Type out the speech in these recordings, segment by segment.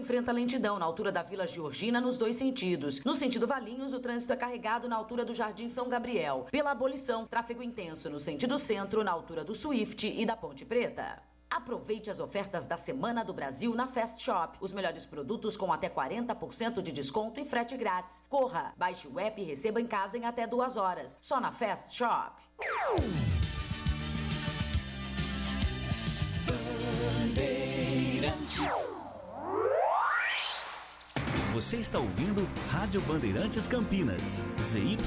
enfrenta lentidão na altura da Vila Georgina nos dois sentidos. No sentido Valinhos, o trânsito é carregado na altura do Jardim São Gabriel. Pela Abolição, tráfego intenso no sentido centro, na altura do Swift e da Ponte Preta. Aproveite as ofertas da Semana do Brasil na Fast Shop. Os melhores produtos com até 40% de desconto e frete grátis. Corra, baixe o app e receba em casa em até 2 horas. Só na Fast Shop. Você está ouvindo Rádio Bandeirantes Campinas, ZYK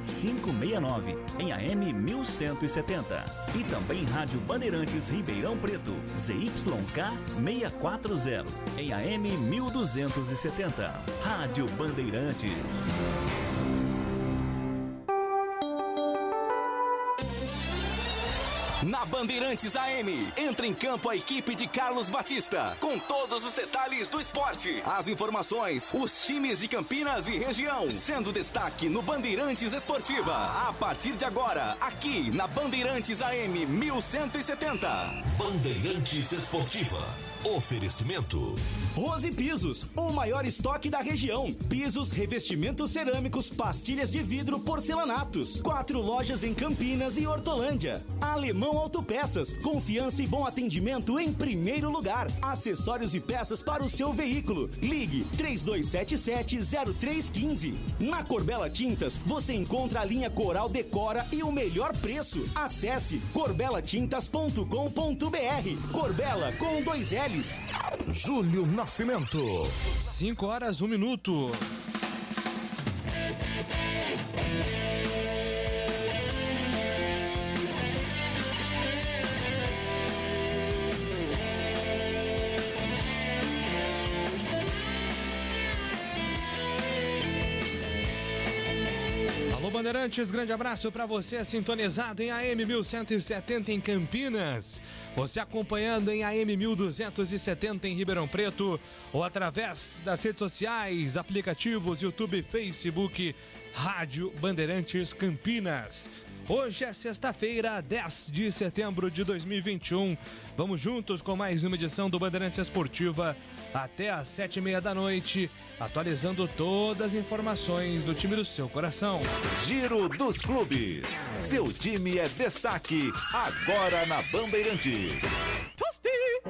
569, em AM 1170. E também Rádio Bandeirantes Ribeirão Preto, ZYK 640, em AM 1270. Rádio Bandeirantes. Na Bandeirantes AM, entra em campo a equipe de Carlos Batista, com todos os detalhes do esporte, as informações, os times de Campinas e região, sendo destaque no Bandeirantes Esportiva. A partir de agora, aqui na Bandeirantes AM 1170. Bandeirantes Esportiva. Oferecimento Rose Pisos, o maior estoque da região. Pisos, revestimentos cerâmicos, pastilhas de vidro, porcelanatos. 4 lojas em Campinas e Hortolândia. Alemão Autopeças, confiança e bom atendimento em primeiro lugar. Acessórios e peças para o seu veículo. Ligue 3277-0315. Na Corbella Tintas, você encontra a linha Coral Decora e o melhor preço. Acesse corbelatintas.com.br. Corbella com 2 L's. Júlio Nascimento. 5 horas, 1 minuto. Alô Bandeirantes, grande abraço para você sintonizado em AM 1170 em Campinas, você acompanhando em AM 1270 em Ribeirão Preto ou através das redes sociais, aplicativos, YouTube, Facebook, Rádio Bandeirantes Campinas. Hoje é sexta-feira, 10 de setembro de 2021. Vamos juntos com mais uma edição do Bandeirantes Esportiva até às 7h30 da noite, atualizando todas as informações do time do seu coração. Giro dos Clubes. Seu time é destaque agora na Bandeirantes.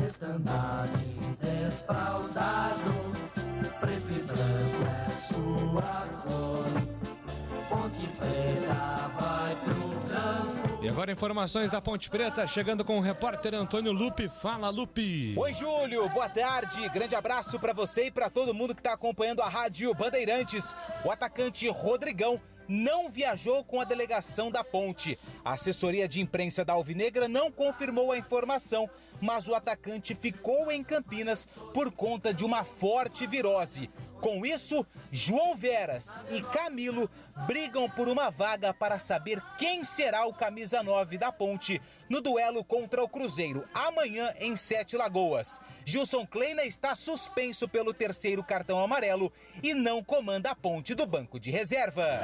Estandarte desfraldado, preto e branco é sua cor. Ponte Preta vai pro campo. E agora informações da Ponte Preta, chegando com o repórter Antônio Lupe. Fala, Lupe. Oi, Júlio, boa tarde. Grande abraço pra você e pra todo mundo que tá acompanhando a Rádio Bandeirantes. O atacante Rodrigão não viajou com a delegação da Ponte. A assessoria de imprensa da Alvinegra não confirmou a informação, mas o atacante ficou em Campinas por conta de uma forte virose. Com isso, João Veras e Camilo brigam por uma vaga para saber quem será o camisa 9 da Ponte no duelo contra o Cruzeiro, amanhã em Sete Lagoas. Gilson Kleina está suspenso pelo 3º cartão amarelo e não comanda a Ponte do banco de reserva.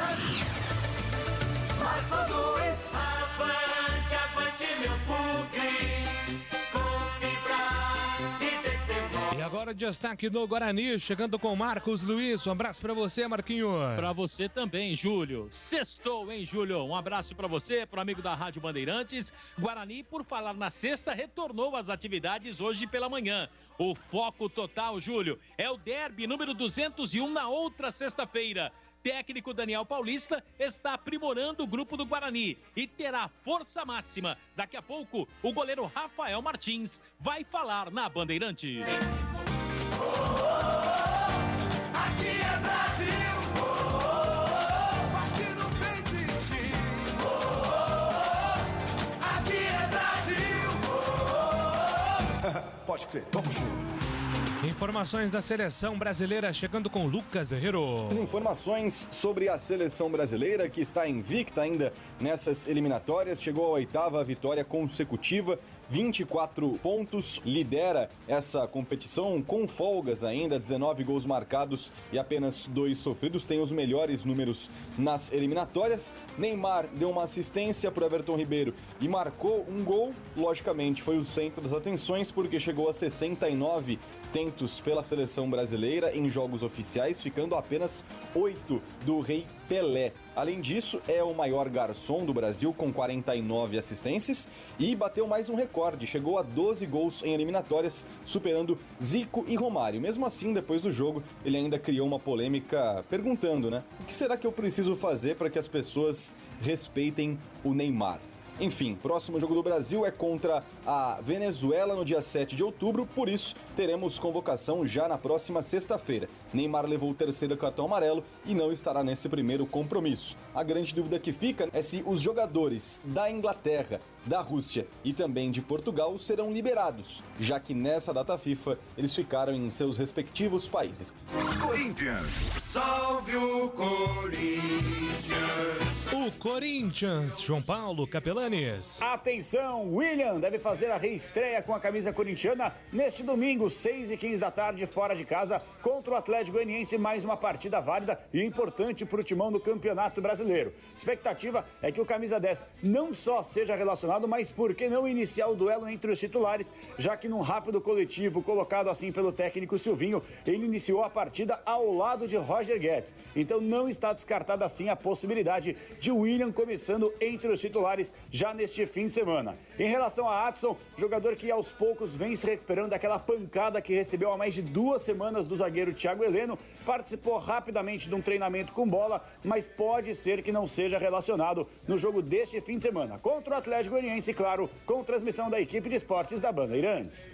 E agora destaque do Guarani, chegando com Marcos Luiz. Um abraço pra você, Marquinhos. Pra você também, Júlio. Sextou, hein, Júlio? Um abraço pra você, pro amigo da Rádio Bandeirantes. Guarani, por falar na sexta, retornou às atividades hoje pela manhã. O foco total, Júlio, é o derby número 201 na outra sexta-feira. Técnico Daniel Paulista está aprimorando o grupo do Guarani e terá força máxima. Daqui a pouco, o goleiro Rafael Martins vai falar na Bandeirantes. Aqui é Brasil, aqui no peito de ti. Aqui é Brasil. Pode crer, vamos junto. Informações da seleção brasileira chegando com Lucas Herrero. As informações sobre a seleção brasileira que está invicta ainda nessas eliminatórias, chegou à 8ª vitória consecutiva, 24 pontos, lidera essa competição com folgas ainda, 19 gols marcados e apenas 2 sofridos, tem os melhores números nas eliminatórias. Neymar deu uma assistência para o Everton Ribeiro e marcou um gol, logicamente foi o centro das atenções porque chegou a 69 tentos pela seleção brasileira em jogos oficiais, ficando apenas 8 do Rei Pelé. Além disso, é o maior garçom do Brasil com 49 assistências e bateu mais um recorde, chegou a 12 gols em eliminatórias, superando Zico e Romário. Mesmo assim, depois do jogo, ele ainda criou uma polêmica perguntando, né? O que será que eu preciso fazer para que as pessoas respeitem o Neymar? Enfim, próximo jogo do Brasil é contra a Venezuela no dia 7 de outubro, por isso teremos convocação já na próxima sexta-feira. Neymar levou o terceiro cartão amarelo e não estará nesse primeiro compromisso. A grande dúvida que fica é se os jogadores da Inglaterra, da Rússia e também de Portugal serão liberados, já que nessa data FIFA eles ficaram em seus respectivos países. Corinthians. Salve o Corinthians! O Corinthians, João Paulo Capelanes. Atenção, William deve fazer a reestreia com a camisa corintiana neste domingo, 6h15 da tarde, fora de casa, contra o Atlético Goianiense, mais uma partida válida e importante para o timão do Campeonato Brasileiro. Expectativa é que o camisa 10 não só seja relacionado, mas por que não iniciar o duelo entre os titulares, já que num rápido coletivo colocado assim pelo técnico Silvinho, ele iniciou a partida ao lado de Roger Guedes. Então não está descartada assim a possibilidade de William começando entre os titulares já neste fim de semana. Em relação a Adson, jogador que aos poucos vem se recuperando daquela pancada que recebeu há mais de 2 semanas do zagueiro Thiago Heleno, participou rapidamente de um treinamento com bola, mas pode ser que não seja relacionado no jogo deste fim de semana contra o Atlético Goianiense, claro, com transmissão da equipe de esportes da Bandeirantes.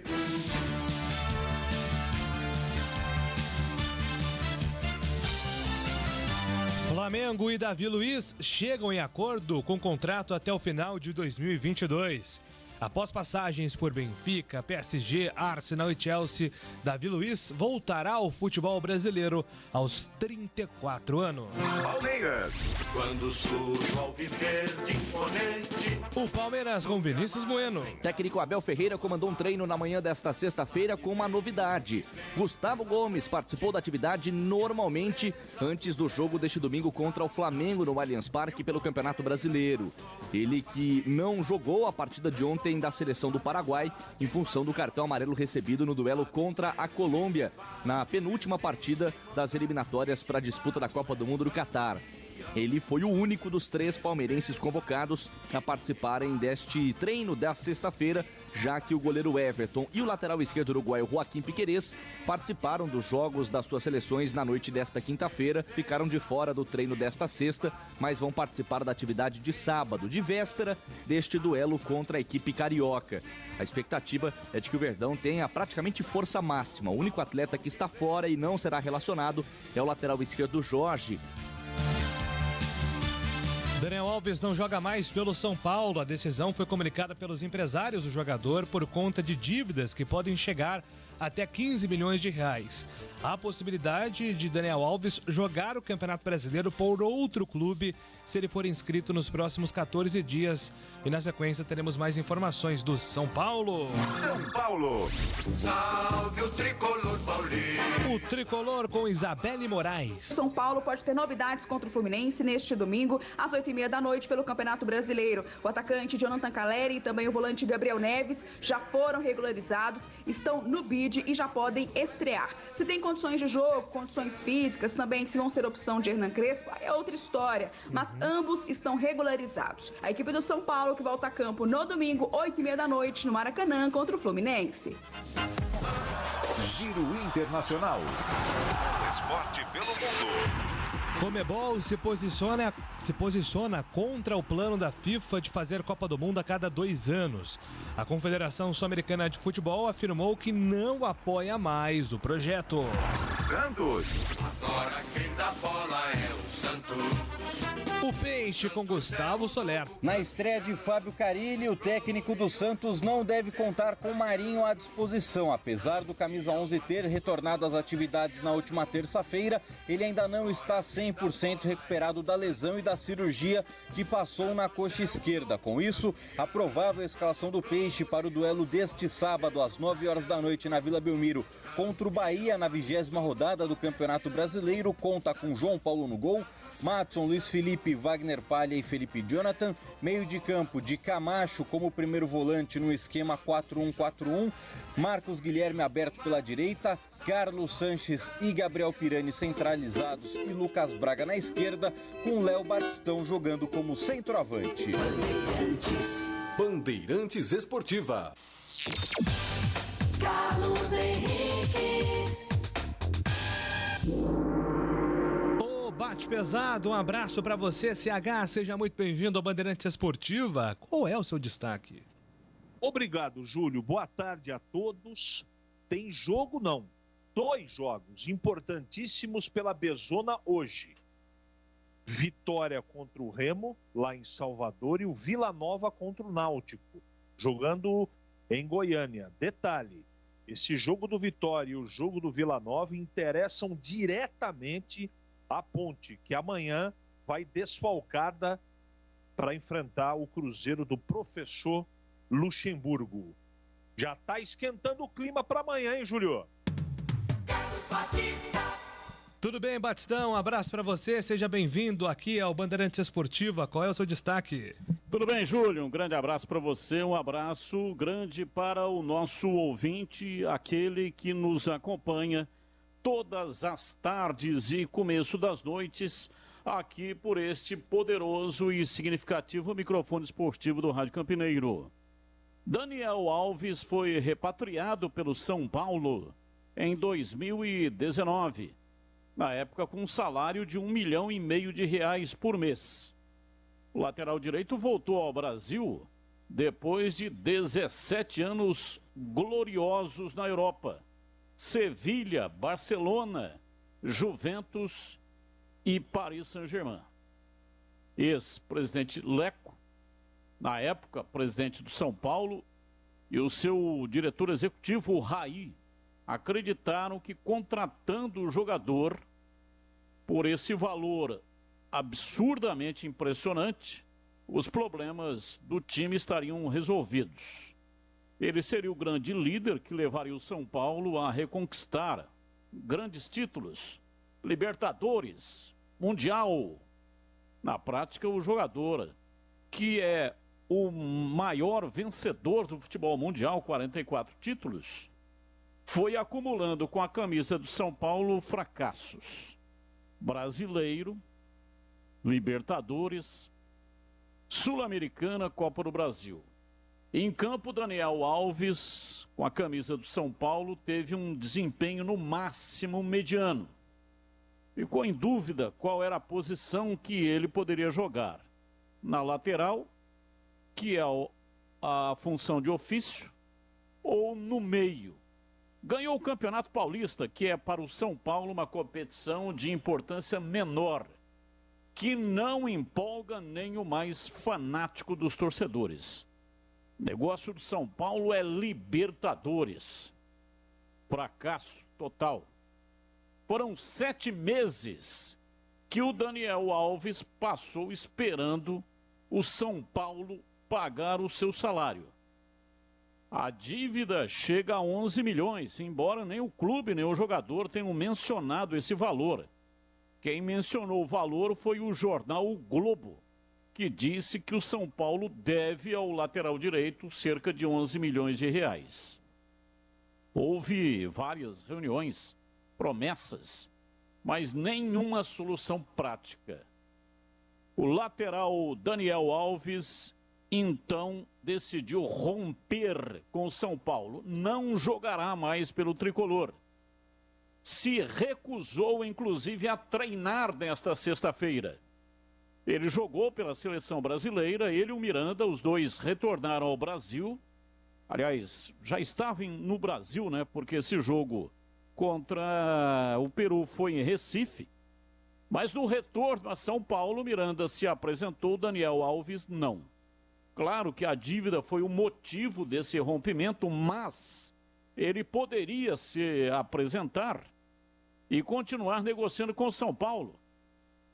Flamengo e Davi Luiz chegam em acordo com contrato até o final de 2022. Após passagens por Benfica, PSG, Arsenal e Chelsea, Davi Luiz voltará ao futebol brasileiro aos 34 anos. Palmeiras. Quando surge o alviverde imponente. O Palmeiras com Vinícius Bueno. Técnico Abel Ferreira comandou um treino na manhã desta sexta-feira com uma novidade. Gustavo Gomes participou da atividade normalmente antes do jogo deste domingo contra o Flamengo no Allianz Parque pelo Campeonato Brasileiro. Ele que não jogou a partida de ontem da seleção do Paraguai em função do cartão amarelo recebido no duelo contra a Colômbia na penúltima partida das eliminatórias para a disputa da Copa do Mundo do Catar. Ele foi o único dos 3 palmeirenses convocados a participarem deste treino da sexta-feira, já que o goleiro Everton e o lateral esquerdo uruguaio Joaquim Piquerez participaram dos jogos das suas seleções na noite desta quinta-feira, ficaram de fora do treino desta sexta, mas vão participar da atividade de sábado, de véspera deste duelo contra a equipe carioca. A expectativa é de que o Verdão tenha praticamente força máxima. O único atleta que está fora e não será relacionado é o lateral esquerdo Jorge. Daniel Alves não joga mais pelo São Paulo. A decisão foi comunicada pelos empresários do jogador por conta de dívidas que podem chegar até 15 milhões de reais. Há a possibilidade de Daniel Alves jogar o Campeonato Brasileiro por outro clube se ele for inscrito nos próximos 14 dias. E na sequência teremos mais informações do São Paulo. São Paulo. Salve o tricolor paulista. O tricolor com Isabelle Moraes. São Paulo pode ter novidades contra o Fluminense neste domingo, às 8h30 da noite, pelo Campeonato Brasileiro. O atacante Jonathan Caleri e também o volante Gabriel Neves já foram regularizados, estão no bid e já podem estrear. Se tem condições de jogo, condições físicas, também se vão ser opção de Hernan Crespo, é outra história. Mas ambos estão regularizados. A equipe do São Paulo que volta a campo no domingo, 8h30 da noite, no Maracanã, contra o Fluminense. Giro Internacional. Esporte pelo mundo. Conmebol se posiciona contra o plano da FIFA de fazer Copa do Mundo a cada 2 anos. A Confederação Sul-Americana de Futebol afirmou que não apoia mais o projeto. Santos. Agora quem dá bola é o Santos. O Peixe com Gustavo Soler. Na estreia de Fábio Carille, o técnico do Santos não deve contar com Marinho à disposição. Apesar do camisa 11 ter retornado às atividades na última terça-feira, ele ainda não está 100% recuperado da lesão e da cirurgia que passou na coxa esquerda. Com isso, a provável escalação do Peixe para o duelo deste sábado às 9h da noite na Vila Belmiro contra o Bahia na 20ª rodada do Campeonato Brasileiro conta com João Paulo no gol, Madson, Luiz Felipe, equipe, Wagner Palha e Felipe Jonathan. Meio de campo de Camacho como primeiro volante no esquema 4-1-4-1. Marcos Guilherme aberto pela direita. Carlos Sanches e Gabriel Pirani centralizados e Lucas Braga na esquerda, com Léo Batistão jogando como centroavante. Bandeirantes Esportiva. Carlos Henrique. Bate pesado, um abraço para você, CH, seja muito bem-vindo ao Bandeirantes Esportiva. Qual é o seu destaque? Obrigado, Júlio. Boa tarde a todos. Tem jogo não? 2 jogos importantíssimos pela Bezona hoje. Vitória contra o Remo, lá em Salvador, e o Vila Nova contra o Náutico, jogando em Goiânia. Detalhe, esse jogo do Vitória e o jogo do Vila Nova interessam diretamente a Ponte, que amanhã vai desfalcada para enfrentar o Cruzeiro do professor Luxemburgo. Já está esquentando o clima para amanhã, hein, Júlio? Carlos Batista. Tudo bem, Batistão? Um abraço para você, seja bem-vindo aqui ao Bandeirantes Esportiva. Qual é o seu destaque? Tudo bem, Júlio? Um grande abraço para você, um abraço grande para o nosso ouvinte, aquele que nos acompanha todas as tardes e começo das noites aqui por este poderoso e significativo microfone esportivo do Rádio Campineiro. Daniel Alves foi repatriado pelo São Paulo em 2019, na época com um salário de R$1,5 milhão por mês. O lateral direito voltou ao Brasil depois de 17 anos gloriosos na Europa. Sevilha, Barcelona, Juventus e Paris Saint-Germain. Ex-presidente Leco, na época presidente do São Paulo, e o seu diretor executivo, o Raí, acreditaram que contratando o jogador por esse valor absurdamente impressionante, os problemas do time estariam resolvidos. Ele seria o grande líder que levaria o São Paulo a reconquistar grandes títulos, Libertadores, Mundial. Na prática, o jogador que é o maior vencedor do futebol mundial, 44 títulos, foi acumulando com a camisa do São Paulo fracassos. Brasileiro, Libertadores, Sul-Americana, Copa do Brasil. Em campo, Daniel Alves, com a camisa do São Paulo, teve um desempenho no máximo mediano. Ficou em dúvida qual era a posição que ele poderia jogar. Na lateral, que é a função de ofício, ou no meio. Ganhou o Campeonato Paulista, que é para o São Paulo uma competição de importância menor, que não empolga nem o mais fanático dos torcedores. O negócio do São Paulo é Libertadores. Fracasso total. Foram 7 meses que o Daniel Alves passou esperando o São Paulo pagar o seu salário. A dívida chega a 11 milhões, embora nem o clube nem o jogador tenham mencionado esse valor. Quem mencionou o valor foi o jornal O Globo, que disse que o São Paulo deve ao lateral direito cerca de 11 milhões de reais. Houve várias reuniões, promessas, mas nenhuma solução prática. O lateral Daniel Alves, então, decidiu romper com o São Paulo. Não jogará mais pelo tricolor. Se recusou, inclusive, a treinar nesta sexta-feira. Ele jogou pela seleção brasileira, ele e o Miranda, os dois retornaram ao Brasil. Aliás, já estavam no Brasil, né? Porque esse jogo contra o Peru foi em Recife. Mas no retorno a São Paulo, Miranda se apresentou, Daniel Alves não. Claro que a dívida foi o motivo desse rompimento, mas ele poderia se apresentar e continuar negociando com o São Paulo.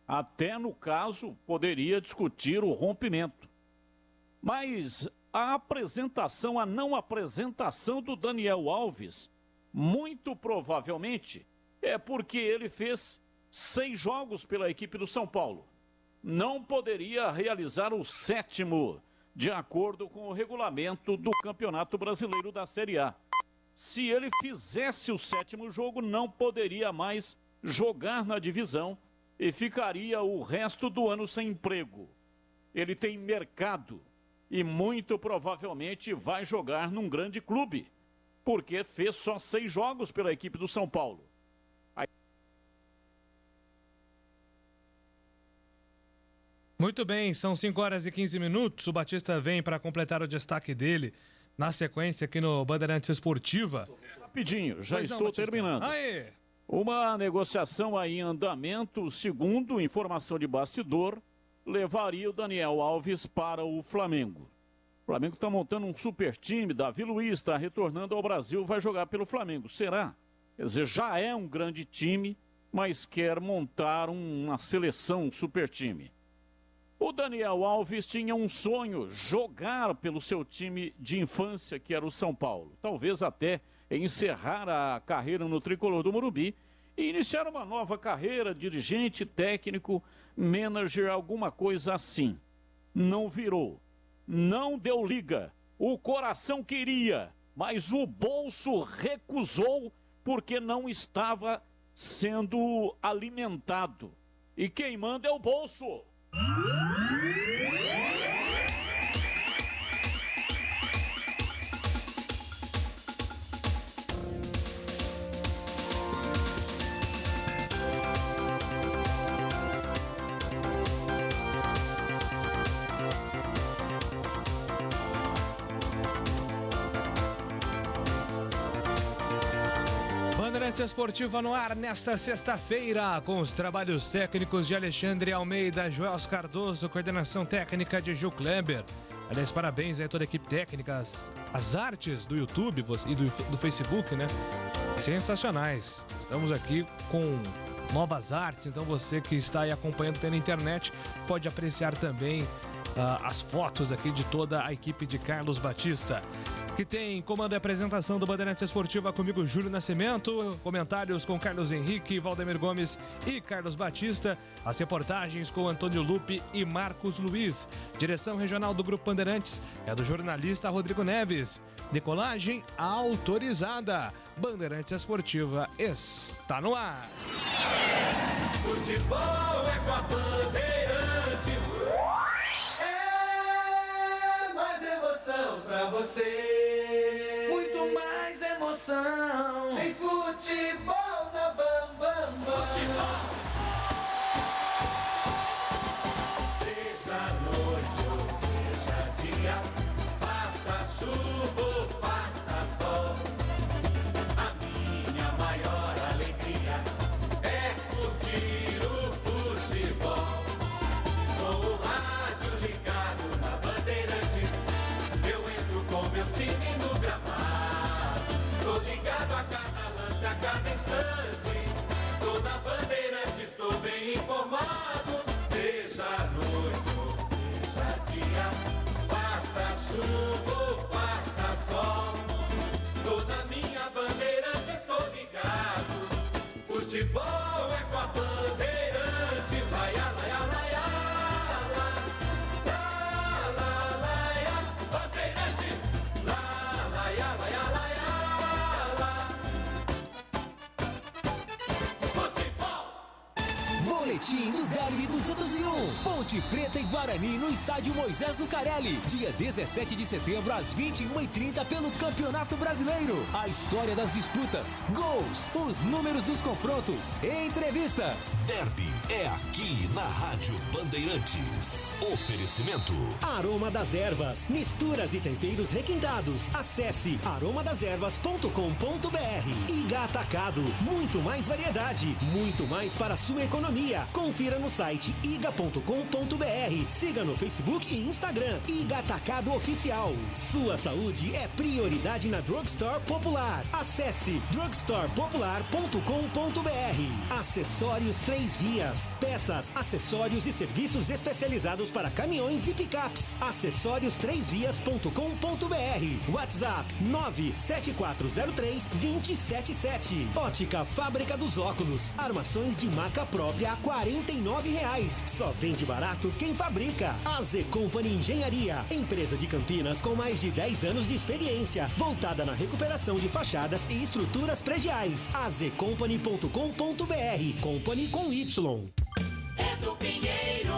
Até, no caso, poderia discutir o rompimento. Mas a apresentação, a não apresentação do Daniel Alves, muito provavelmente, é porque ele fez 6 jogos pela equipe do São Paulo. não poderia realizar o 7º, de acordo com o regulamento do Campeonato Brasileiro da Série A. Se ele fizesse o 7º jogo, não poderia mais jogar na divisão e ficaria o resto do ano sem emprego. Ele tem mercado e muito provavelmente vai jogar num grande clube, porque fez só 6 jogos pela equipe do São Paulo. Muito bem, são 5 horas e 15 minutos. O Batista vem para completar o destaque dele na sequência aqui no Bandeirantes Esportiva. Rapidinho, já estou terminando. Aê! Uma negociação aí em andamento, segundo informação de bastidor, levaria o Daniel Alves para o Flamengo. O Flamengo está montando um super time, Davi Luiz está retornando ao Brasil, vai jogar pelo Flamengo. Será? Quer dizer, já é um grande time, mas quer montar uma seleção, um super time. O Daniel Alves tinha um sonho, jogar pelo seu time de infância, que era o São Paulo. Talvez até encerrar a carreira no Tricolor do Morumbi e iniciar uma nova carreira, dirigente, técnico, manager, alguma coisa assim. Não virou, não deu liga. O coração queria, mas o bolso recusou porque não estava sendo alimentado. E quem manda é o bolso. Bandeirantes Esportiva no ar nesta sexta-feira, com os trabalhos técnicos de Alexandre Almeida, Joels Cardoso, coordenação técnica de Gil Kleber. Aliás, parabéns aí a toda a equipe técnica, as artes do YouTube e do Facebook, né? Sensacionais. Estamos aqui com novas artes, então você que está aí acompanhando pela internet pode apreciar também as fotos aqui de toda a equipe de Carlos Batista, que tem comando e apresentação do Bandeirantes Esportiva comigo, Júlio Nascimento, comentários com Carlos Henrique, Valdemir Gomes e Carlos Batista, as reportagens com Antônio Lupe e Marcos Luiz. Direção regional do Grupo Bandeirantes é do jornalista Rodrigo Neves. Decolagem autorizada. Bandeirantes Esportiva está no ar. Futebol é com a Bandeirantes. É mais emoção pra você. Muito mais emoção. Em futebol na Bam Bam Bam. Futebol. Seja noite ou seja dia, faça chuva ou faça sol, a minha maior alegria é curtir o futebol. Com o rádio ligado na Bandeirantes, eu entro com meu time no gramado. Tô ligado a cada lance, a cada instante. Tô na Bandeirantes, tô bem informado. Seja noite ou seja dia, faça chuva ou faça sol, tô na minha Bandeirantes, tô ligado. Futebol é com a Bandeirantes. Laia, laia, laia, la, la, laia, Bandeirantes. La, laia, laia, laia, la. Boletim do Derby 201. Ponte Preta e Guarani no estádio Moisés Lucarelli. Dia 17 de setembro, às 21h30, pelo Campeonato Brasileiro. A história das disputas, gols, os números dos confrontos, entrevistas. Derby é aqui na Rádio Bandeirantes. Oferecimento. Aroma das Ervas, misturas e temperos requintados. Acesse aromadeservas.com.br. Iga Atacado, muito mais variedade, muito mais para a sua economia. Confira no site iga.com.br. Siga no Facebook e Instagram. Iga Atacado Oficial. Sua saúde é prioridade na Drugstore Popular. Acesse drugstorepopular.com.br. Acessórios 3 Vias. Peças, acessórios e serviços especializados para caminhões e picapes. Acessorios3vias.com.br. WhatsApp 97403-277. Ótica Fábrica dos Óculos. Armações de marca própria a R$49. Só vende barato quem fabrica. AZ Company Engenharia. Empresa de Campinas com mais de 10 anos de experiência. Voltada na recuperação de fachadas e estruturas prediais. azcompany.com.br. Company com Y. Edu Pinheiro.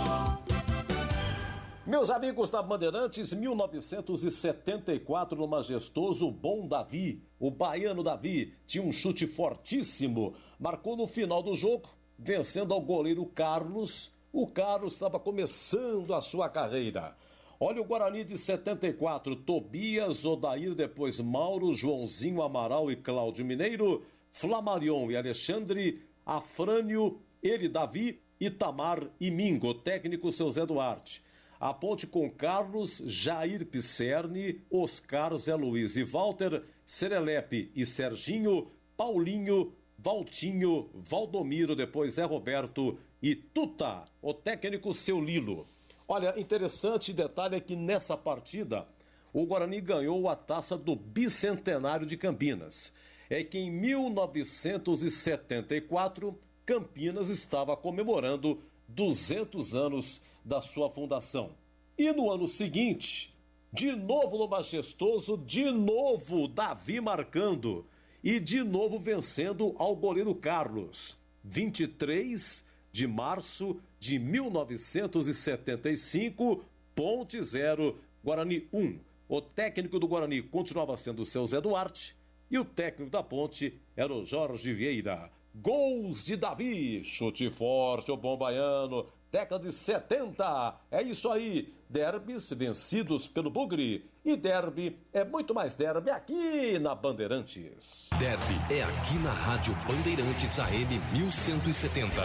Meus amigos da Bandeirantes, 1974, no majestoso Bom Davi, o baiano Davi tinha um chute fortíssimo, marcou no final do jogo, vencendo ao goleiro Carlos. O Carlos estava começando a sua carreira. Olha o Guarani de 74, Tobias, Odair, depois Mauro, Joãozinho, Amaral e Cláudio Mineiro, Flamarion e Alexandre, Afrânio, ele, Davi, Itamar e Mingo, técnico seu Zé Duarte. A Ponte com Carlos, Jair Pisserni, Oscar, Zé Luiz e Walter, Serelepe e Serginho, Paulinho, Valtinho, Valdomiro, depois Zé Roberto e Tuta, o técnico seu Lilo. Olha, interessante detalhe é que nessa partida o Guarani ganhou a taça do Bicentenário de Campinas. É que em 1974, Campinas estava comemorando 200 anos da sua fundação. E no ano seguinte, de novo no majestoso, de novo Davi marcando e de novo vencendo ao goleiro Carlos. 23 de março de 1975, Ponte 0, Guarani 1. O técnico do Guarani continuava sendo o seu Zé Duarte e o técnico da Ponte era o Jorge Vieira. Gols de Davi, chute forte, o bom baiano, década de 70, é isso aí, derbys vencidos pelo Bugre, e derby é muito mais derby aqui na Bandeirantes. Derby é aqui na Rádio Bandeirantes AM 1170.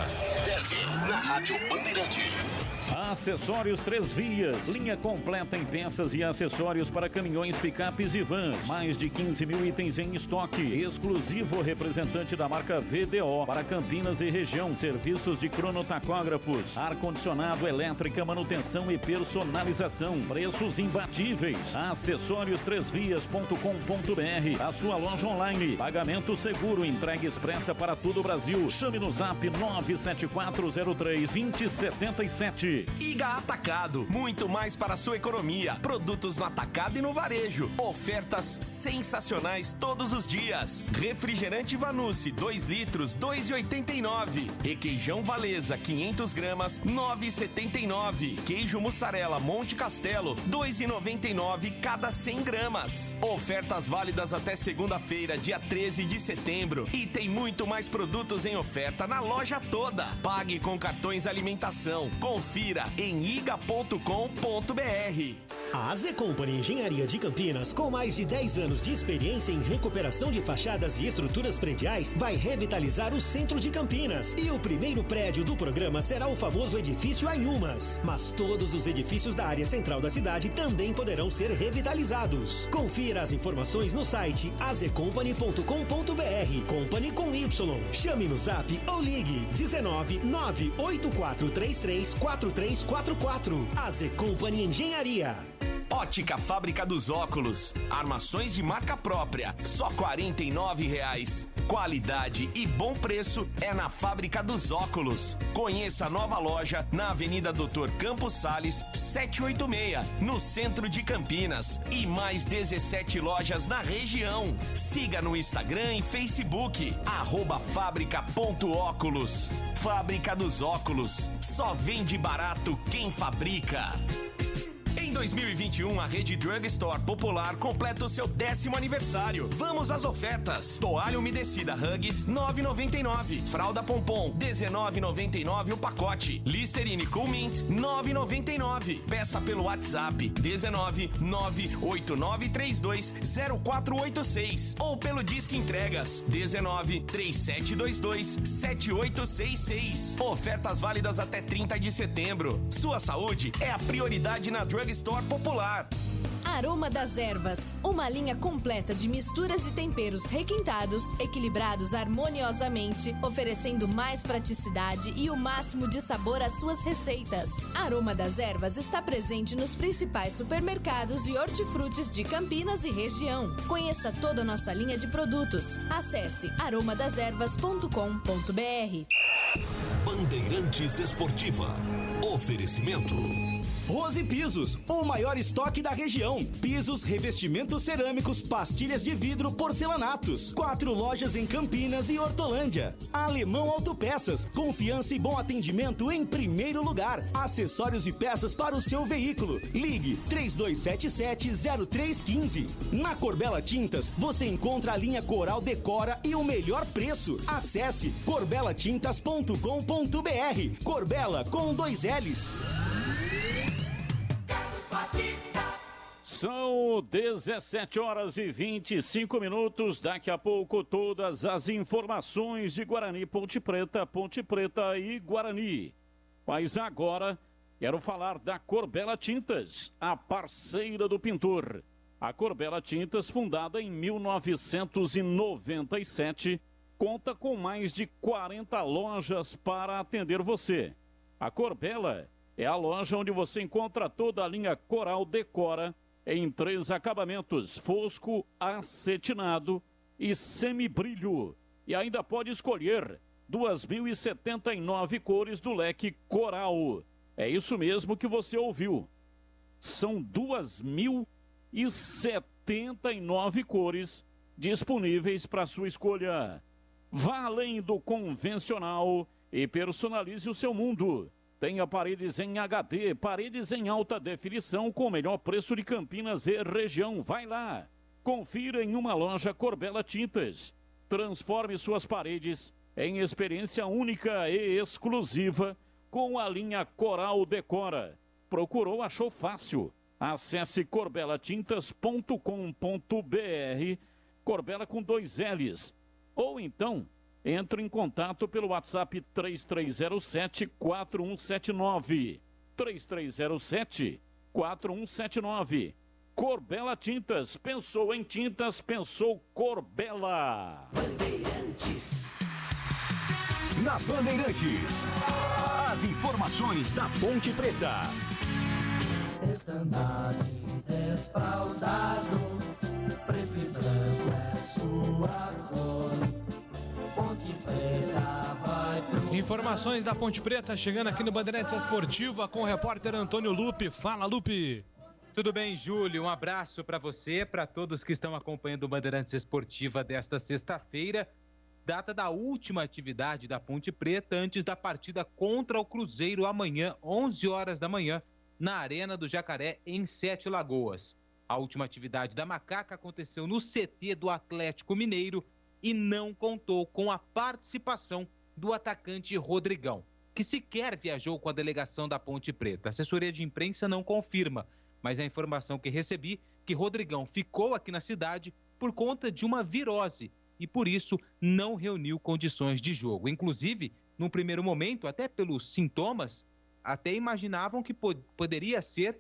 Derby na Rádio Bandeirantes. Acessórios 3 Vias, linha completa em peças e acessórios para caminhões, picapes e vans. Mais de 15 mil itens em estoque. Exclusivo representante da marca VDO para Campinas e região. Serviços de cronotacógrafos, ar-condicionado, elétrica, manutenção e personalização. Preços imbatíveis. Acessórios3vias.com.br. A sua loja online. Pagamento seguro, entrega expressa para todo o Brasil. Chame no zap 97403-2077. Iga Atacado, muito mais para a sua economia. Produtos no atacado e no varejo. Ofertas sensacionais todos os dias. Refrigerante Vanucci, 2 litros, 2,89. Requeijão Valesa, 500 gramas, 9,79. Queijo mussarela Monte Castelo, 2,99 cada 100 gramas. Ofertas válidas até segunda-feira, dia 13 de setembro. E tem muito mais produtos em oferta na loja toda. Pague com cartões alimentação. Confira em iga.com.br. A AZ Company Engenharia de Campinas, com mais de 10 anos de experiência em recuperação de fachadas e estruturas prediais, vai revitalizar o centro de Campinas. E o primeiro prédio do programa será o famoso edifício Anhumas. Mas todos os edifícios da área central da cidade também poderão ser revitalizados. Confira as informações no site azcompany.com.br. Company com Y. Chame no zap ou ligue 19 98433 4344. AZ Company Engenharia. Ótica Fábrica dos Óculos. Armações de marca própria. Só R$ 49,00. Qualidade e bom preço é na Fábrica dos Óculos. Conheça a nova loja na Avenida Doutor Campos Sales, 786, no centro de Campinas. E mais 17 lojas na região. Siga no Instagram e Facebook. @fábrica.óculos. Fábrica dos Óculos. Só vende barato quem fabrica. Em 2021, a rede Drug Store Popular completa o seu 10º aniversário. Vamos às ofertas. Toalha umedecida Huggies, 9,99. Fralda Pompom, 19,99 o pacote. Listerine Cool Mint, 9,99. Peça pelo WhatsApp, 19 98932 0486. Ou pelo Disque Entregas, 19 3722 7866. Ofertas válidas até 30 de setembro. Sua saúde é a prioridade na Drug Store Popular. A Aroma das Ervas, uma linha completa de misturas e temperos requintados, equilibrados harmoniosamente, oferecendo mais praticidade e o máximo de sabor às suas receitas. Aroma das Ervas está presente nos principais supermercados e hortifrutis de Campinas e região. Conheça toda a nossa linha de produtos. Acesse aromadeservas.com.br. Bandeirantes Esportiva. Oferecimento. Rose Pisos, o maior estoque da região. Pisos, revestimentos cerâmicos, pastilhas de vidro, porcelanatos. 4 lojas em Campinas e Hortolândia. Alemão Autopeças, confiança e bom atendimento em primeiro lugar. Acessórios e peças para o seu veículo. Ligue 3277-0315. Na Corbella Tintas, você encontra a linha Coral Decora e o melhor preço. Acesse corbelatintas.com.br. Corbella com 2 L's. São 17 horas e 25 minutos. Daqui a pouco, todas as informações de Guarani, Ponte Preta e Guarani. Mas agora, quero falar da Corbella Tintas, a parceira do pintor. A Corbella Tintas, fundada em 1997, conta com mais de 40 lojas para atender você. A Corbella é a loja onde você encontra toda a linha Coral Decora em 3 acabamentos: fosco, acetinado e semibrilho. E ainda pode escolher 2.079 cores do leque Coral. É isso mesmo que você ouviu. São 2.079 cores disponíveis para sua escolha. Vá além do convencional e personalize o seu mundo. Tenha paredes em HD, paredes em alta definição com o melhor preço de Campinas e região. Vai lá, confira em uma loja Corbella Tintas. Transforme suas paredes em experiência única e exclusiva com a linha Coral Decora. Procurou, achou fácil. Acesse corbelatintas.com.br, Corbella com 2 L's. Ou então, entre em contato pelo WhatsApp 3307-4179. 3307-4179. Corbella Tintas. Pensou em tintas, pensou Corbella. Bandeirantes. Na Bandeirantes, as informações da Ponte Preta. Estandarte desfraldado, preto e branco é sua cor. Ponte Preta vai pro... Informações da Ponte Preta chegando aqui no Bandeirantes Esportiva com o repórter Antônio Lupe. Fala, Lupe! Tudo bem, Júlio? Um abraço para você, para todos que estão acompanhando o Bandeirantes Esportiva desta sexta-feira, data da última atividade da Ponte Preta antes da partida contra o Cruzeiro amanhã, 11 horas da manhã, na Arena do Jacaré, em 7 Lagoas. A última atividade da Macaca aconteceu no CT do Atlético Mineiro e não contou com a participação do atacante Rodrigão, que sequer viajou com a delegação da Ponte Preta. A assessoria de imprensa não confirma, mas a informação que recebi que Rodrigão ficou aqui na cidade por conta de uma virose e por isso não reuniu condições de jogo. Inclusive, num primeiro momento, até pelos sintomas, até imaginavam que poderia ser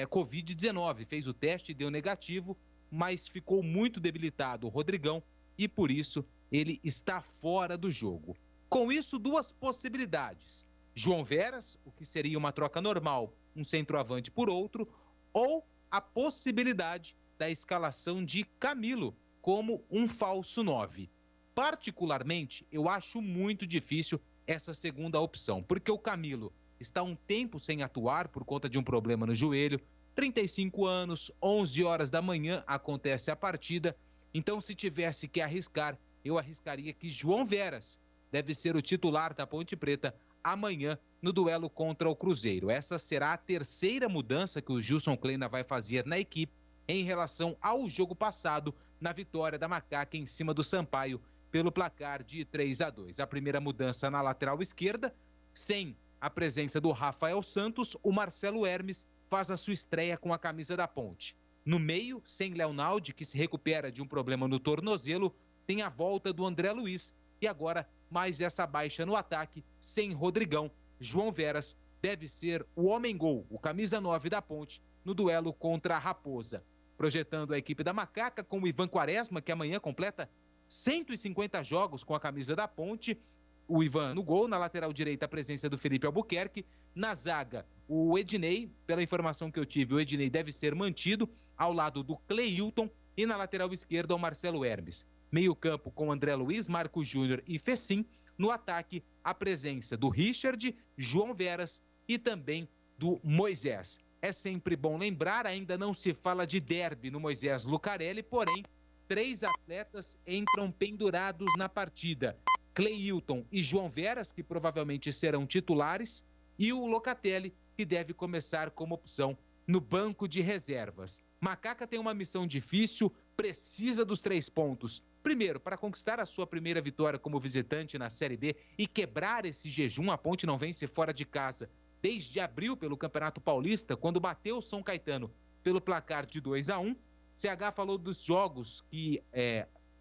Covid-19. Fez o teste e deu negativo, mas ficou muito debilitado o Rodrigão e por isso ele está fora do jogo. Com isso, 2 possibilidades: João Veras, o que seria uma troca normal, um centroavante por outro, ou a possibilidade da escalação de Camilo como um falso 9. Particularmente, eu acho muito difícil essa segunda opção, porque o Camilo está um tempo sem atuar por conta de um problema no joelho, 35 anos, 11 horas da manhã acontece a partida, então se tivesse que arriscar, eu arriscaria que João Veras deve ser o titular da Ponte Preta amanhã no duelo contra o Cruzeiro. Essa será a 3ª mudança que o Gilson Kleina vai fazer na equipe em relação ao jogo passado, na vitória da Macaca em cima do Sampaio pelo placar de 3-2. A primeira mudança na lateral esquerda, sem a presença do Rafael Santos, o Marcelo Hermes faz a sua estreia com a camisa da Ponte. No meio, sem Leonaldi, que se recupera de um problema no tornozelo, tem a volta do André Luiz e agora mais essa baixa no ataque, sem Rodrigão. João Veras deve ser o homem-gol, o camisa 9 da Ponte, no duelo contra a Raposa. projetando a equipe da Macaca com o Ivan Quaresma, que amanhã completa 150 jogos com a camisa da Ponte. O Ivan no gol, na lateral direita a presença do Felipe Albuquerque, na zaga o Ednei, pela informação que eu tive, o Ednei deve ser mantido ao lado do Cleilton e na lateral esquerda o Marcelo Hermes. Meio campo com André Luiz, Marcos Júnior e Fecim. No ataque a presença do Richard, João Veras e também do Moisés. É sempre bom lembrar, ainda não se fala de derby no Moisés Lucarelli, porém 3 atletas entram pendurados na partida. Cleilton e João Veras, que provavelmente serão titulares, e o Locatelli, que deve começar como opção no banco de reservas. Macaca tem uma missão difícil, precisa dos 3 pontos. Primeiro, para conquistar a sua primeira vitória como visitante na Série B e quebrar esse jejum, a Ponte não vence fora de casa desde abril pelo Campeonato Paulista, quando bateu o São Caetano pelo placar de 2-1. CH falou dos jogos que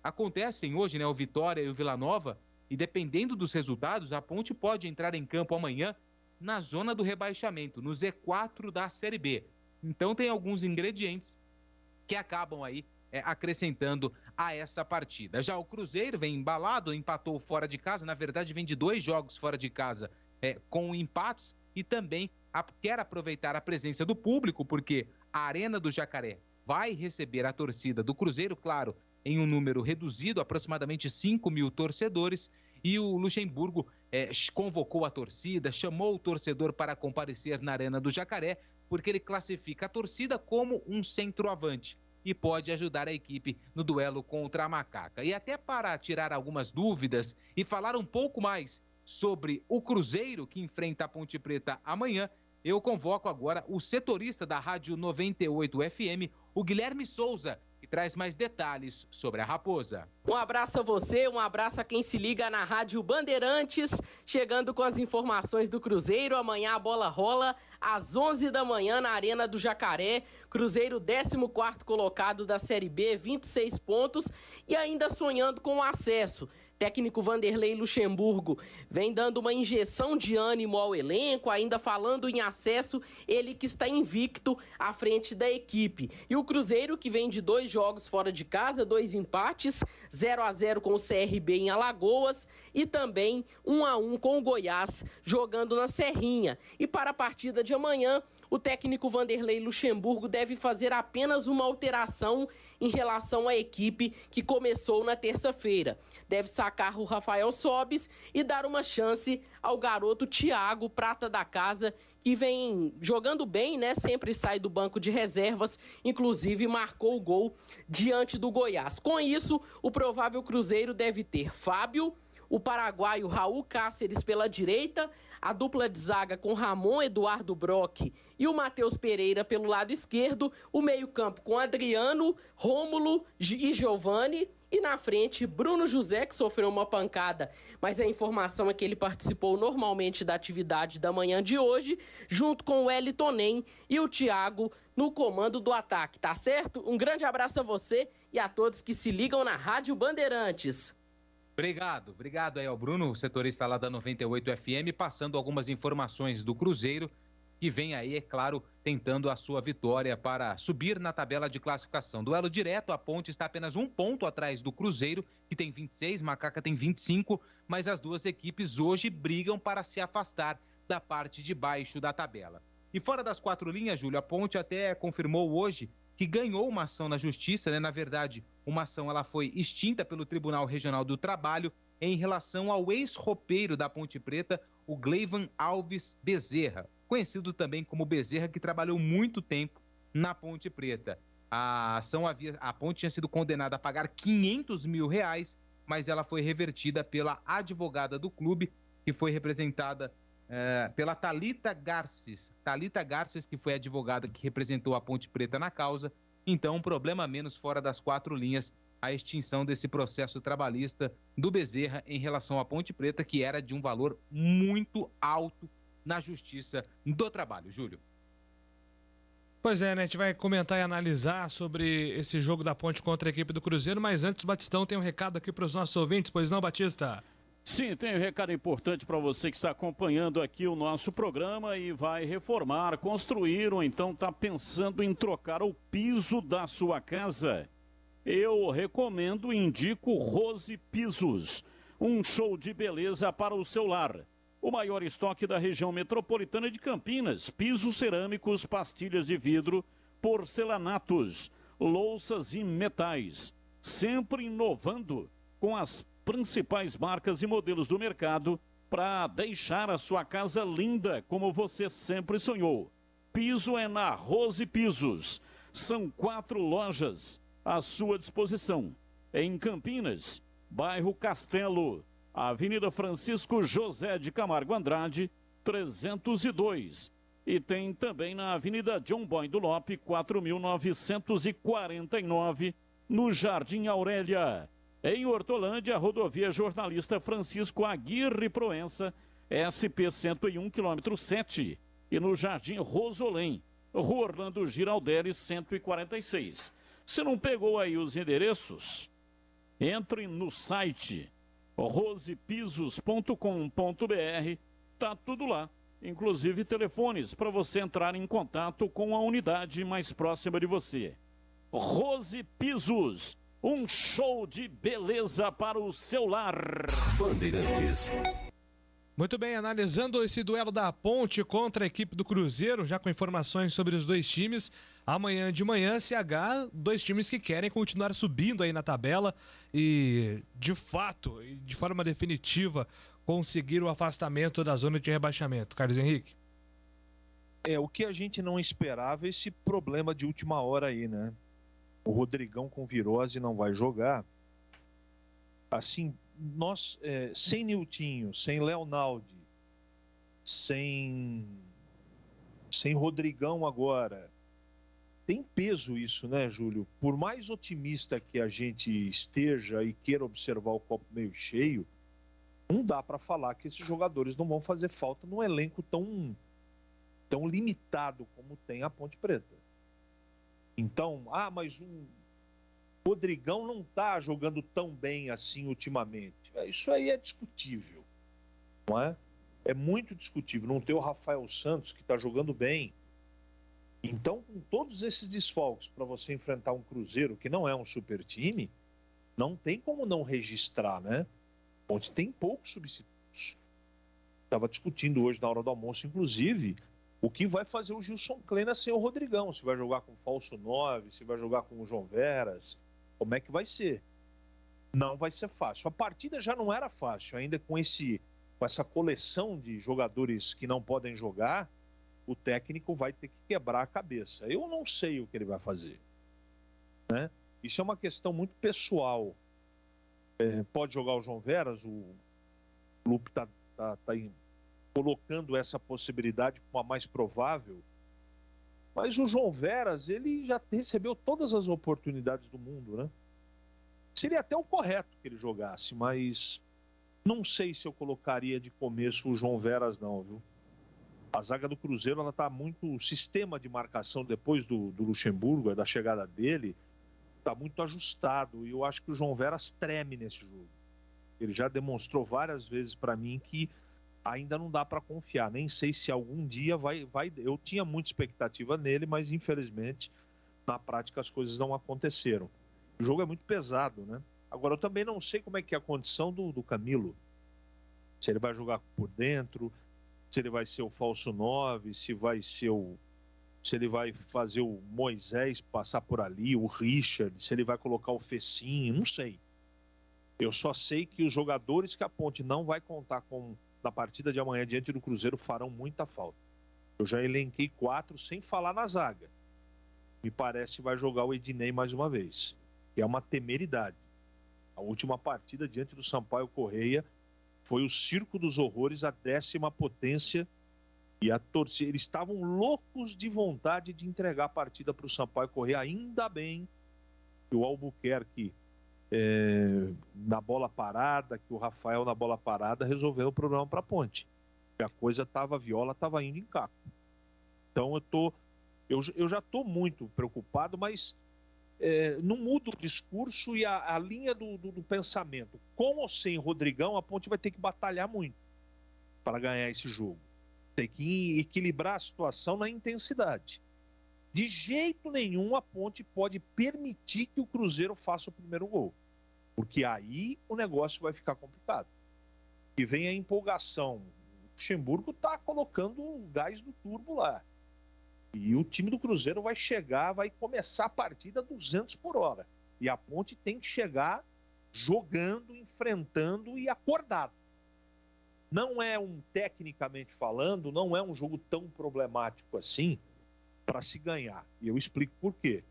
acontecem hoje, né? O Vitória e o Vila Nova. E dependendo dos resultados, a Ponte pode entrar em campo amanhã na zona do rebaixamento, no Z4 da Série B. Então tem alguns ingredientes que acabam aí acrescentando a essa partida. Já o Cruzeiro vem embalado, empatou fora de casa, na verdade vem de 2 jogos fora de casa com empates e também quer aproveitar a presença do público, porque a Arena do Jacaré vai receber a torcida do Cruzeiro, claro, em um número reduzido, aproximadamente 5 mil torcedores, e o Luxemburgo convocou a torcida, chamou o torcedor para comparecer na Arena do Jacaré, porque ele classifica a torcida como um centroavante e pode ajudar a equipe no duelo contra a Macaca. E até para tirar algumas dúvidas e falar um pouco mais sobre o Cruzeiro que enfrenta a Ponte Preta amanhã, eu convoco agora o setorista da Rádio 98 FM, o Guilherme Souza, que traz mais detalhes sobre a Raposa. Um abraço a você, um abraço a quem se liga na Rádio Bandeirantes, chegando com as informações do Cruzeiro. Amanhã a bola rola às 11 da manhã na Arena do Jacaré. Cruzeiro 14º colocado da Série B, 26 pontos e ainda sonhando com o acesso. Técnico Vanderlei Luxemburgo vem dando uma injeção de ânimo ao elenco, ainda falando em acesso, ele que está invicto à frente da equipe. E o Cruzeiro, que vem de 2 jogos fora de casa, 2 empates, 0-0 com o CRB em Alagoas e também 1-1 com o Goiás, jogando na Serrinha. E para a partida de amanhã, o técnico Vanderlei Luxemburgo deve fazer apenas uma alteração em relação à equipe que começou na terça-feira. Deve sacar o Rafael Sobis e dar uma chance ao garoto Thiago, prata da casa, que vem jogando bem, né? Sempre sai do banco de reservas, inclusive marcou o gol diante do Goiás. Com isso, o provável Cruzeiro deve ter Fábio, o paraguaio Raul Cáceres pela direita, a dupla de zaga com Ramon Eduardo Brock e o Matheus Pereira pelo lado esquerdo, o meio-campo com Adriano, Rômulo e Giovani, e na frente Bruno José, que sofreu uma pancada, mas a informação é que ele participou normalmente da atividade da manhã de hoje, junto com o Wellington Nem e o Thiago no comando do ataque, tá certo? Um grande abraço a você e a todos que se ligam na Rádio Bandeirantes. Obrigado aí ao Bruno, setorista lá da 98 FM, passando algumas informações do Cruzeiro, que vem aí, é claro, tentando a sua vitória para subir na tabela de classificação. Duelo direto, a Ponte está apenas 1 ponto atrás do Cruzeiro, que tem 26, Macaca tem 25, mas as duas equipes hoje brigam para se afastar da parte de baixo da tabela. E fora das 4 linhas, Júlio, a Ponte até confirmou hoje que ganhou uma ação na Justiça, né? Na verdade, uma ação ela foi extinta pelo Tribunal Regional do Trabalho em relação ao ex-roupeiro da Ponte Preta, o Gleivan Alves Bezerra, conhecido também como Bezerra, que trabalhou muito tempo na Ponte Preta. A Ponte tinha sido condenada a pagar R$500 mil, mas ela foi revertida pela advogada do clube, que foi representada pela Thalita Garces, que foi a advogada que representou a Ponte Preta na causa. Então, um problema menos fora das 4 linhas, a extinção desse processo trabalhista do Bezerra em relação à Ponte Preta, que era de um valor muito alto na Justiça do Trabalho. Júlio. Pois é, né? A gente vai comentar e analisar sobre esse jogo da Ponte contra a equipe do Cruzeiro, mas antes o Batistão tem um recado aqui para os nossos ouvintes, pois não, Batista? Sim, tem um recado importante para você que está acompanhando aqui o nosso programa e vai reformar, construir ou então está pensando em trocar o piso da sua casa. Eu recomendo e indico Rose Pisos, um show de beleza para o seu lar. O maior estoque da região metropolitana de Campinas, pisos cerâmicos, pastilhas de vidro, porcelanatos, louças e metais. Sempre inovando com as principais marcas e modelos do mercado para deixar a sua casa linda como você sempre sonhou. Piso é na Rose Pisos. São 4 lojas à sua disposição. Em Campinas, bairro Castelo, Avenida Francisco José de Camargo Andrade, 302. E tem também na Avenida John Boy do Lope, 4.949, no Jardim Aurélia. Em Hortolândia, rodovia Jornalista Francisco Aguirre Proença, SP 101, quilômetro 7. E no Jardim Rosolém, Rua Orlando Giraldelli, 146. Se não pegou aí os endereços, entre no site rosepisos.com.br, tá tudo lá. Inclusive telefones para você entrar em contato com a unidade mais próxima de você. Rose Pisos. Um show de beleza para o seu lar. Bandeirantes. Muito bem, analisando esse duelo da Ponte contra a equipe do Cruzeiro, já com informações sobre os dois times. Amanhã de manhã, CH, dois times que querem continuar subindo aí na tabela e, de fato, de forma definitiva, conseguir o afastamento da zona de rebaixamento. Carlos Henrique. O que a gente não esperava, esse problema de última hora aí, né? O Rodrigão com virose não vai jogar. Assim, nós, sem Niltinho, sem Leonaldi, sem Rodrigão agora, tem peso isso, né, Júlio? Por mais otimista que a gente esteja e queira observar o copo meio cheio, não dá para falar que esses jogadores não vão fazer falta num elenco tão limitado como tem a Ponte Preta. Então, mas o Rodrigão não está jogando tão bem assim ultimamente. Isso aí é discutível, não é? É muito discutível. Não ter o Rafael Santos, que está jogando bem. Então, com todos esses desfalques para você enfrentar um Cruzeiro, que não é um super time, não tem como não registrar, né? Onde tem poucos substitutos. Estava discutindo hoje na hora do almoço, inclusive, o que vai fazer o Gilson Kleina sem o Rodrigão. Se vai jogar com falso 9, se vai jogar com o João Veras, como é que vai ser? Não vai ser fácil. A partida já não era fácil, ainda com essa coleção de jogadores que não podem jogar, o técnico vai ter que quebrar a cabeça. Eu não sei o que ele vai fazer, né? Isso é uma questão muito pessoal. Pode jogar o João Veras, o Lupe está colocando essa possibilidade como a mais provável, mas o João Veras, ele já recebeu todas as oportunidades do mundo, né? Seria até o correto que ele jogasse, mas não sei se eu colocaria de começo o João Veras não, viu? A zaga do Cruzeiro, ela tá muito... O sistema de marcação depois do Luxemburgo, da chegada dele, tá muito ajustado, e eu acho que o João Veras treme nesse jogo. Ele já demonstrou várias vezes para mim que ainda não dá para confiar. Nem sei se algum dia vai... Eu tinha muita expectativa nele, mas infelizmente, na prática, as coisas não aconteceram. O jogo é muito pesado, né? Agora, eu também não sei como é que é a condição do Camilo. Se ele vai jogar por dentro, se ele vai ser o falso 9, se ele vai fazer o Moisés passar por ali, o Richard, se ele vai colocar o Fecinho, não sei. Eu só sei que os jogadores que a Ponte não vai contar com na partida de amanhã diante do Cruzeiro farão muita falta. Eu já elenquei 4 sem falar na zaga. Me parece que vai jogar o Ednei mais uma vez. Que é uma temeridade. A última partida diante do Sampaio Correia foi o circo dos horrores, a 10ª potência, e a torcida, eles estavam loucos de vontade de entregar a partida para o Sampaio Correia. Ainda bem que o Albuquerque na bola parada, que o Rafael na bola parada resolveu o problema para a Ponte. E a coisa a viola estava indo em caco. Então eu já estou muito preocupado, mas não muda o discurso e a linha do pensamento. Com ou sem Rodrigão, a Ponte vai ter que batalhar muito para ganhar esse jogo. Tem que equilibrar a situação na intensidade. De jeito nenhum a Ponte pode permitir que o Cruzeiro faça o primeiro gol, porque aí o negócio vai ficar complicado. E vem a empolgação. O Luxemburgo está colocando o gás do turbo lá. E o time do Cruzeiro vai chegar, vai começar a partida a 200 por hora. E a Ponte tem que chegar jogando, enfrentando e acordado. Não é tecnicamente falando, não é um jogo tão problemático assim para se ganhar. E eu explico por quê.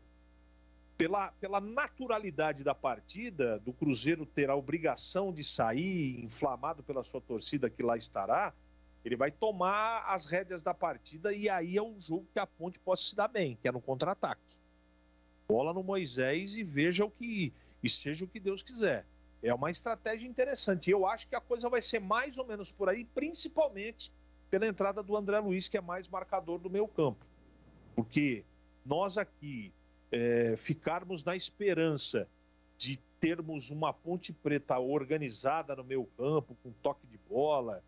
Pela naturalidade da partida, do Cruzeiro ter a obrigação de sair inflamado pela sua torcida que lá estará, ele vai tomar as rédeas da partida e aí é um jogo que a Ponte pode se dar bem, que é no contra-ataque. Bola no Moisés e seja o que Deus quiser. É uma estratégia interessante. Eu acho que a coisa vai ser mais ou menos por aí, principalmente pela entrada do André Luiz, que é mais marcador do meio campo. Porque nós aqui ficarmos na esperança de termos uma Ponte Preta organizada no meio campo, com toque de bola,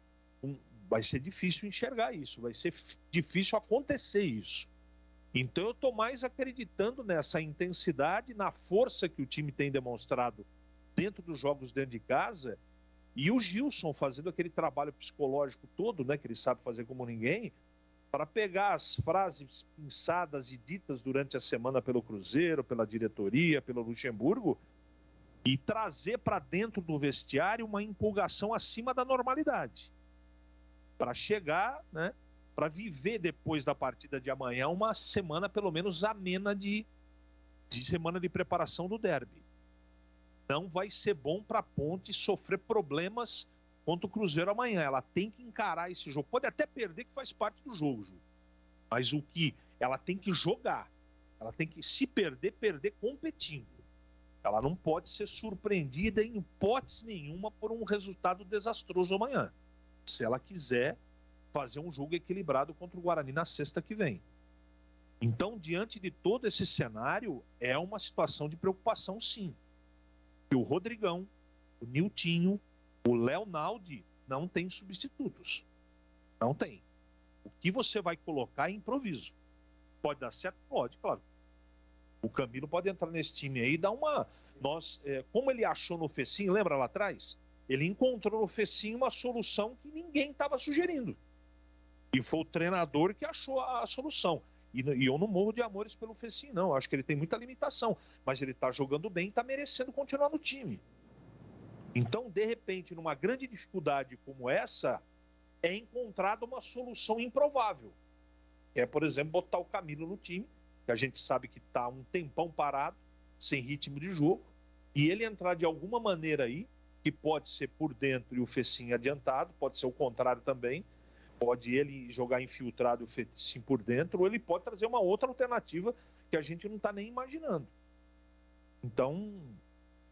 vai ser difícil enxergar isso, vai ser difícil acontecer isso. Então eu estou mais acreditando nessa intensidade, na força que o time tem demonstrado dentro dos jogos dentro de casa, e o Gilson fazendo aquele trabalho psicológico todo, né, que ele sabe fazer como ninguém, para pegar as frases pensadas e ditas durante a semana pelo Cruzeiro, pela diretoria, pelo Luxemburgo, e trazer para dentro do vestiário uma empolgação acima da normalidade. Para chegar, né, para viver depois da partida de amanhã uma semana pelo menos amena de semana de preparação do derby. Não vai ser bom para a Ponte sofrer problemas contra o Cruzeiro amanhã. Ela tem que encarar esse jogo. Pode até perder, que faz parte do jogo, Ju. Mas ela tem que jogar. Ela tem que, se perder competindo. Ela não pode ser surpreendida em hipótese nenhuma por um resultado desastroso amanhã, se ela quiser fazer um jogo equilibrado contra o Guarani na sexta que vem. Então, diante de todo esse cenário, é uma situação de preocupação, sim. Que o Rodrigão, o Niltinho, o Leonaldi não tem substitutos. Não tem. O que você vai colocar é improviso. Pode dar certo? Pode, claro. O Camilo pode entrar nesse time aí e dar uma... como ele achou no Fecim, lembra lá atrás? Ele encontrou no Fecim uma solução que ninguém estava sugerindo. E foi o treinador que achou a solução. E eu não morro de amores pelo Fecim, não. Eu acho que ele tem muita limitação. Mas ele está jogando bem e está merecendo continuar no time. Então, de repente, numa grande dificuldade como essa, é encontrada uma solução improvável. Por exemplo, botar o Camilo no time, que a gente sabe que está um tempão parado, sem ritmo de jogo, e ele entrar de alguma maneira aí, que pode ser por dentro e o Fecim adiantado, pode ser o contrário também, pode ele jogar infiltrado e o Fecim por dentro, ou ele pode trazer uma outra alternativa que a gente não está nem imaginando. Então,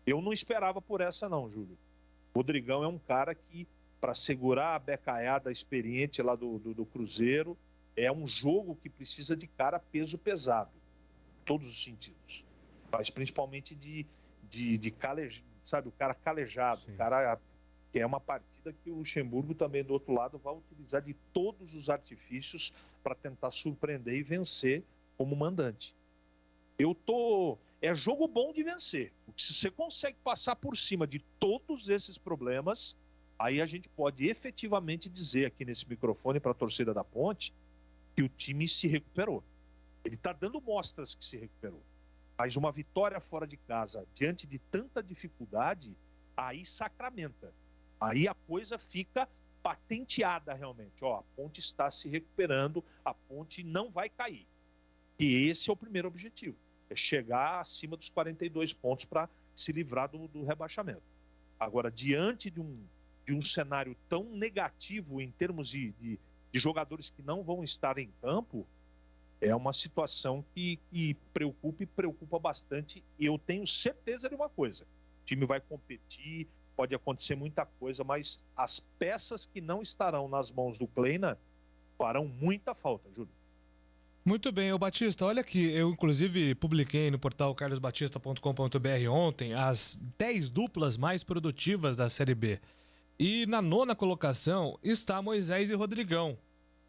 eu não esperava por essa não, Júlio. O Rodrigão é um cara que, para segurar a becaiada experiente lá do Cruzeiro, é um jogo que precisa de cara peso pesado, em todos os sentidos. Mas principalmente de sabe, o cara calejado, o cara que é uma partida que o Luxemburgo também do outro lado vai utilizar de todos os artifícios para tentar surpreender e vencer como mandante. É jogo bom de vencer, porque se você consegue passar por cima de todos esses problemas, aí a gente pode efetivamente dizer aqui nesse microfone para a torcida da Ponte que o time se recuperou. Ele está dando mostras que se recuperou. Mas uma vitória fora de casa, diante de tanta dificuldade, aí sacramenta. Aí a coisa fica patenteada realmente. A Ponte está se recuperando, a Ponte não vai cair. E esse é o primeiro objetivo. É chegar acima dos 42 pontos para se livrar do rebaixamento. Agora, diante de um cenário tão negativo em termos de jogadores que não vão estar em campo, é uma situação que preocupa bastante. E eu tenho certeza de uma coisa: o time vai competir, pode acontecer muita coisa, mas as peças que não estarão nas mãos do Kleina farão muita falta, Júlio. Muito bem, ô Batista, olha aqui, eu inclusive publiquei no portal carlosbatista.com.br ontem as 10 duplas mais produtivas da Série B. E na 9ª colocação está Moisés e Rodrigão.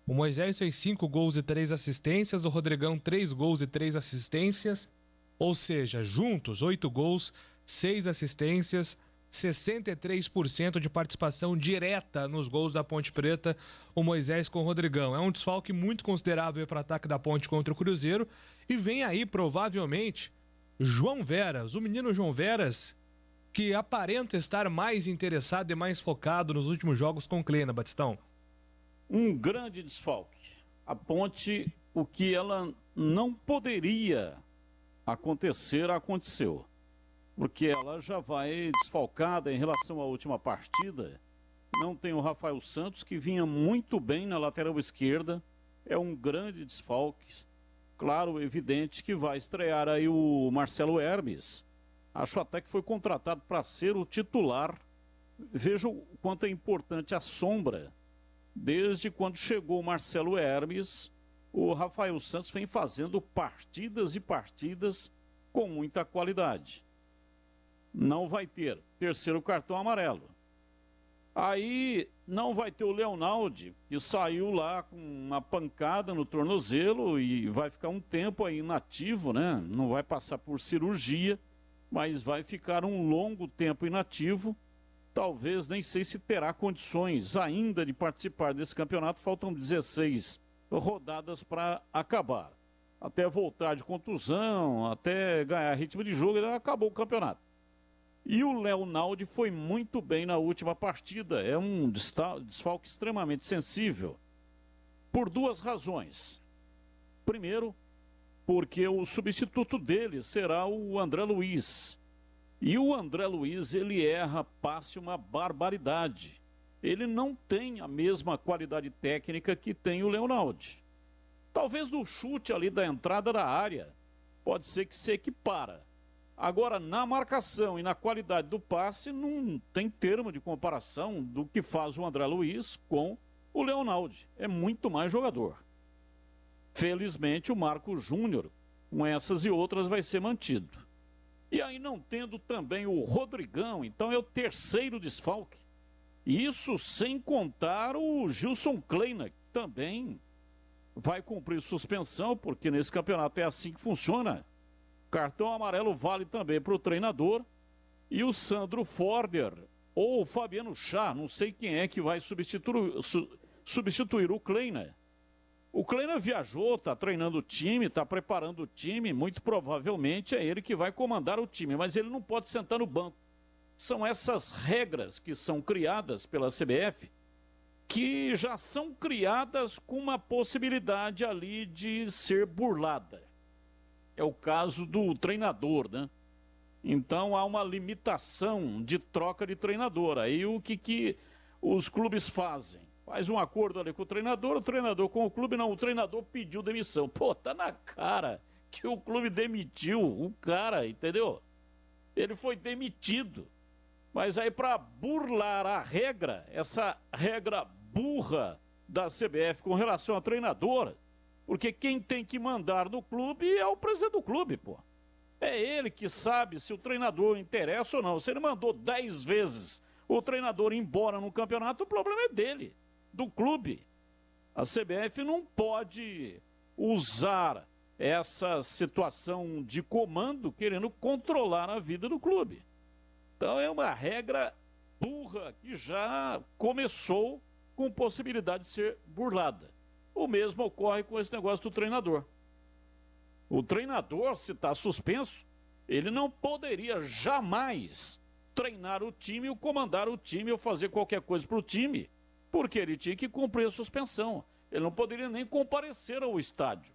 O Moisés fez 5 gols e 3 assistências, o Rodrigão 3 gols e 3 assistências, ou seja, juntos 8 gols, 6 assistências, 63% de participação direta nos gols da Ponte Preta, o Moisés com o Rodrigão. É um desfalque muito considerável para o ataque da Ponte contra o Cruzeiro. E vem aí, provavelmente, João Veras, o menino João Veras, que aparenta estar mais interessado e mais focado nos últimos jogos com o Kleina, Batistão. Um grande desfalque. A Ponte, o que ela não poderia acontecer, aconteceu. Porque ela já vai desfalcada em relação à última partida. Não tem o Rafael Santos, que vinha muito bem na lateral esquerda. É um grande desfalque. Claro, evidente que vai estrear aí o Marcelo Hermes. Acho até que foi contratado para ser o titular. Veja o quanto é importante a sombra. Desde quando chegou o Marcelo Hermes, o Rafael Santos vem fazendo partidas e partidas com muita qualidade. Não vai ter terceiro cartão amarelo. Aí não vai ter o Leonaldi, que saiu lá com uma pancada no tornozelo e vai ficar um tempo aí inativo, né? Não vai passar por cirurgia, mas vai ficar um longo tempo inativo. Talvez nem sei se terá condições ainda de participar desse campeonato. Faltam 16 rodadas para acabar. Até voltar de contusão, até ganhar ritmo de jogo, acabou o campeonato. E o Leonaldi foi muito bem na última partida. É um desfalque extremamente sensível. Por 2 razões. Primeiro, porque o substituto dele será o André Luiz. E o André Luiz, ele erra passe uma barbaridade. Ele não tem a mesma qualidade técnica que tem o Leonaldi. Talvez no chute ali da entrada da área, pode ser que se equipara. Agora, na marcação e na qualidade do passe, não tem termo de comparação do que faz o André Luiz com o Leonaldi. É muito mais jogador. Felizmente, o Marco Júnior, com essas e outras, vai ser mantido. E aí, não tendo também o Rodrigão, então é o terceiro desfalque. Isso sem contar o Gilson Kleina, que também vai cumprir suspensão, porque nesse campeonato é assim que funciona. Cartão amarelo vale também para o treinador. E o Sandro Forder, ou o Fabiano Chá, não sei quem é que vai substituir o Kleina. O Kleina viajou, está treinando o time, está preparando o time, muito provavelmente é ele que vai comandar o time, mas ele não pode sentar no banco. São essas regras que são criadas pela CBF, que já são criadas com uma possibilidade ali de ser burlada. É o caso do treinador, né? Então há uma limitação de troca de treinador. Aí o que os clubes fazem? Faz um acordo ali com o treinador com o clube, não, o treinador pediu demissão. Pô, tá na cara que o clube demitiu o cara, entendeu? Ele foi demitido. Mas aí para burlar a regra, essa regra burra da CBF com relação ao treinador, porque quem tem que mandar no clube é o presidente do clube, pô. É ele que sabe se o treinador interessa ou não. Se ele mandou 10 vezes o treinador embora no campeonato, o problema é dele, do clube. A CBF não pode usar essa situação de comando querendo controlar a vida do clube. Então é uma regra burra que já começou com possibilidade de ser burlada. O mesmo ocorre com esse negócio do treinador. O treinador, se está suspenso, ele não poderia jamais treinar o time ou comandar o time ou fazer qualquer coisa para o time, porque ele tinha que cumprir a suspensão. Ele não poderia nem comparecer ao estádio.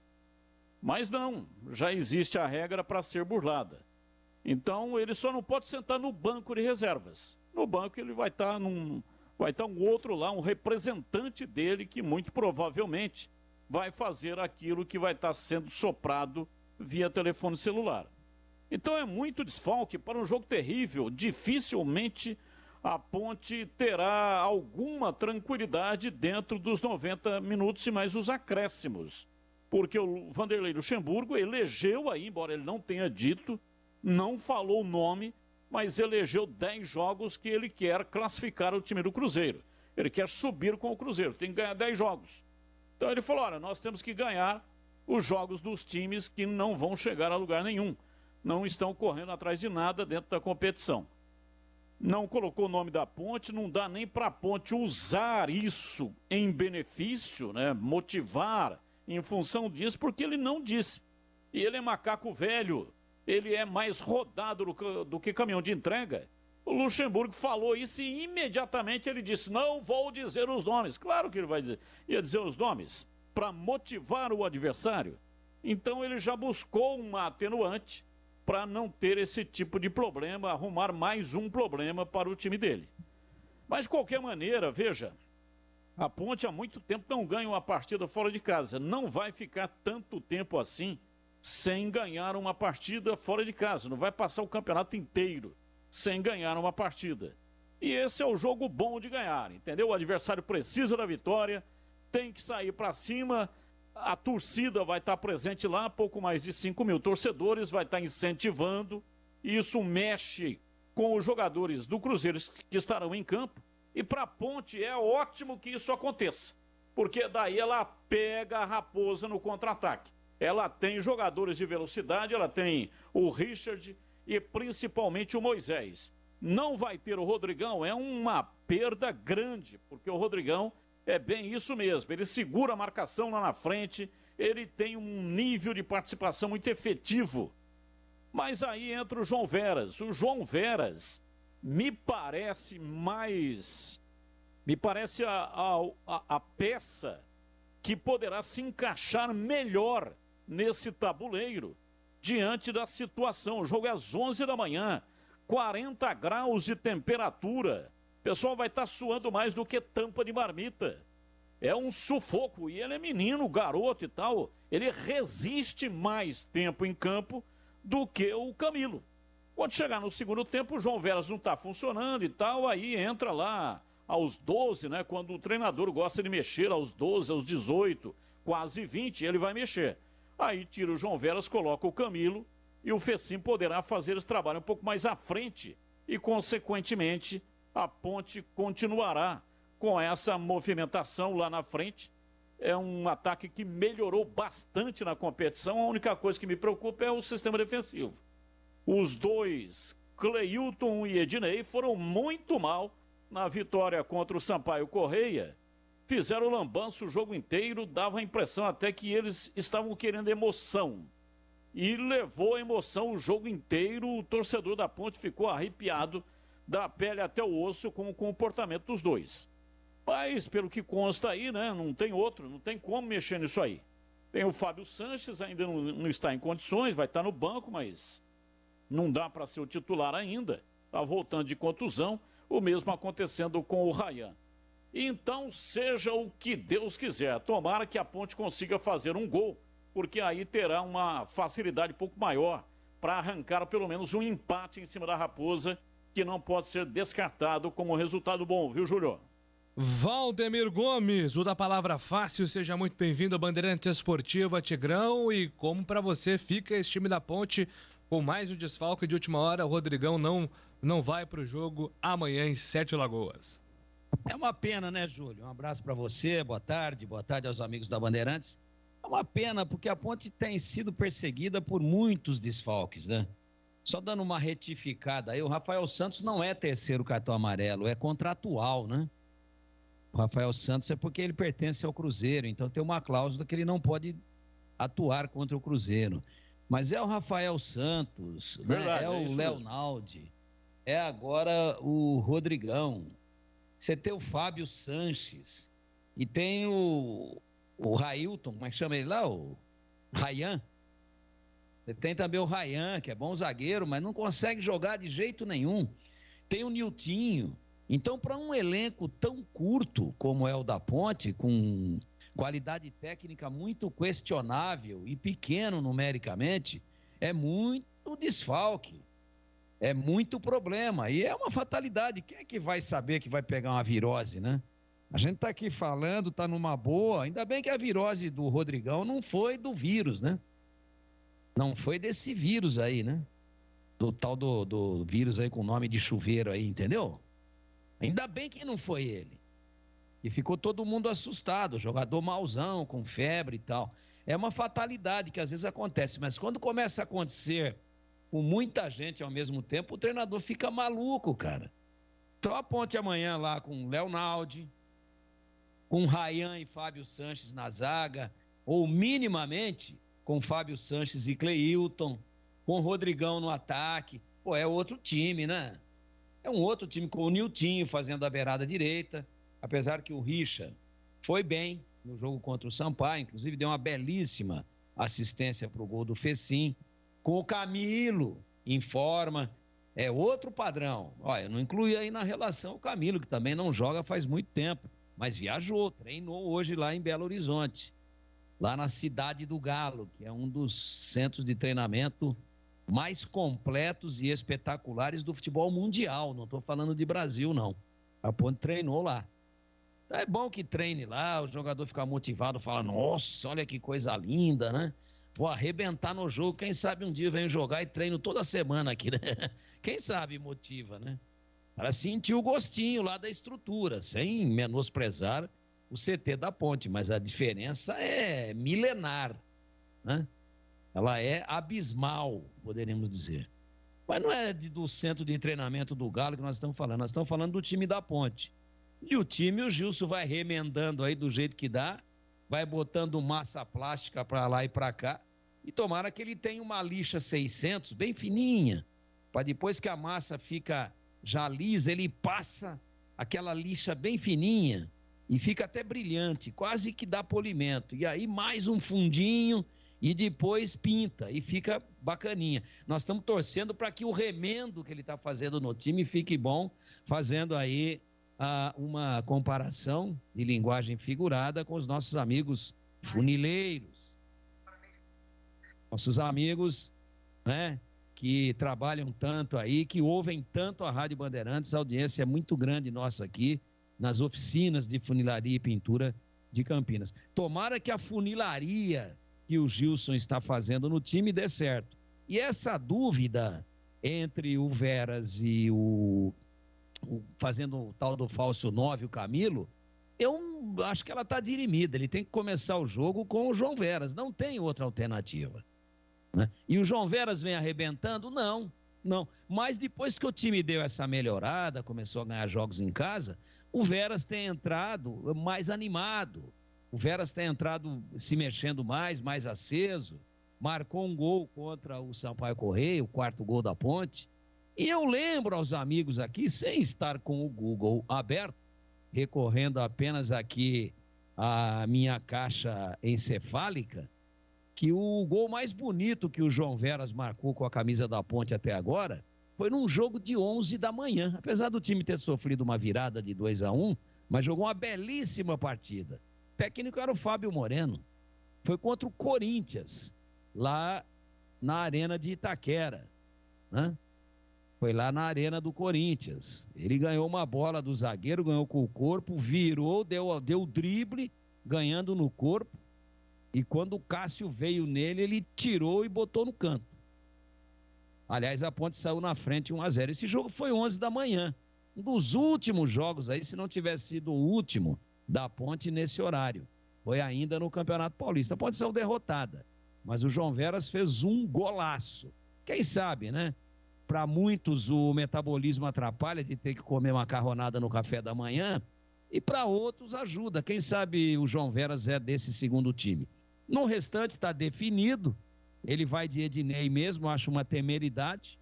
Mas não, já existe a regra para ser burlada. Então ele só não pode sentar no banco de reservas. No banco ele vai estar um outro lá, um representante dele que muito provavelmente vai fazer aquilo que vai estar sendo soprado via telefone celular. Então é muito desfalque para um jogo terrível. Dificilmente a Ponte terá alguma tranquilidade dentro dos 90 minutos e mais os acréscimos. porque o Vanderlei Luxemburgo elegeu aí, embora ele não tenha dito, não falou o nome, mas elegeu 10 jogos que ele quer classificar o time do Cruzeiro. Ele quer subir com o Cruzeiro, tem que ganhar 10 jogos. Então ele falou, olha, nós temos que ganhar os jogos dos times que não vão chegar a lugar nenhum. Não estão correndo atrás de nada dentro da competição. Não colocou o nome da Ponte, não dá nem para a Ponte usar isso em benefício, né? Motivar em função disso, porque ele não disse. E ele é macaco velho, ele é mais rodado do que caminhão de entrega. O Luxemburgo falou isso e imediatamente ele disse, não vou dizer os nomes. Claro que ele vai dizer, ia dizer os nomes para motivar o adversário. Então ele já buscou uma atenuante para não ter esse tipo de problema, arrumar mais um problema para o time dele. Mas de qualquer maneira, veja, a Ponte há muito tempo não ganha uma partida fora de casa. Não vai ficar tanto tempo assim sem ganhar uma partida fora de casa. Não vai passar o campeonato inteiro sem ganhar uma partida. E esse é o jogo bom de ganhar, entendeu? O adversário precisa da vitória, tem que sair para cima. A torcida vai estar presente lá, pouco mais de 5 mil torcedores, vai estar incentivando. Isso mexe com os jogadores do Cruzeiro que estarão em campo. E para a Ponte é ótimo que isso aconteça, porque daí ela pega a Raposa no contra-ataque. Ela tem jogadores de velocidade, ela tem o Richard e principalmente o Moisés. Não vai ter o Rodrigão, é uma perda grande, porque o Rodrigão é bem isso mesmo, ele segura a marcação lá na frente, ele tem um nível de participação muito efetivo. Mas aí entra o João Veras. O João Veras me parece a peça que poderá se encaixar melhor nesse tabuleiro diante da situação. O jogo é às 11 da manhã, 40 graus de temperatura. O pessoal vai estar suando mais do que tampa de marmita. É um sufoco. E ele é menino, garoto e tal. Ele resiste mais tempo em campo do que o Camilo. Quando chegar no segundo tempo, o João Veras não está funcionando e tal. Aí entra lá aos 12, né? Quando o treinador gosta de mexer aos 12, aos 18, quase 20, ele vai mexer. Aí tira o João Veras, coloca o Camilo e o Fecim poderá fazer esse trabalho um pouco mais à frente. E, consequentemente, a Ponte continuará com essa movimentação lá na frente. É um ataque que melhorou bastante na competição. A única coisa que me preocupa é o sistema defensivo. Os dois, Cleilton e Ednei, foram muito mal na vitória contra o Sampaio Correia. Fizeram lambanço o jogo inteiro, dava a impressão até que eles estavam querendo emoção. E levou a emoção o jogo inteiro. O torcedor da Ponte ficou arrepiado da pele até o osso com o comportamento dos dois. Mas, pelo que consta aí, né, não tem outro, não tem como mexer nisso aí. Tem o Fábio Sanches, ainda não está em condições, vai estar no banco, mas não dá para ser o titular ainda. Está voltando de contusão, o mesmo acontecendo com o Ryan. Então, seja o que Deus quiser, tomara que a Ponte consiga fazer um gol, porque aí terá uma facilidade um pouco maior para arrancar pelo menos um empate em cima da Raposa, que não pode ser descartado como resultado bom, viu, Júlio? Valdemir Gomes, o da palavra fácil, seja muito bem-vindo à Bandeirante Esportiva Tigrão. E como para você fica esse time da Ponte com mais um desfalque de última hora? O Rodrigão não vai para o jogo amanhã em Sete Lagoas. É uma pena, né, Júlio? Um abraço para você, boa tarde aos amigos da Bandeirantes. É uma pena porque a Ponte tem sido perseguida por muitos desfalques, né? Só dando uma retificada aí, o Rafael Santos não é terceiro cartão amarelo, é contratual, né? O Rafael Santos é porque ele pertence ao Cruzeiro, então tem uma cláusula que ele não pode atuar contra o Cruzeiro. Mas é o Rafael Santos, verdade, né? É o Leonaldi, é agora o Rodrigão. Você tem o Fábio Sanches e tem o Railton, como é que chama ele lá? O Ryan. Você tem também o Ryan, que é bom zagueiro, mas não consegue jogar de jeito nenhum. Tem o Niltinho. Então, para um elenco tão curto como é o da Ponte, com qualidade técnica muito questionável e pequeno numericamente, é muito desfalque. É muito problema. E é uma fatalidade. Quem é que vai saber que vai pegar uma virose, né? A gente tá aqui falando, tá numa boa. Ainda bem que a virose do Rodrigão não foi do vírus, né? Não foi desse vírus aí, né? Do tal do vírus aí com nome de chuveiro aí, entendeu? Ainda bem que não foi ele. E ficou todo mundo assustado, jogador mauzão, com febre e tal. É uma fatalidade que às vezes acontece, mas quando começa a acontecer com muita gente ao mesmo tempo, o treinador fica maluco, cara. Então a Ponte amanhã lá com Leonaldi, com Ryan e Fábio Sanches na zaga, ou minimamente com Fábio Sanches e Cleilton, com Rodrigão no ataque. Pô, é outro time, né? É um outro time com o Niltinho fazendo a beirada direita, apesar que o Richa foi bem no jogo contra o Sampaio, inclusive deu uma belíssima assistência para o gol do Fecim, com o Camilo em forma, é outro padrão. Olha, eu não incluí aí na relação o Camilo, que também não joga faz muito tempo, mas viajou, treinou hoje lá em Belo Horizonte, lá na Cidade do Galo, que é um dos centros de treinamento mais completos e espetaculares do futebol mundial. Não estou falando de Brasil, não. A Ponte treinou lá. É bom que treine lá, o jogador fica motivado, fala, nossa, olha que coisa linda, né? Vou arrebentar no jogo, quem sabe um dia eu venho jogar e treino toda semana aqui, né? Quem sabe motiva, né? Para sentir o gostinho lá da estrutura, sem menosprezar o CT da Ponte, mas a diferença é milenar, né? Ela é abismal, poderíamos dizer. Mas não é do centro de treinamento do Galo que nós estamos falando do time da Ponte. E o time, o Gilson vai remendando aí do jeito que dá, vai botando massa plástica para lá e para cá, e tomara que ele tenha uma lixa 600 bem fininha, para depois que a massa fica já lisa, ele passa aquela lixa bem fininha e fica até brilhante, quase que dá polimento. E aí mais um fundinho e depois pinta e fica bacaninha. Nós estamos torcendo para que o remendo que ele está fazendo no time fique bom, fazendo aí uma comparação de linguagem figurada com os nossos amigos funileiros. Nossos amigos, né, que trabalham tanto aí, que ouvem tanto a Rádio Bandeirantes. A audiência é muito grande nossa aqui, nas oficinas de funilaria e pintura de Campinas. Tomara que a funilaria que o Gilson está fazendo no time dê certo. E essa dúvida entre o Veras e fazendo o tal do falso 9, o Camilo, eu acho que ela está dirimida. Ele tem que começar o jogo com o João Veras, não tem outra alternativa, né? E o João Veras vem arrebentando? Não. Mas depois que o time deu essa melhorada, começou a ganhar jogos em casa, o Veras tem entrado mais animado, o Veras tem entrado se mexendo mais aceso, marcou um gol contra o Sampaio Correia, o 4º gol da Ponte. E eu lembro aos amigos aqui, sem estar com o Google aberto, recorrendo apenas aqui à minha caixa encefálica, que o gol mais bonito que o João Veras marcou com a camisa da Ponte até agora foi num jogo de 11 da manhã. Apesar do time ter sofrido uma virada de 2-1, mas jogou uma belíssima partida. O técnico era o Fábio Moreno. Foi contra o Corinthians, lá na Arena de Itaquera, né? Foi lá na Arena do Corinthians. Ele ganhou uma bola do zagueiro, ganhou com o corpo, virou, deu drible, ganhando no corpo. E quando o Cássio veio nele, ele tirou e botou no canto. Aliás, a Ponte saiu na frente 1-0. Esse jogo foi 11 da manhã. Um dos últimos jogos aí, se não tivesse sido o último da Ponte nesse horário. Foi ainda no Campeonato Paulista. A Ponte saiu derrotada. Mas o João Veras fez um golaço. Quem sabe, né? Para muitos o metabolismo atrapalha de ter que comer macarronada no café da manhã, e para outros ajuda. Quem sabe o João Veras é desse segundo time. No restante está definido, ele vai de Ednei mesmo, acho uma temeridade,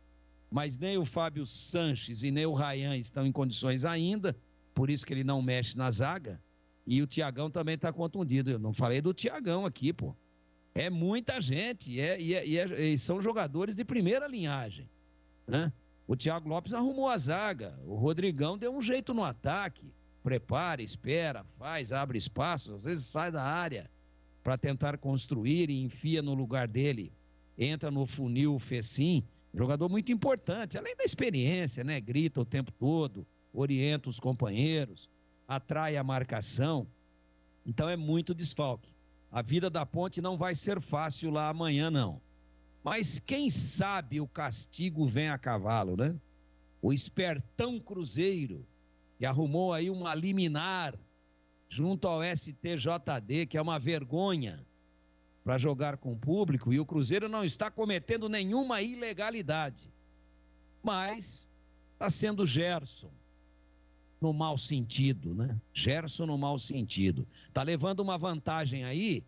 mas nem o Fábio Sanches e nem o Ryan estão em condições ainda, por isso que ele não mexe na zaga, e o Thiagão também está contundido. Eu não falei do Thiagão aqui, pô. É muita gente, e são jogadores de primeira linhagem, né? O Thiago Lopes arrumou a zaga, o Rodrigão deu um jeito no ataque, prepara, espera, faz, abre espaços, às vezes sai da área para tentar construir e enfia no lugar dele, entra no funil o Fecim, jogador muito importante, além da experiência, né? Grita o tempo todo, orienta os companheiros. atrai a marcação. Então é muito desfalque. A vida da Ponte não vai ser fácil lá amanhã, não. Mas quem sabe o castigo vem a cavalo, né? O espertão Cruzeiro, que arrumou aí uma liminar junto ao STJD, que é uma vergonha para jogar com o público, e o Cruzeiro não está cometendo nenhuma ilegalidade. Mas está sendo Gerson no mau sentido, né? Gerson no mau sentido. Está levando uma vantagem aí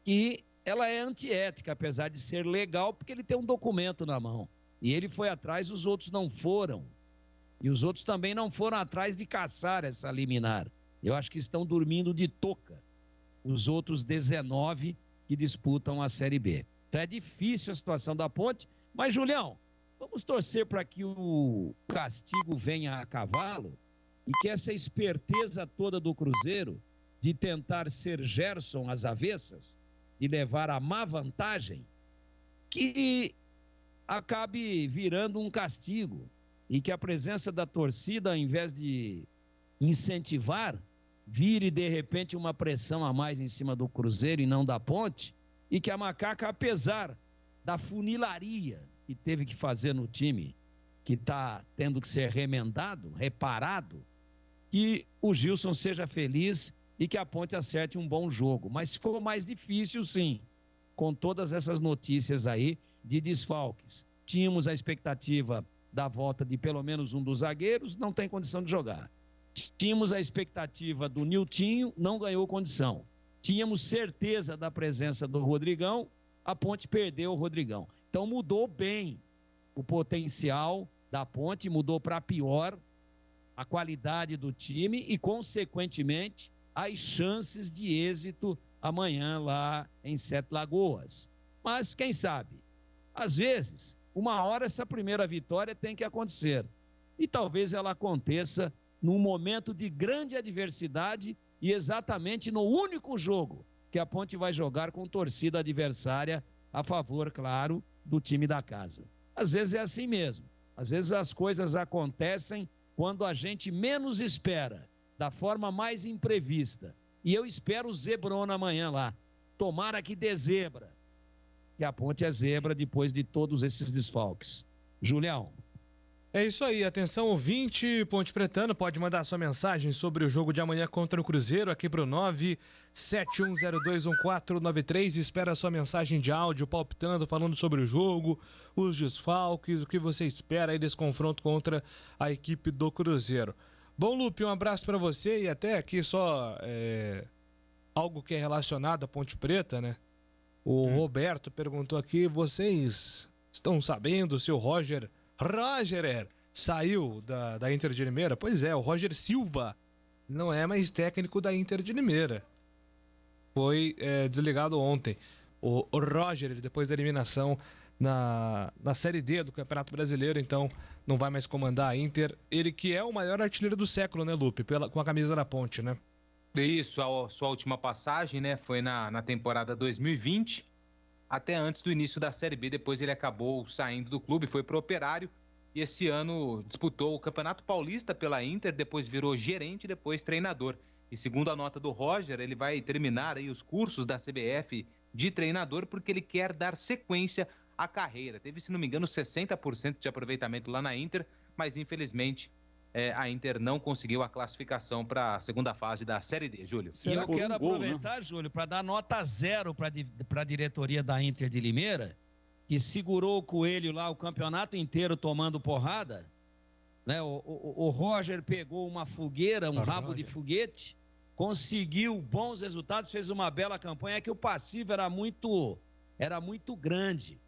que ela é antiética, apesar de ser legal, porque ele tem um documento na mão. E ele foi atrás, os outros não foram. E os outros também não foram atrás de caçar essa liminar. Eu acho que estão dormindo de touca os outros 19 que disputam a Série B. Então é difícil a situação da Ponte, mas, Julião, vamos torcer para que o castigo venha a cavalo e que essa esperteza toda do Cruzeiro de tentar ser Gerson às avessas, de levar a má vantagem, que acabe virando um castigo e que a presença da torcida, ao invés de incentivar, vire de repente uma pressão a mais em cima do Cruzeiro e não da Ponte, e que a Macaca, apesar da funilaria que teve que fazer no time, que está tendo que ser remendado, reparado, que o Gilson seja feliz e que a Ponte acerte um bom jogo. Mas ficou mais difícil, sim, com todas essas notícias aí de desfalques. Tínhamos a expectativa da volta de pelo menos um dos zagueiros, não tem condição de jogar. Tínhamos a expectativa do Niltinho, não ganhou condição. Tínhamos certeza da presença do Rodrigão, a Ponte perdeu o Rodrigão. Então mudou bem o potencial da Ponte, mudou para pior a qualidade do time e, consequentemente, as chances de êxito amanhã lá em Sete Lagoas. Mas quem sabe? Às vezes, uma hora essa primeira vitória tem que acontecer. E talvez ela aconteça num momento de grande adversidade e exatamente no único jogo que a Ponte vai jogar com torcida adversária a favor, claro, do time da casa. Às vezes é assim mesmo. Às vezes as coisas acontecem quando a gente menos espera, da forma mais imprevista. E eu espero o Zebrona amanhã lá. Tomara que dê zebra. Que a Ponte é zebra depois de todos esses desfalques. Julião. É isso aí, atenção ouvinte, Ponte Pretano, pode mandar sua mensagem sobre o jogo de amanhã contra o Cruzeiro aqui pro 971021493, espera a sua mensagem de áudio palpitando, falando sobre o jogo, os desfalques, o que você espera aí desse confronto contra a equipe do Cruzeiro. Bom, Lupe, um abraço para você e até aqui só algo que é relacionado à Ponte Preta, né? O Roberto perguntou aqui, vocês estão sabendo se o Roger saiu da Inter de Limeira? Pois é, o Roger Silva não é mais técnico da Inter de Limeira. Foi desligado ontem. O Roger, depois da eliminação na Série D do Campeonato Brasileiro, então não vai mais comandar a Inter. Ele que é o maior artilheiro do século, né, Lupe? Com a camisa da Ponte, né? Isso, a sua última passagem, né, foi na temporada 2020, até antes do início da Série B. Depois ele acabou saindo do clube, foi pro Operário e esse ano disputou o Campeonato Paulista pela Inter, depois virou gerente, depois treinador. E segundo a nota do Roger, ele vai terminar aí os cursos da CBF de treinador porque ele quer dar sequência à carreira. Teve, se não me engano, 60% de aproveitamento lá na Inter, mas infelizmente a Inter não conseguiu a classificação para a segunda fase da Série D, Júlio. E eu quero aproveitar, Júlio, para dar nota 0 para a diretoria da Inter de Limeira, que segurou o Coelho lá o campeonato inteiro tomando porrada, né? O Roger pegou uma fogueira, um rabo de foguete, conseguiu bons resultados, fez uma bela campanha, que o passivo era muito grande.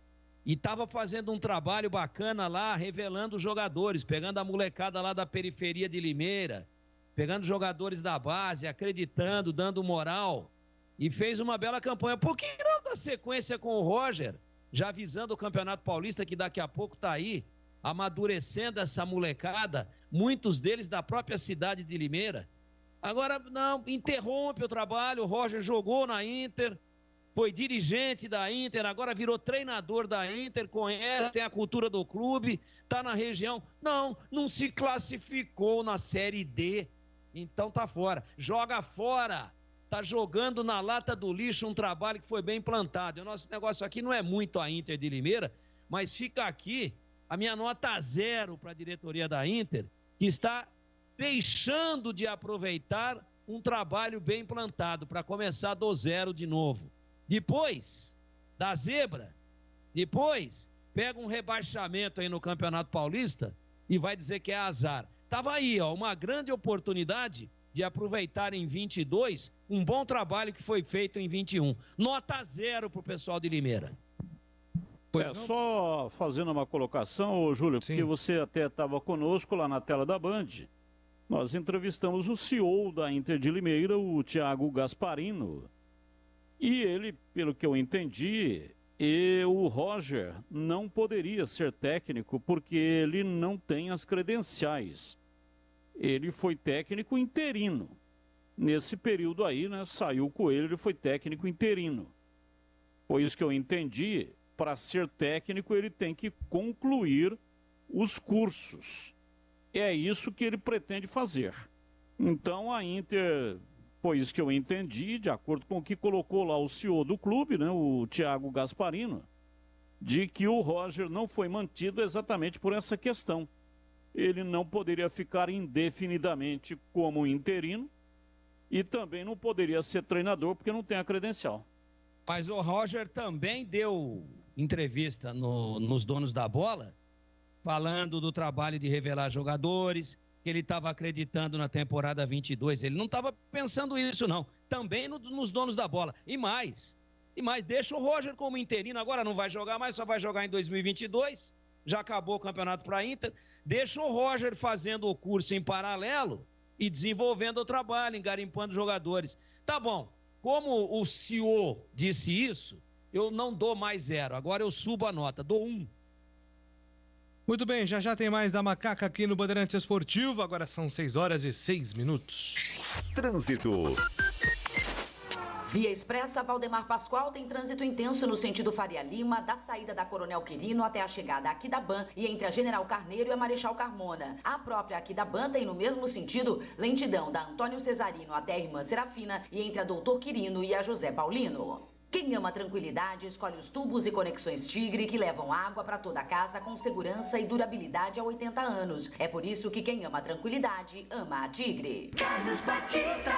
E estava fazendo um trabalho bacana lá, revelando os jogadores, pegando a molecada lá da periferia de Limeira, pegando jogadores da base, acreditando, dando moral, e fez uma bela campanha. Por que não dar sequência com o Roger, já visando o Campeonato Paulista, que daqui a pouco está aí, amadurecendo essa molecada, muitos deles da própria cidade de Limeira? Agora, não, interrompe o trabalho. O Roger jogou na Inter, foi dirigente da Inter, agora virou treinador da Inter, conhece, tem a cultura do clube, está na região. Não se classificou na Série D. então tá fora. Joga fora! Tá jogando na lata do lixo um trabalho que foi bem plantado. O nosso negócio aqui não é muito a Inter de Limeira, mas fica aqui a minha nota 0 para a diretoria da Inter, que está deixando de aproveitar um trabalho bem plantado para começar do zero de novo. Depois da zebra, depois pega um rebaixamento aí no Campeonato Paulista e vai dizer que é azar. Tava aí, ó, uma grande oportunidade de aproveitar em 22 um bom trabalho que foi feito em 21. Nota 0 pro pessoal de Limeira. Só fazendo uma colocação, ô Júlio, porque você até estava conosco lá na tela da Band. Nós entrevistamos o CEO da Inter de Limeira, o Thiago Gasparino. E ele, pelo que eu entendi, o Roger não poderia ser técnico porque ele não tem as credenciais. Ele foi técnico interino. Nesse período aí, né, saiu o Coelho, ele foi técnico interino. Foi isso que eu entendi. Para ser técnico, ele tem que concluir os cursos. É isso que ele pretende fazer. Então, a Inter, foi isso que eu entendi, de acordo com o que colocou lá o CEO do clube, né, o Thiago Gasparino, de que o Roger não foi mantido exatamente por essa questão. Ele não poderia ficar indefinidamente como interino e também não poderia ser treinador porque não tem a credencial. Mas o Roger também deu entrevista nos Donos da Bola, falando do trabalho de revelar jogadores, que ele estava acreditando na temporada 22. Ele não estava pensando isso, não. Também nos Donos da Bola. E mais, deixa o Roger como interino. Agora não vai jogar mais, só vai jogar em 2022. Já acabou o campeonato para a Inter. Deixa o Roger fazendo o curso em paralelo e desenvolvendo o trabalho, engarimpando jogadores. Tá bom, como o CEO disse isso, eu não dou mais 0. Agora eu subo a nota, dou 1. Muito bem, já tem mais da Macaca aqui no Bandeirantes Esportivo. Agora são 6h06. Trânsito. Via Expressa Valdemar Pascoal tem trânsito intenso no sentido Faria Lima, da saída da Coronel Quirino até a chegada a Aquidaban e entre a General Carneiro e a Marechal Carmona. A própria Aquidaban tem no mesmo sentido lentidão da Antônio Cesarino até a Irmã Serafina e entre a Doutor Quirino e a José Paulino. Quem ama tranquilidade escolhe os tubos e conexões Tigre que levam água para toda a casa com segurança e durabilidade há 80 anos. É por isso que quem ama tranquilidade ama a Tigre. Carlos Batista.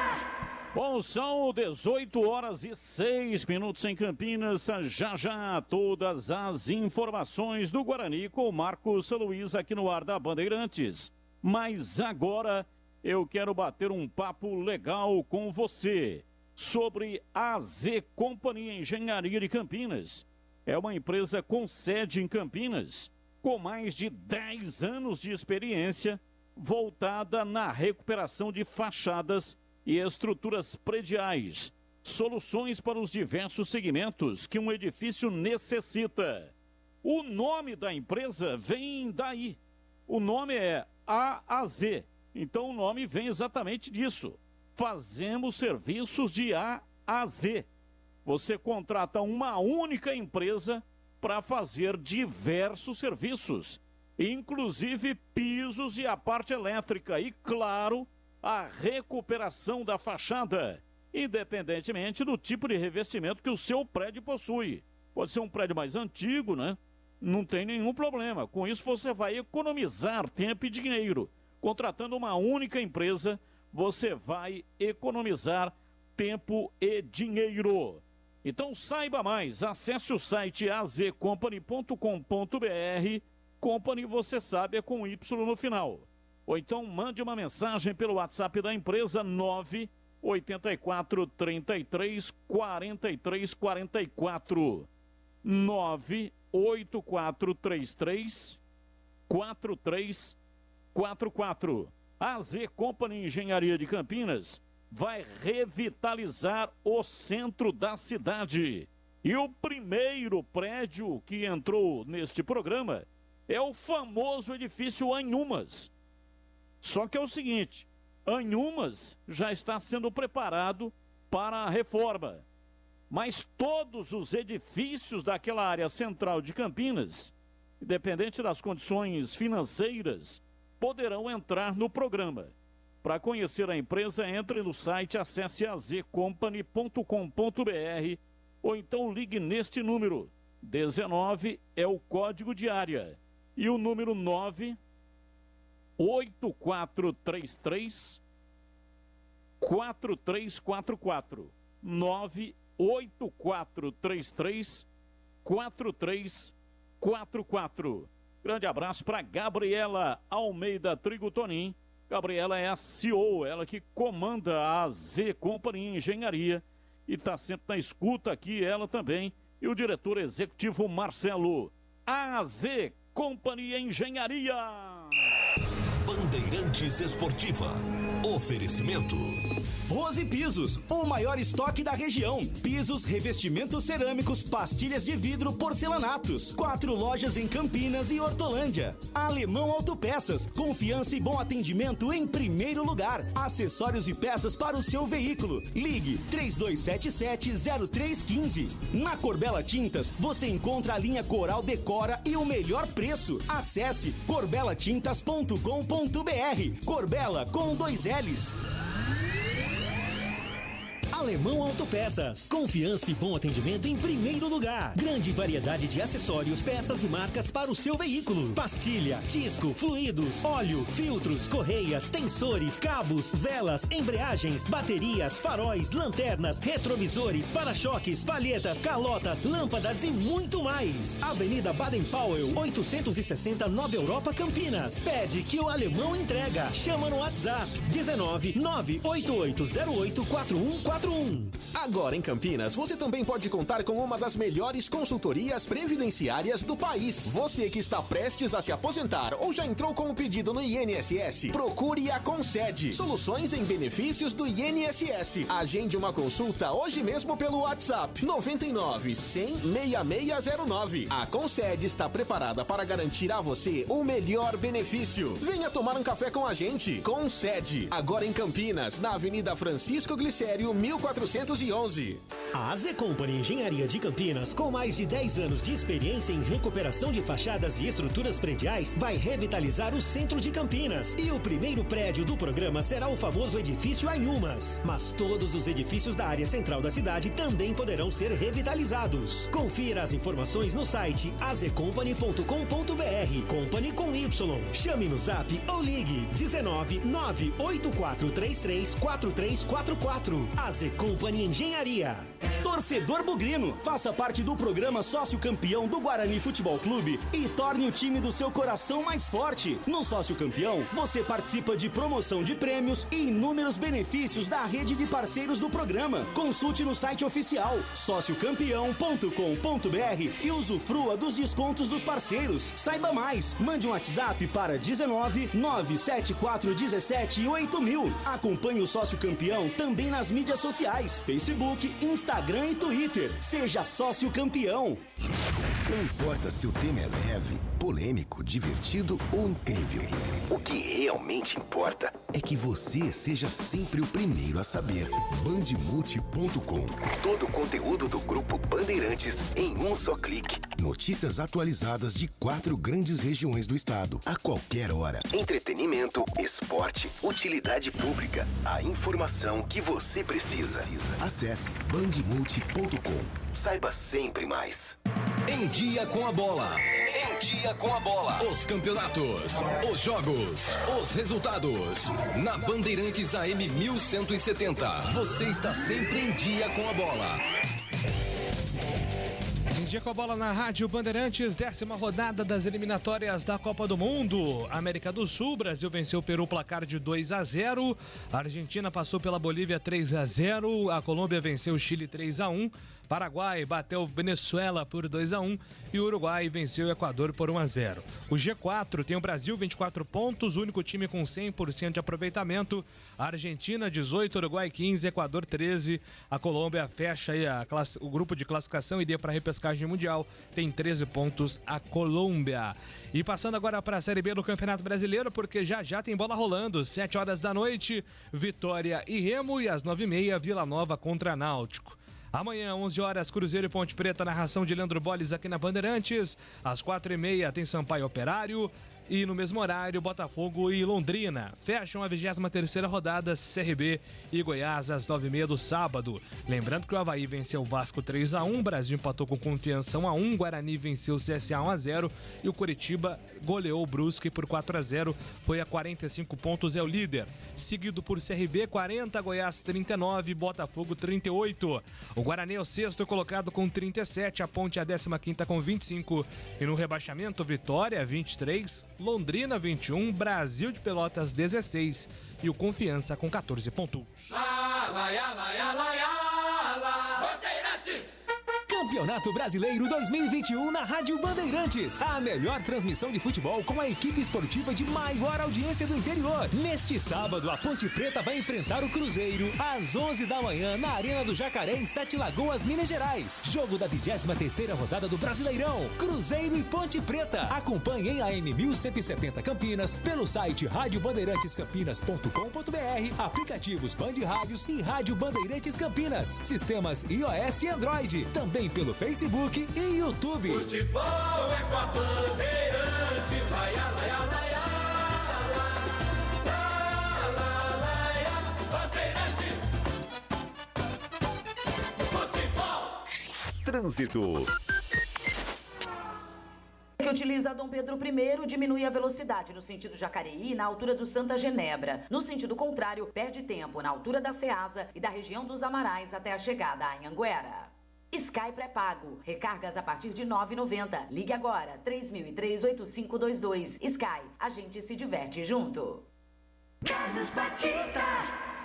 Bom, são 18h06 em Campinas. Já todas as informações do Guarani com o Marcos Luiz aqui no ar da Bandeirantes. Mas agora eu quero bater um papo legal com você sobre a Z Company Engenharia de Campinas. É uma empresa com sede em Campinas, com mais de 10 anos de experiência, voltada na recuperação de fachadas e estruturas prediais, soluções para os diversos segmentos que um edifício necessita. O nome da empresa vem daí. O nome é AAZ, então o nome vem exatamente disso. Fazemos serviços de A a Z. Você contrata uma única empresa para fazer diversos serviços, inclusive pisos e a parte elétrica e, claro, a recuperação da fachada, independentemente do tipo de revestimento que o seu prédio possui. Pode ser um prédio mais antigo, né? Não tem nenhum problema. Com isso você vai economizar tempo e dinheiro. Contratando uma única empresa, você vai economizar tempo e dinheiro. Então saiba mais, acesse o site azcompany.com.br. Company, você sabe, é com Y no final. Ou então mande uma mensagem pelo WhatsApp da empresa 984 33 43 44. 984 33 43 44. A Z Company Engenharia de Campinas vai revitalizar o centro da cidade. E o primeiro prédio que entrou neste programa é o famoso edifício Anhumas. Só que é o seguinte, Anhumas já está sendo preparado para a reforma. Mas todos os edifícios daquela área central de Campinas, independente das condições financeiras, poderão entrar no programa. Para conhecer a empresa, entre no site, acesse azcompany.com.br ou então ligue neste número. 19 é o código de área. E o número 98433 4344. 98433 4344. Grande abraço para Gabriela Almeida Trigotonim. Gabriela é a CEO, ela que comanda a Z Company Engenharia e está sempre na escuta aqui, ela também, e o diretor executivo Marcelo. A Z Company Engenharia. Bandeirantes Esportiva. Oferecimento. Rose Pisos, o maior estoque da região. Pisos, revestimentos cerâmicos, pastilhas de vidro, porcelanatos. 4 lojas em Campinas e Hortolândia. Alemão Autopeças, confiança e bom atendimento em primeiro lugar. Acessórios e peças para o seu veículo. Ligue 3277-0315. Na Corbella Tintas, você encontra a linha Coral Decora e o melhor preço. Acesse corbelatintas.com.br. Corbella com 2 L's. Alemão Autopeças. Confiança e bom atendimento em primeiro lugar. Grande variedade de acessórios, peças e marcas para o seu veículo. Pastilha, disco, fluidos, óleo, filtros, correias, tensores, cabos, velas, embreagens, baterias, faróis, lanternas, retrovisores, para-choques, palhetas, calotas, lâmpadas e muito mais. Avenida Baden-Powell, 860 Nova Europa, Campinas. Pede que o Alemão entrega. Chama no WhatsApp 19 98808 4141. Agora em Campinas, você também pode contar com uma das melhores consultorias previdenciárias do país. Você que está prestes a se aposentar ou já entrou com o pedido no INSS, procure a Concede. Soluções em benefícios do INSS. Agende uma consulta hoje mesmo pelo WhatsApp 99 100 6609. A Concede está preparada para garantir a você o melhor benefício. Venha tomar um café com a gente. Concede. Agora em Campinas, na Avenida Francisco Glicério, 1411. A AZ Company Engenharia de Campinas, com mais de 10 anos de experiência em recuperação de fachadas e estruturas prediais, vai revitalizar o centro de Campinas. E o primeiro prédio do programa será o famoso edifício Anhumas. Mas todos os edifícios da área central da cidade também poderão ser revitalizados. Confira as informações no site azcompany.com.br. Company com Y. Chame no zap ou ligue 19 98433 4344. AZ Company Engenharia. Torcedor bugrino, faça parte do programa Sócio Campeão do Guarani Futebol Clube e torne o time do seu coração mais forte. No Sócio Campeão, você participa de promoção de prêmios e inúmeros benefícios da rede de parceiros do programa. Consulte no site oficial sociocampeão.com.br e usufrua dos descontos dos parceiros. Saiba mais, mande um WhatsApp para 19 97417 8000. Acompanhe o Sócio Campeão também nas mídias sociais, Facebook, Instagram e Twitter. Seja sócio campeão. Não importa se o tema é leve, polêmico, divertido ou incrível. O que realmente importa é que você seja sempre o primeiro a saber. Bandemulti.com. Todo o conteúdo do Grupo Bandeirantes em um só clique. Notícias atualizadas de 4 grandes regiões do estado, a qualquer hora. Entretenimento, esporte, utilidade pública. A informação que você precisa. Acesse bandemulti.com. Saiba sempre mais. Em Dia com a Bola. Em Dia com a Bola. Os campeonatos, os jogos, os resultados. Na Bandeirantes AM 1170. Você está sempre em dia com a bola. Em Dia com a Bola na Rádio Bandeirantes, 10ª rodada das eliminatórias da Copa do Mundo. América do Sul, Brasil venceu o Peru placar de 2-0. A Argentina passou pela Bolívia 3-0. A Colômbia venceu o Chile 3-1. Paraguai bateu Venezuela por 2-1 e o Uruguai venceu o Equador por 1-0. O G4 tem o Brasil 24 pontos, o único time com 100% de aproveitamento. A Argentina 18, Uruguai 15, Equador 13. A Colômbia fecha aí o grupo de classificação, iria para a repescagem mundial, tem 13 pontos a Colômbia. E passando agora para a Série B do Campeonato Brasileiro, porque já tem bola rolando, 7 horas da noite, Vitória e Remo, e às 9h30, Vila Nova contra Náutico. Amanhã, 11 horas, Cruzeiro e Ponte Preta, narração de Leandro Bolles aqui na Bandeirantes. Às 4h30 tem Sampaio Operário E no mesmo horário, Botafogo e Londrina fecham a 23ª rodada, CRB e Goiás às 9h30 do sábado. Lembrando que o Avaí venceu o Vasco 3-1, Brasil empatou com Confiança 1-1, Guarani venceu o CSA 1-0 e o Coritiba goleou o Brusque por 4-0, foi a 45 pontos, é o líder. Seguido por CRB 40, Goiás 39, Botafogo 38. O Guarani é o sexto colocado com 37, a Ponte é a 15ª com 25 e no rebaixamento Vitória 23, Londrina 21, Brasil de Pelotas 16 e o Confiança com 14 pontos. Campeonato Brasileiro 2021 na Rádio Bandeirantes. A melhor transmissão de futebol com a equipe esportiva de maior audiência do interior. Neste sábado, a Ponte Preta vai enfrentar o Cruzeiro às 11 da manhã na Arena do Jacaré, em Sete Lagoas, Minas Gerais. Jogo da 23ª rodada do Brasileirão. Cruzeiro e Ponte Preta. Acompanhe em AM 1170 Campinas pelo site radiobandeirantes-campinas.com.br, aplicativos Band Rádios e Rádio Bandeirantes Campinas. Sistemas iOS e Android. Também pelo Facebook e YouTube. Futebol é com a Bandeirantes, laia, laia, laia, laia, Bandeirantes. Futebol. Trânsito. Que utiliza Dom Pedro I diminui a velocidade no sentido Jacareí na altura do Santa Genebra. No sentido contrário, perde tempo na altura da Ceasa e da região dos Amarais até a chegada a Anhanguera. Sky pré-pago. Recargas a partir de R$ 9,90. Ligue agora, 3003-8522. Sky, a gente se diverte junto. Carlos Batista.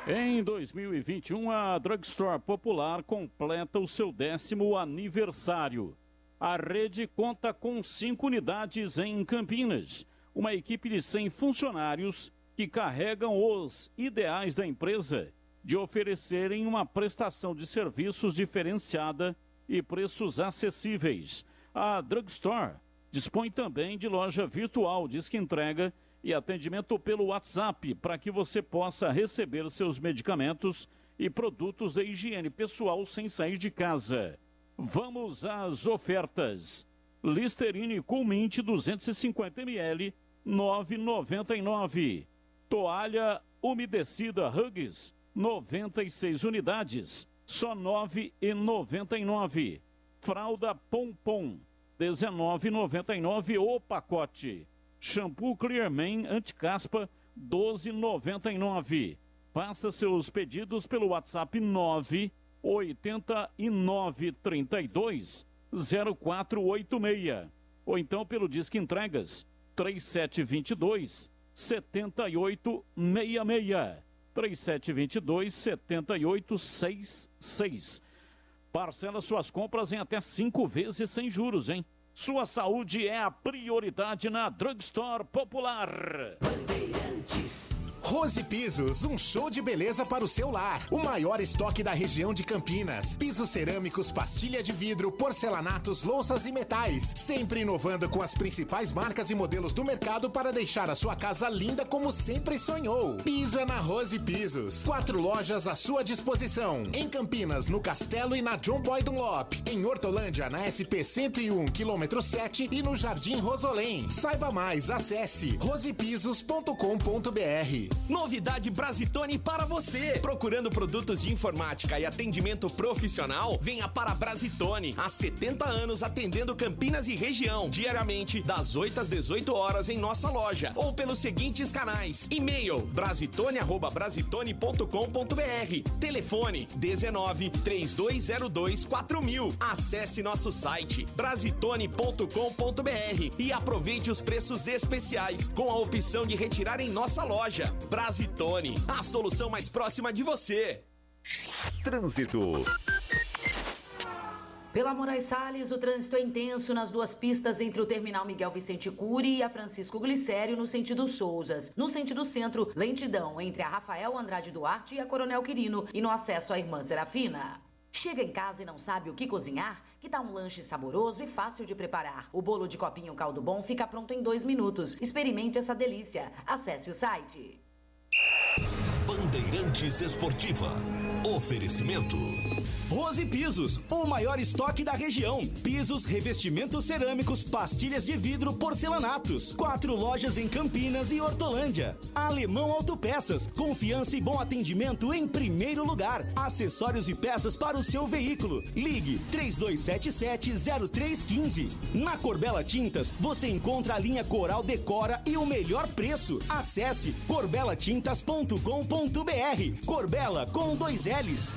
Em 2021, a Drugstore Popular completa o seu 10º aniversário. A rede conta com 5 unidades em Campinas. Uma equipe de 100 funcionários que carregam os ideais da empresa de oferecerem uma prestação de serviços diferenciada e preços acessíveis. A Drugstore dispõe também de loja virtual, disque entrega e atendimento pelo WhatsApp para que você possa receber seus medicamentos e produtos de higiene pessoal sem sair de casa. Vamos às ofertas. Listerine Coolmint 250 ml, 9,99. Toalha umedecida Huggies 96 unidades, só 9,99. Fralda Pompom, 19,99 o pacote. Shampoo Clearman Anticaspa, 12,99. Faça seus pedidos pelo WhatsApp 989320486 ou então pelo Disque Entregas 3722-7866. 3722-7866. Parcela suas compras em até 5 vezes sem juros, hein? Sua saúde é a prioridade na Drugstore Popular. Bandeirantes. Rose Pisos, um show de beleza para o seu lar. O maior estoque da região de Campinas. Pisos cerâmicos, pastilha de vidro, porcelanatos, louças e metais. Sempre inovando com as principais marcas e modelos do mercado para deixar a sua casa linda como sempre sonhou. Piso é na Rose Pisos. 4 lojas à sua disposição. Em Campinas, no Castelo e na John Boy Dunlop. Em Hortolândia, na SP 101, quilômetro 7 e no Jardim Rosolém. Saiba mais, acesse rosepisos.com.br. Novidade Brasitone para você. Procurando produtos de informática e atendimento profissional? Venha para a Brasitone. Há 70 anos atendendo Campinas e região. Diariamente, das 8 às 18 horas em nossa loja. Ou pelos seguintes canais. E-mail brasitone@brasitone.com.br. Telefone 19 3202 4000. Acesse nosso site brasitone.com.br e aproveite os preços especiais com a opção de retirar em nossa loja. Brasitone, a solução mais próxima de você. Trânsito. Pela Moraes Salles, o trânsito é intenso nas duas pistas entre o terminal Miguel Vicente Cury e a Francisco Glicério, no sentido Sousas. No sentido centro, lentidão entre a Rafael Andrade Duarte e a Coronel Quirino e no acesso à Irmã Serafina. Chega em casa e não sabe o que cozinhar? Que tal um lanche saboroso e fácil de preparar? O bolo de copinho Caldo Bom fica pronto em 2 minutos. Experimente essa delícia. Acesse o site. Bandeirantes Esportiva. Oferecimento Rose Pisos, o maior estoque da região. Pisos, revestimentos cerâmicos, pastilhas de vidro, porcelanatos. 4 lojas em Campinas e Hortolândia. Alemão Autopeças, confiança e bom atendimento em primeiro lugar. Acessórios e peças para o seu veículo. Ligue 3277-0315. Na Corbella Tintas, você encontra a linha Coral Decora e o melhor preço. Acesse corbelatintas.com.br. Corbella com 2 L's.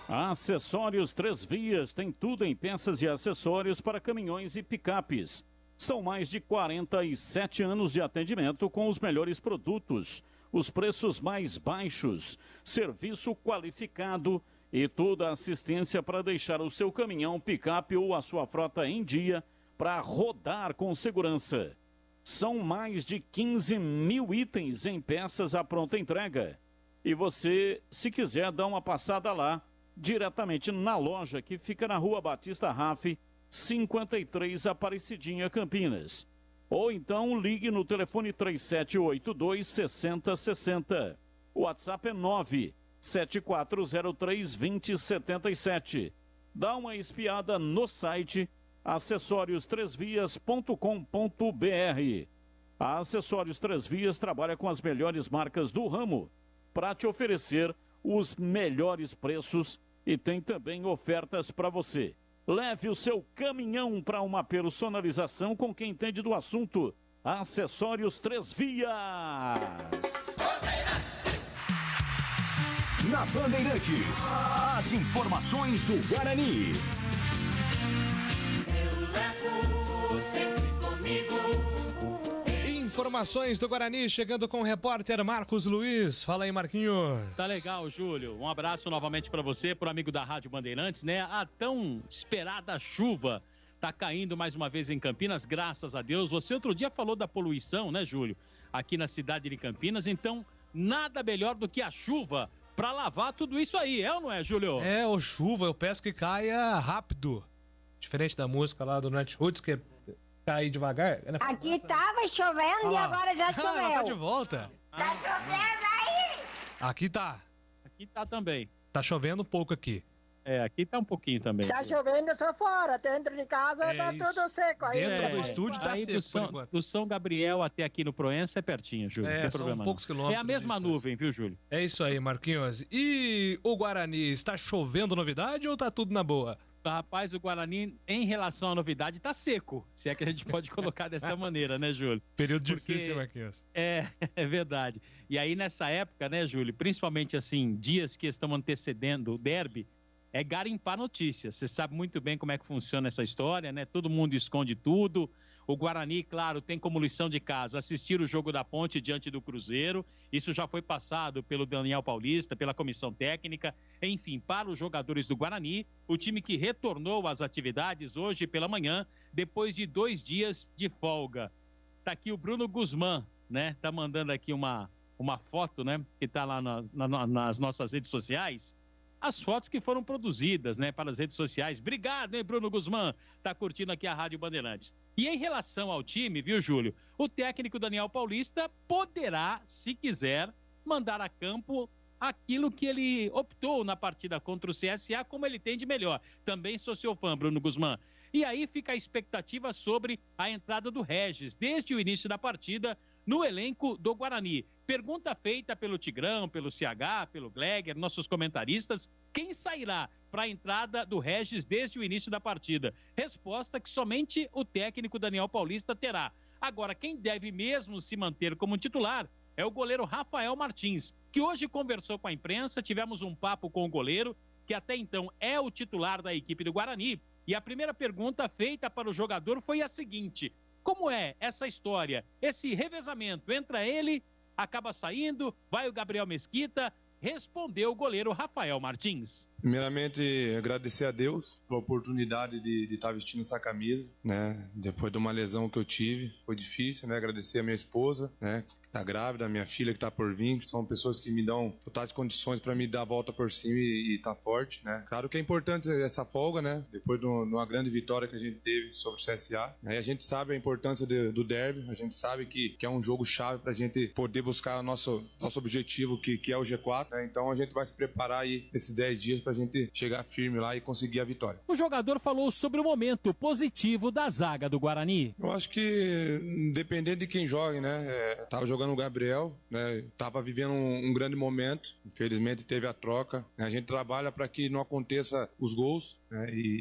Acessórios 3 Vias tem tudo em peças e acessórios para caminhões e picapes. São mais de 47 anos de atendimento com os melhores produtos, os preços mais baixos, serviço qualificado e toda a assistência para deixar o seu caminhão, picape ou a sua frota em dia para rodar com segurança. São mais de 15 mil itens em peças à pronta entrega. E você, se quiser, dá uma passada lá, diretamente na loja que fica na Rua Batista Raff, 53, Aparecidinha, Campinas. Ou então ligue no telefone 3782-6060. O WhatsApp é 97403-2077. Dá uma espiada no site acessórios3vias.com.br. A Acessórios 3 Vias trabalha com as melhores marcas do ramo para te oferecer os melhores preços e tem também ofertas para você. Leve o seu caminhão para uma personalização com quem entende do assunto. Acessórios 3 Vias. Na Bandeirantes, as informações do Guarani. Eu levo sempre comigo. Informações do Guarani chegando com o repórter Marcos Luiz. Fala aí, Marquinhos. Tá legal, Júlio. Um abraço novamente para você, pro amigo da Rádio Bandeirantes, né? A tão esperada chuva tá caindo mais uma vez em Campinas, graças a Deus. Você outro dia falou da poluição, né, Júlio? Aqui na cidade de Campinas, então nada melhor do que a chuva para lavar tudo isso aí, é ou não é, Júlio? É, ô chuva, eu peço que caia rápido. Diferente da música lá do Nightshoots, que é cair devagar. Aqui tava chovendo e agora já choveu. Ela tá de volta. Tá chovendo aí? Aqui tá. Aqui tá também. Tá chovendo um pouco aqui. É, aqui tá um pouquinho também. Tá chovendo só fora, dentro de casa tá tudo seco aí. Dentro do estúdio tá aí seco, do São Gabriel até aqui no Proença é pertinho, Júlio. É, não tem são problema poucos não. quilômetros É a mesma de nuvem, viu, Júlio? É isso aí, Marquinhos. E o Guarani, está chovendo novidade ou tá tudo na boa? Rapaz, o Guarani, em relação à novidade, tá seco. Se é que a gente pode colocar dessa maneira, né, Júlio? Período difícil, Marquinhos. É verdade. E aí, nessa época, né, Júlio, principalmente assim, dias que estão antecedendo o derby, é garimpar notícias. Você sabe muito bem como é que funciona essa história, né? Todo mundo esconde tudo. O Guarani, claro, tem como lição de casa assistir o jogo da Ponte diante do Cruzeiro. Isso já foi passado pelo Daniel Paulista, pela comissão técnica. Enfim, para os jogadores do Guarani, o time que retornou às atividades hoje pela manhã, depois de 2 dias de folga. Tá aqui o Bruno Guzmán, né? Tá mandando aqui uma foto, né? Que tá lá nas nossas redes sociais. As fotos que foram produzidas, né, para as redes sociais. Obrigado, hein, Bruno Guzmán? Tá curtindo aqui a Rádio Bandeirantes. E em relação ao time, viu, Júlio? O técnico Daniel Paulista poderá, se quiser, mandar a campo aquilo que ele optou na partida contra o CSA, como ele tem de melhor. Também sou seu fã, Bruno Guzmán. E aí fica a expectativa sobre a entrada do Regis, desde o início da partida, no elenco do Guarani. Pergunta feita pelo Tigrão, pelo CH, pelo Gleger, nossos comentaristas, quem sairá para a entrada do Regis desde o início da partida? Resposta que somente o técnico Daniel Paulista terá. Agora, quem deve mesmo se manter como titular é o goleiro Rafael Martins, que hoje conversou com a imprensa, tivemos um papo com o goleiro, que até então é o titular da equipe do Guarani, e a primeira pergunta feita para o jogador foi a seguinte: como é essa história, esse revezamento? Entra ele, acaba saindo, vai o Gabriel Mesquita. Respondeu o goleiro Rafael Martins. Primeiramente, agradecer a Deus pela oportunidade de estar vestindo essa camisa, né? Depois de uma lesão que eu tive, foi difícil, né? Agradecer a minha esposa, né? tá grávida, minha filha que tá por vir, que são pessoas que me dão totais condições para me dar a volta por cima e tá forte, né? Claro que é importante essa folga, né? Depois de uma grande vitória que a gente teve sobre o CSA. Aí a gente sabe a importância do derby, a gente sabe que é um jogo chave pra gente poder buscar o nosso objetivo, que é o G4, né? Então a gente vai se preparar aí esses 10 dias pra gente chegar firme lá e conseguir a vitória. O jogador falou sobre o momento positivo da zaga do Guarani. Eu acho que, independente de quem jogue, né? Tava jogando o Gabriel, né? Tava vivendo um grande momento. Infelizmente teve a troca. A gente trabalha para que não aconteça os gols.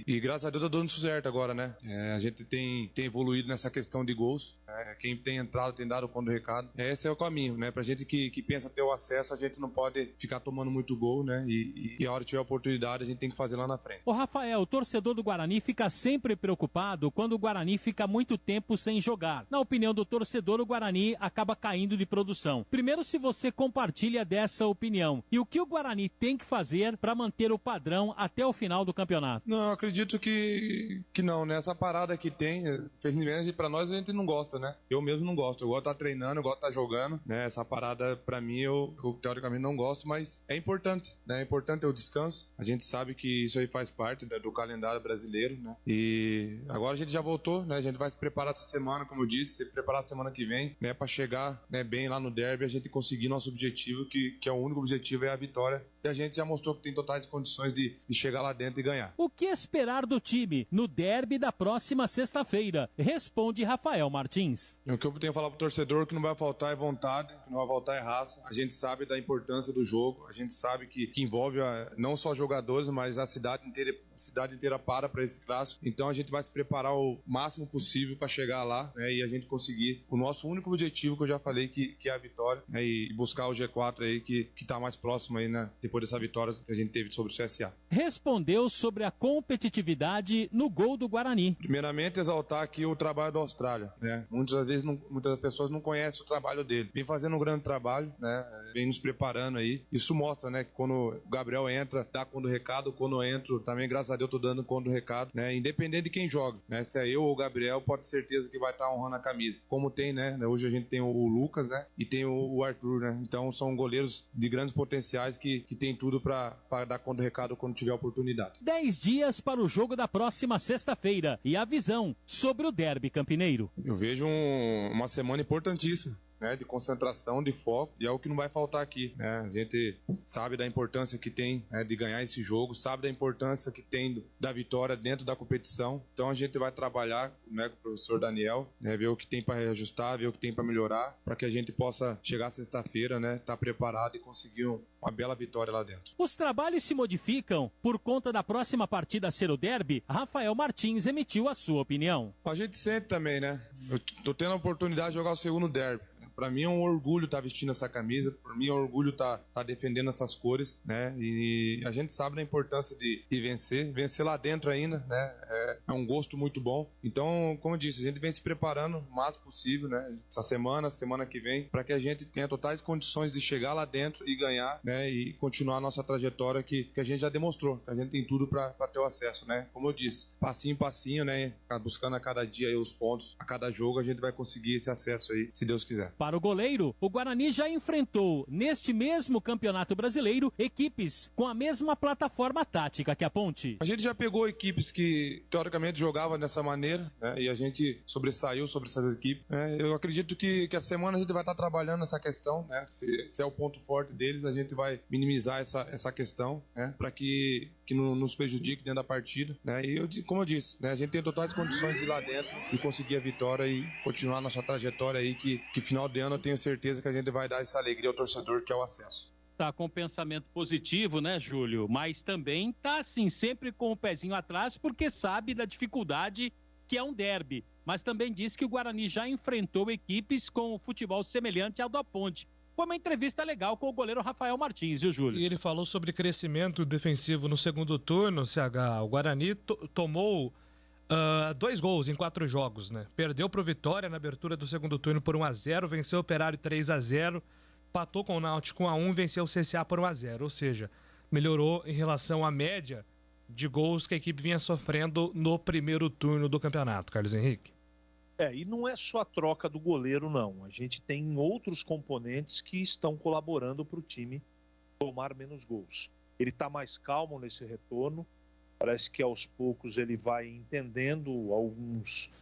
E graças a Deus tá dando certo agora, né? A gente tem evoluído nessa questão de gols. Quem tem entrado tem dado o ponto do recado. Esse é o caminho, né? Pra gente que pensa ter o acesso, a gente não pode ficar tomando muito gol, né? E a hora que tiver oportunidade, a gente tem que fazer lá na frente. O Rafael, o torcedor do Guarani, fica sempre preocupado quando o Guarani fica muito tempo sem jogar. Na opinião do torcedor, o Guarani acaba caindo de produção. Primeiro, se você compartilha dessa opinião. E o que o Guarani tem que fazer para manter o padrão até o final do campeonato? Não, acredito que não, né? Essa parada que tem, felizmente pra nós a gente não gosta, né? Eu mesmo não gosto, eu gosto de estar treinando, eu gosto de estar jogando, né? Essa parada pra mim eu teoricamente não gosto, mas é importante, né? É importante o descanso, a gente sabe que isso aí faz parte, né, do calendário brasileiro, né? E agora a gente já voltou, né? A gente vai se preparar essa semana, como eu disse, se preparar semana que vem, né? Pra chegar, né, bem lá no derby, a gente conseguir nosso objetivo, que é o único objetivo, é a vitória. E a gente já mostrou que tem totais condições de chegar lá dentro e ganhar. O que esperar do time no derby da próxima sexta-feira? Responde Rafael Martins. O que eu tenho a falar pro torcedor que não vai faltar é vontade, que não vai faltar é raça. A gente sabe da importância do jogo, a gente sabe que envolve não só jogadores, mas a cidade inteira para esse clássico. Então a gente vai se preparar o máximo possível para chegar lá, né, e a gente conseguir o nosso único objetivo, que eu já falei, que é a vitória, né, e buscar o G4 aí que tá mais próximo aí, né, depois dessa vitória que a gente teve sobre o CSA. Respondeu sobre a competitividade no gol do Guarani. Primeiramente, exaltar aqui o trabalho da Austrália, né? Muitas pessoas não conhecem o trabalho dele. Vem fazendo um grande trabalho, né? Vem nos preparando aí. Isso mostra, né, que quando o Gabriel entra, dá conta do recado. Quando eu entro, também, graças a Deus, tô dando conta do recado, né? Independente de quem joga, né? Se é eu ou o Gabriel, pode ter certeza que vai estar honrando a camisa. Como tem, né? Hoje a gente tem o Lucas, né? E tem o Arthur, né? Então são goleiros de grandes potenciais que tem tudo para dar conta do recado quando tiver oportunidade. 10 dias para o jogo da próxima sexta-feira e a visão sobre o derby campineiro. Eu vejo uma semana importantíssima, né, de concentração, de foco, e é o que não vai faltar aqui, né? A gente sabe da importância que tem, né, de ganhar esse jogo, sabe da importância que tem da vitória dentro da competição. Então a gente vai trabalhar, né, com o professor Daniel, né, ver o que tem para reajustar, ver o que tem para melhorar, para que a gente possa chegar sexta-feira, né, estar preparado e conseguir uma bela vitória lá dentro. Os trabalhos se modificam por conta da próxima partida ser o derby. Rafael Martins emitiu a sua opinião. A gente sente também, né? Eu tô tendo a oportunidade de jogar o segundo derby. Para mim é um orgulho estar vestindo essa camisa, para mim é um orgulho estar defendendo essas cores, né? E a gente sabe da importância de vencer lá dentro ainda, né? É um gosto muito bom. Então, como eu disse, a gente vem se preparando o máximo possível, né? Essa semana que vem, para que a gente tenha totais condições de chegar lá dentro e ganhar, né? E continuar a nossa trajetória que a gente já demonstrou, que a gente tem tudo para ter o acesso, né? Como eu disse, passinho em passinho, né? Buscando a cada dia aí os pontos, a cada jogo a gente vai conseguir esse acesso aí, se Deus quiser. Para o goleiro, o Guarani já enfrentou, neste mesmo Campeonato Brasileiro, equipes com a mesma plataforma tática que a Ponte. A gente já pegou equipes que, teoricamente, jogavam dessa maneira, né, e a gente sobressaiu sobre essas equipes. Eu acredito que a semana a gente vai estar trabalhando essa questão, né, se é o ponto forte deles, a gente vai minimizar essa questão, né, para que não nos prejudique dentro da partida, né, e como eu disse, né, a gente tem totais condições de ir lá dentro e conseguir a vitória e continuar nossa trajetória aí, que final de ano eu tenho certeza que a gente vai dar essa alegria ao torcedor, que é o acesso. Tá com pensamento positivo, né, Júlio? Mas também tá, assim, sempre com o pezinho atrás, porque sabe da dificuldade que é um derby. Mas também diz que o Guarani já enfrentou equipes com futebol semelhante ao da Ponte. Foi uma entrevista legal com o goleiro Rafael Martins, viu, Júlio? E ele falou sobre crescimento defensivo no segundo turno, CH. O Guarani tomou 2 gols em 4 jogos, né? Perdeu pro Vitória na abertura do segundo turno por 1-0, venceu o Operário 3-0, empatou com o Náutico 1-1, venceu o CSA por 1-0, ou seja, melhorou em relação à média de gols que a equipe vinha sofrendo no primeiro turno do campeonato, Carlos Henrique. E não é só a troca do goleiro, não. A gente tem outros componentes que estão colaborando para o time tomar menos gols. Ele está mais calmo nesse retorno, parece que aos poucos ele vai entendendo alguns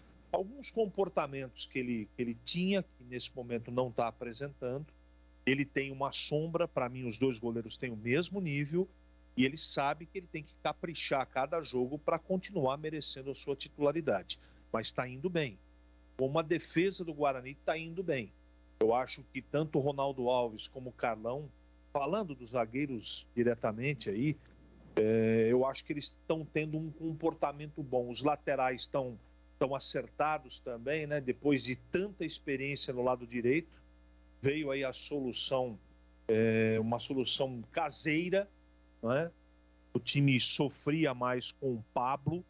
comportamentos que ele tinha, que nesse momento não está apresentando. Ele tem uma sombra, para mim os dois goleiros têm o mesmo nível, e ele sabe que ele tem que caprichar cada jogo para continuar merecendo a sua titularidade. Mas está indo bem. Como a defesa do Guarani está indo bem. Eu acho que tanto o Ronaldo Alves como o Carlão, falando dos zagueiros diretamente aí, eu acho que eles estão tendo um comportamento bom. Os laterais estão acertados também, né? Depois de tanta experiência no lado direito, veio aí a solução, uma solução caseira, não é? O time sofria mais com o Pablo,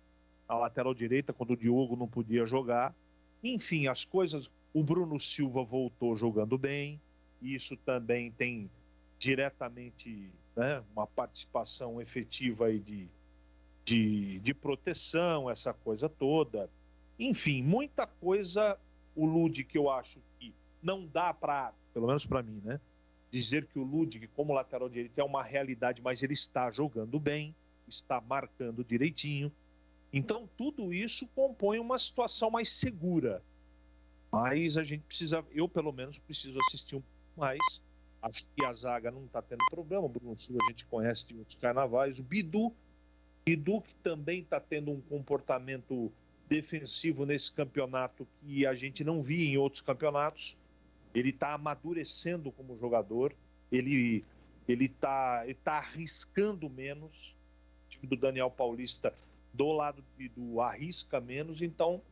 a lateral direita, quando o Diogo não podia jogar. Enfim, as coisas... O Bruno Silva voltou jogando bem, e isso também tem diretamente, né, uma participação efetiva aí de proteção, essa coisa toda. Enfim, muita coisa. O Ludic, eu acho que não dá para, pelo menos para mim, né, dizer que o Ludic, como lateral direito, é uma realidade, mas ele está jogando bem, está marcando direitinho. Então, tudo isso compõe uma situação mais segura. Mas a gente precisa, eu pelo menos preciso assistir um pouco mais. Acho que a zaga não está tendo problema. O Bruno Silva a gente conhece de outros carnavais. O Bidu que também está tendo um comportamento defensivo nesse campeonato que a gente não via em outros campeonatos. Ele está amadurecendo como jogador. Ele está arriscando menos. O time do Daniel Paulista, do lado do Bidu, arrisca menos. Então,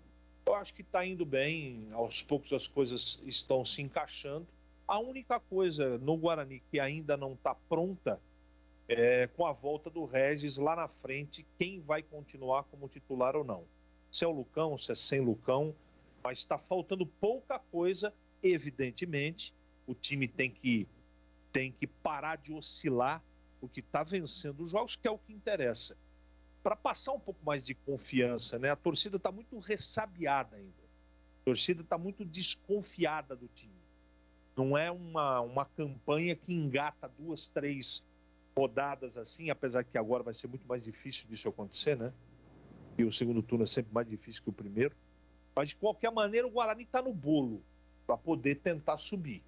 eu acho que está indo bem. Aos poucos as coisas estão se encaixando. A única coisa no Guarani que ainda não está pronta é com a volta do Regis lá na frente, quem vai continuar como titular ou não. Se é o Lucão, se é sem Lucão, mas está faltando pouca coisa, evidentemente. O time tem que parar de oscilar, porque está vencendo os jogos, que é o que interessa. Para passar um pouco mais de confiança, né? A torcida está muito ressabiada ainda. A torcida está muito desconfiada do time. Não é uma campanha que engata 2, 3 rodadas assim, apesar que agora vai ser muito mais difícil disso acontecer, né? E o segundo turno é sempre mais difícil que o primeiro. Mas, de qualquer maneira, o Guarani está no bolo para poder tentar subir.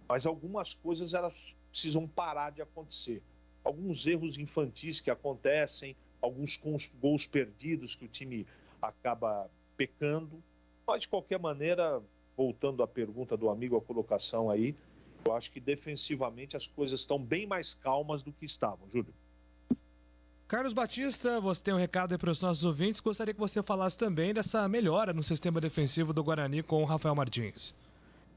Mas algumas coisas elas precisam parar de acontecer. Alguns erros infantis que acontecem, alguns gols perdidos que o time acaba pecando. Mas, de qualquer maneira, voltando à pergunta do amigo, a colocação aí, eu acho que defensivamente as coisas estão bem mais calmas do que estavam, Júlio. Carlos Batista, você tem um recado aí para os nossos ouvintes. Gostaria que você falasse também dessa melhora no sistema defensivo do Guarani com o Rafael Martins.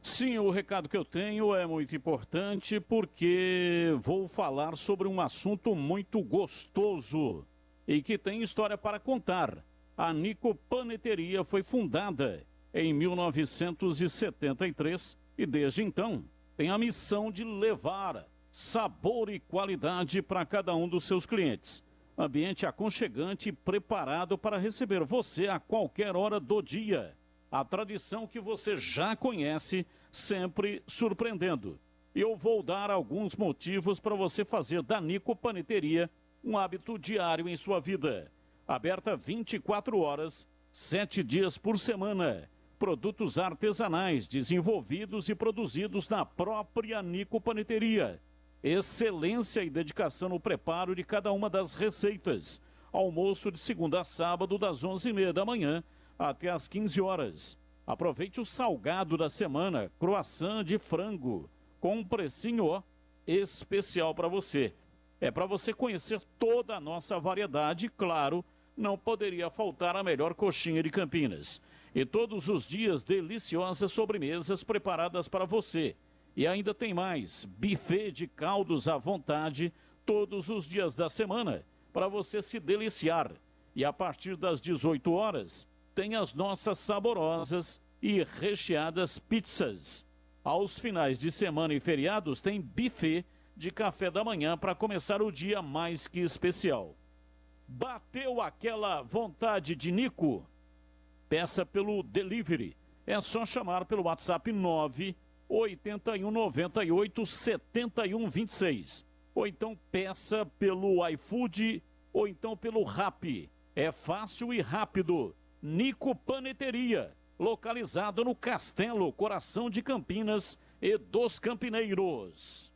Sim, o recado que eu tenho é muito importante porque vou falar sobre um assunto muito gostoso e que tem história para contar. A Nico Paneteria foi fundada em 1973 e desde então tem a missão de levar sabor e qualidade para cada um dos seus clientes. Ambiente aconchegante e preparado para receber você a qualquer hora do dia. A tradição que você já conhece, sempre surpreendendo. Eu vou dar alguns motivos para você fazer da Nico Paneteria um hábito diário em sua vida. Aberta 24 horas, 7 dias por semana. Produtos artesanais desenvolvidos e produzidos na própria Nico Paneteria. Excelência e dedicação no preparo de cada uma das receitas. Almoço de segunda a sábado, das 11h30 da manhã até às 15 horas. Aproveite o salgado da semana, croissant de frango, com um precinho especial para você. É para você conhecer toda a nossa variedade, claro, não poderia faltar a melhor coxinha de Campinas. E todos os dias, deliciosas sobremesas preparadas para você. E ainda tem mais, buffet de caldos à vontade, todos os dias da semana, para você se deliciar. E a partir das 18 horas, tem as nossas saborosas e recheadas pizzas. Aos finais de semana e feriados, tem buffet de café da manhã para começar o dia mais que especial. Bateu aquela vontade de Nico? Peça pelo delivery é só chamar pelo WhatsApp 981987126. Ou então peça pelo iFood ou então pelo Rappi. É fácil e rápido. Nico Paneteria, localizado no Castelo, coração de Campinas e dos Campineiros.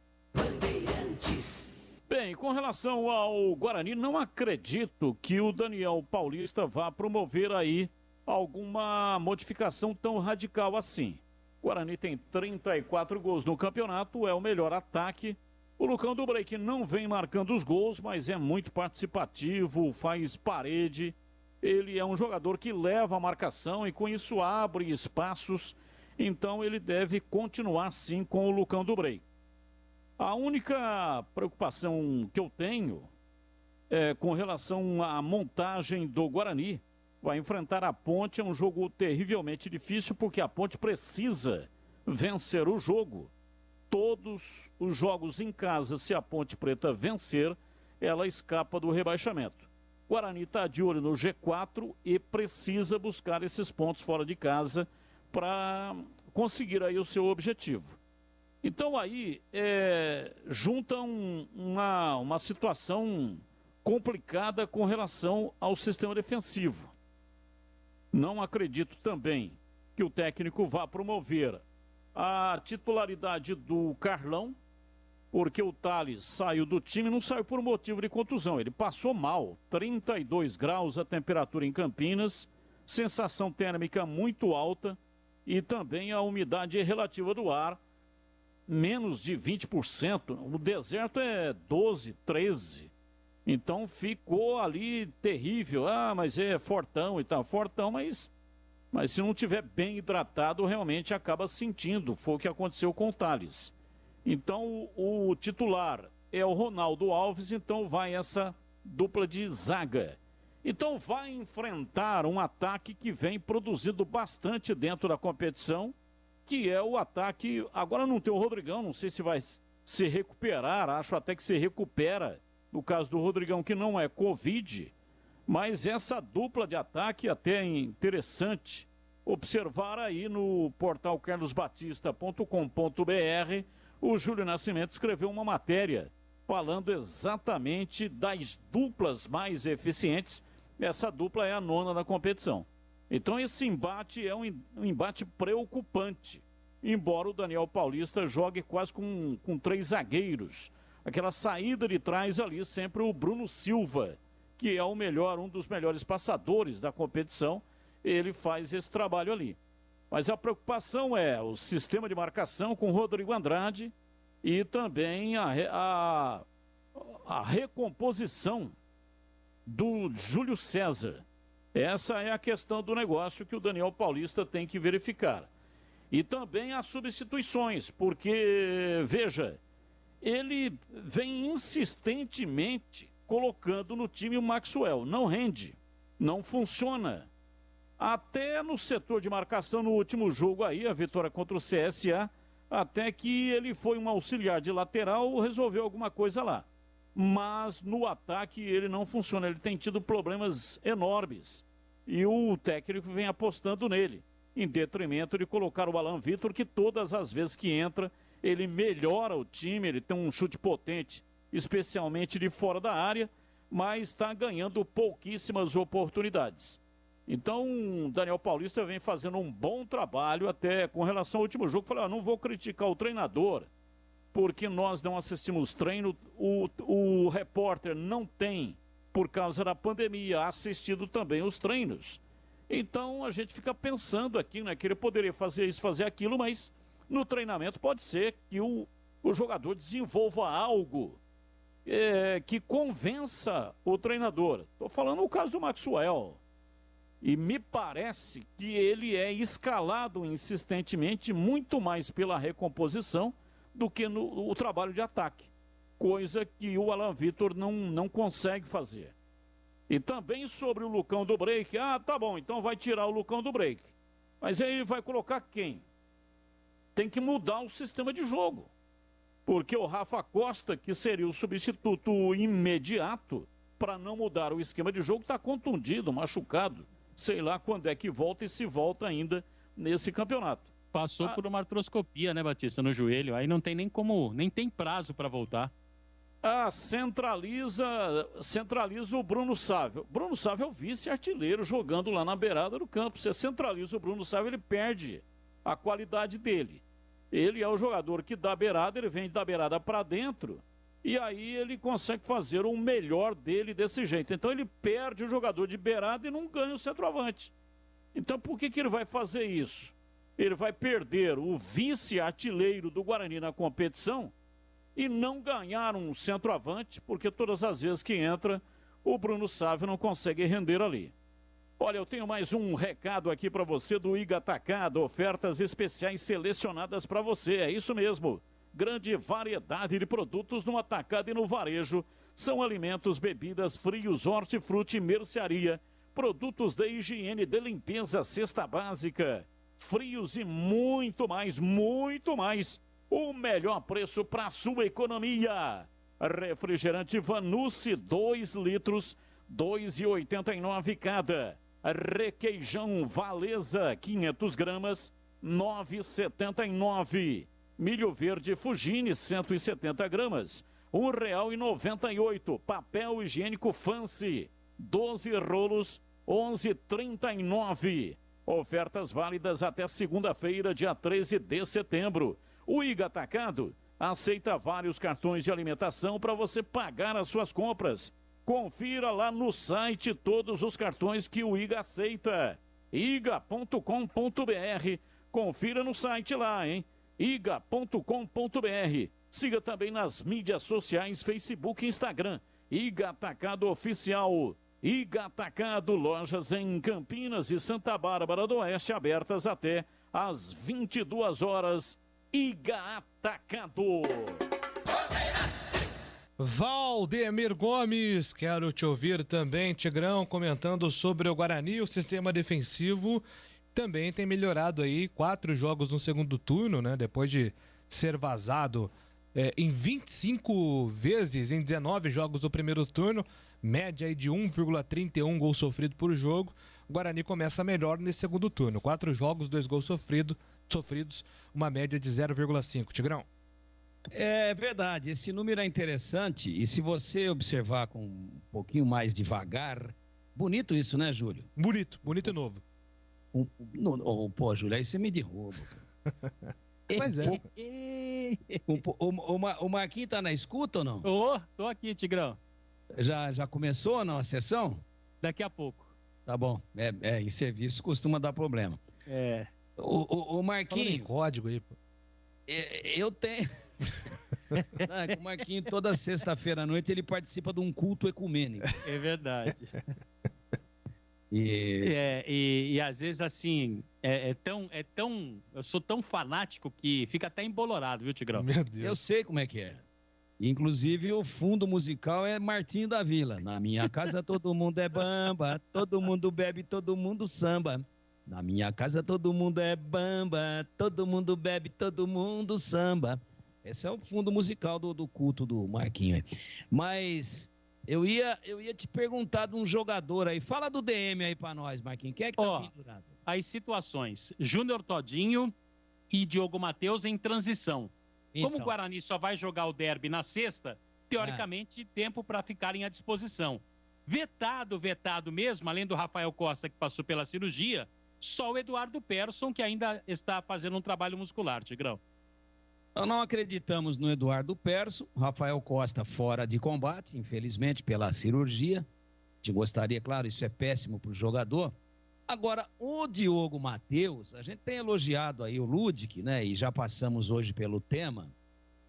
Bem, com relação ao Guarani, não acredito que o Daniel Paulista vá promover aí alguma modificação tão radical assim. O Guarani tem 34 gols no campeonato, é o melhor ataque. O Lucão do Break não vem marcando os gols, mas é muito participativo, faz parede. Ele é um jogador que leva a marcação e com isso abre espaços. Então ele deve continuar sim com o Lucão do Break. A única preocupação que eu tenho é com relação à montagem do Guarani. Vai enfrentar a Ponte, é um jogo terrivelmente difícil porque a Ponte precisa vencer o jogo. Todos os jogos em casa, se a Ponte Preta vencer, ela escapa do rebaixamento. Guarani está de olho no G4 e precisa buscar esses pontos fora de casa para conseguir aí o seu objetivo. Então aí junta uma situação complicada com relação ao sistema defensivo. Não acredito também que o técnico vá promover a titularidade do Carlão, porque o Thales saiu do time, não saiu por motivo de contusão. Ele passou mal, 32 graus a temperatura em Campinas, sensação térmica muito alta e também a umidade relativa do ar, menos de 20%. O deserto é 12, 13%. Então ficou ali terrível. Ah, mas é fortão e tal. Fortão, mas se não tiver bem hidratado, realmente acaba sentindo. Foi o que aconteceu com o Thales. Então o titular é o Ronaldo Alves, então vai essa dupla de zaga. Então vai enfrentar um ataque que vem produzindo bastante dentro da competição, que é o ataque. Agora não tem o Rodrigão, não sei se vai se recuperar, acho até que se recupera no caso do Rodrigão, que não é Covid, mas essa dupla de ataque até é interessante observar aí no portal carlosbatista.com.br. O Júlio Nascimento escreveu uma matéria falando exatamente das duplas mais eficientes. Essa dupla é a 9ª na competição. Então esse embate é um embate preocupante, embora o Daniel Paulista jogue quase com 3 zagueiros. Aquela saída de trás ali, sempre o Bruno Silva, que é um dos melhores passadores da competição, ele faz esse trabalho ali. Mas a preocupação é o sistema de marcação com o Rodrigo Andrade e também a recomposição do Júlio César. Essa é a questão do negócio que o Daniel Paulista tem que verificar. E também as substituições, porque, veja, ele vem insistentemente colocando no time o Maxwell. Não rende, não funciona. Até no setor de marcação, no último jogo aí, a vitória contra o CSA, até que ele foi um auxiliar de lateral, resolveu alguma coisa lá. Mas no ataque ele não funciona, ele tem tido problemas enormes. E o técnico vem apostando nele, em detrimento de colocar o Alan Vitor, que todas as vezes que entra, ele melhora o time, ele tem um chute potente, especialmente de fora da área, mas está ganhando pouquíssimas oportunidades. Então, Daniel Paulista vem fazendo um bom trabalho até com relação ao último jogo. Falei, não vou criticar o treinador, porque nós não assistimos treino, o repórter não tem, por causa da pandemia, assistido também os treinos. Então, a gente fica pensando aqui, né, que ele poderia fazer isso, fazer aquilo, mas no treinamento pode ser que o jogador desenvolva algo que convença o treinador. Estou falando no caso do Maxwell. E me parece que ele é escalado insistentemente muito mais pela recomposição do que no trabalho de ataque. Coisa que o Alan Vitor não consegue fazer. E também sobre o Lucão do Break. Ah, tá bom, então vai tirar o Lucão do Break. Mas aí ele vai colocar quem? Tem que mudar o sistema de jogo. Porque o Rafa Costa, que seria o substituto imediato para não mudar o esquema de jogo, está contundido, machucado. Sei lá quando é que volta e se volta ainda nesse campeonato. Passou por uma artroscopia, né, Batista, no joelho. Aí não tem nem tem prazo para voltar. Centraliza o Bruno Sávio. Bruno Sávio é o vice-artilheiro jogando lá na beirada do campo. Você centraliza o Bruno Sávio, ele perde a qualidade dele. Ele é o jogador que dá beirada, ele vem da beirada para dentro e aí ele consegue fazer o melhor dele desse jeito. Então ele perde o jogador de beirada e não ganha o centroavante. Então por que ele vai fazer isso? Ele vai perder o vice-artilheiro do Guarani na competição e não ganhar um centroavante, porque todas as vezes que entra, o Bruno Sávio não consegue render ali. Olha, eu tenho mais um recado aqui para você do Iga Atacado, ofertas especiais selecionadas para você, é isso mesmo. Grande variedade de produtos no atacado e no varejo. São alimentos, bebidas, frios, hortifruti, mercearia, produtos de higiene, de limpeza, cesta básica, frios e muito mais, muito mais. O melhor preço para a sua economia. Refrigerante Vanucci, 2 litros, R$ 2,89 cada. Requeijão Valesa, 500 gramas, R$ 9,79. Milho verde Fugini, 170 gramas, R$ 1,98. Papel higiênico Fancy, 12 rolos, R$ 11,39. Ofertas válidas até segunda-feira, dia 13 de setembro. O Iga Atacado aceita vários cartões de alimentação para você pagar as suas compras. Confira lá no site todos os cartões que o Iga aceita. iga.com.br. Confira no site lá, hein? iga.com.br. Siga também nas mídias sociais, Facebook e Instagram. Iga Atacado Oficial. Iga Atacado, lojas em Campinas e Santa Bárbara do Oeste, abertas até às 22 horas. Iga Atacado. Valdemir Gomes, quero te ouvir também, Tigrão, comentando sobre o Guarani. O sistema defensivo também tem melhorado aí, 4 jogos no segundo turno, né? Depois de ser vazado em 25 vezes em 19 jogos do primeiro turno, média aí de 1,31 gols sofrido por jogo. O Guarani começa melhor nesse segundo turno, 4 jogos, 2 gols sofridos, uma média de 0,5. Tigrão. É verdade, esse número é interessante e se você observar com um pouquinho mais devagar, bonito isso, né, Júlio? Bonito e novo. Pô, Júlio, aí você me derruba. Mas é. O Marquinhos tá na escuta ou não? Tô aqui, Tigrão. Já começou ou não a sessão? Daqui a pouco. Tá bom, em serviço costuma dar problema. O Marquinhos... Fala em código aí, pô. Eu tenho... O Marquinhos, toda sexta-feira à noite, ele participa de um culto ecumênico. É verdade. E às vezes, assim, eu sou tão fanático que fica até embolorado, viu, Tigrão? Meu Deus. Eu sei como é que é. Inclusive, o fundo musical é Martinho da Vila. Na minha casa todo mundo é bamba, todo mundo bebe, todo mundo samba. Na minha casa todo mundo é bamba, todo mundo bebe, todo mundo samba. Esse é o fundo musical do culto do Marquinho. Mas eu ia te perguntar de um jogador aí. Fala do DM aí pra nós, Marquinhos. Quem é que tá pendurado? As situações. Júnior Todinho e Diogo Matheus em transição. Então. Como o Guarani só vai jogar o derby na sexta, teoricamente, tempo para ficarem à disposição. Vetado mesmo, além do Rafael Costa, que passou pela cirurgia, só o Eduardo Persson, que ainda está fazendo um trabalho muscular, Tigrão. Nós não acreditamos no Eduardo Persson, Rafael Costa fora de combate, infelizmente, pela cirurgia. A gente gostaria, claro, isso é péssimo para o jogador. Agora, o Diogo Matheus, a gente tem elogiado aí o Ludic, né? E já passamos hoje pelo tema,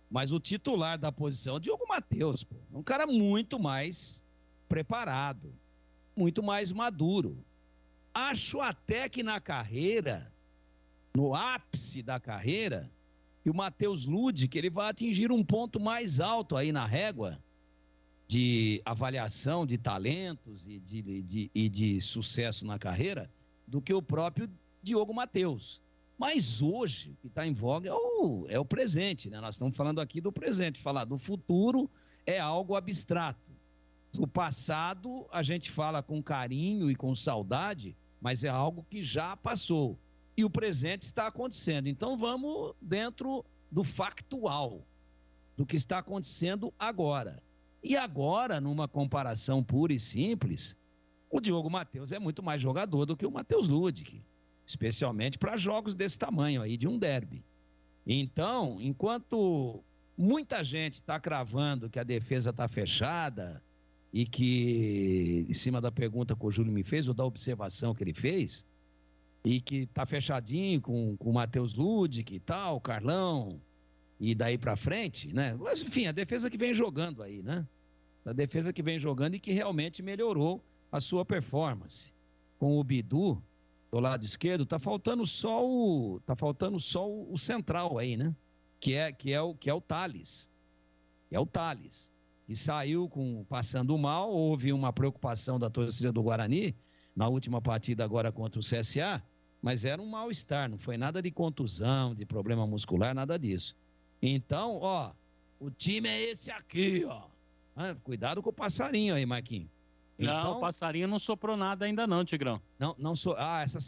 mas o titular da posição é o Diogo Matheus, pô. Um cara muito mais preparado, muito mais maduro. Acho até que na carreira, no ápice da carreira, que o Matheus Ludic, ele vai atingir um ponto mais alto aí na régua de avaliação de talentos e de sucesso na carreira do que o próprio Diogo Matheus. Mas hoje, o que está em voga é o presente, né? Nós estamos falando aqui do presente. Falar do futuro é algo abstrato. Do passado, a gente fala com carinho e com saudade, mas é algo que já passou. e o presente está acontecendo. Então vamos dentro do factual, do que está acontecendo agora. E agora, numa comparação pura e simples, o Diogo Matheus é muito mais jogador do que o Matheus Ludic, especialmente para jogos desse tamanho aí, de um derby. Então, enquanto muita gente está cravando que a defesa está fechada e que, em cima da pergunta que o Júlio me fez, ou da observação que ele fez, e que está fechadinho com o Matheus Ludic e tal, Carlão, e daí para frente, né? Mas, enfim, a defesa que vem jogando aí, né? A defesa que vem jogando e que realmente melhorou a sua performance. Com o Bidu, do lado esquerdo, tá faltando só o central aí, né? Que é o Thales. Que é o Thales. E saiu passando mal, houve uma preocupação da torcida do Guarani na última partida agora contra o CSA, mas era um mal-estar, não foi nada de contusão, de problema muscular, nada disso. Então, ó, o time é esse aqui, ó. Ah, cuidado com o passarinho aí, Marquinhos. Então, não, o passarinho não soprou nada ainda não, Tigrão. Essa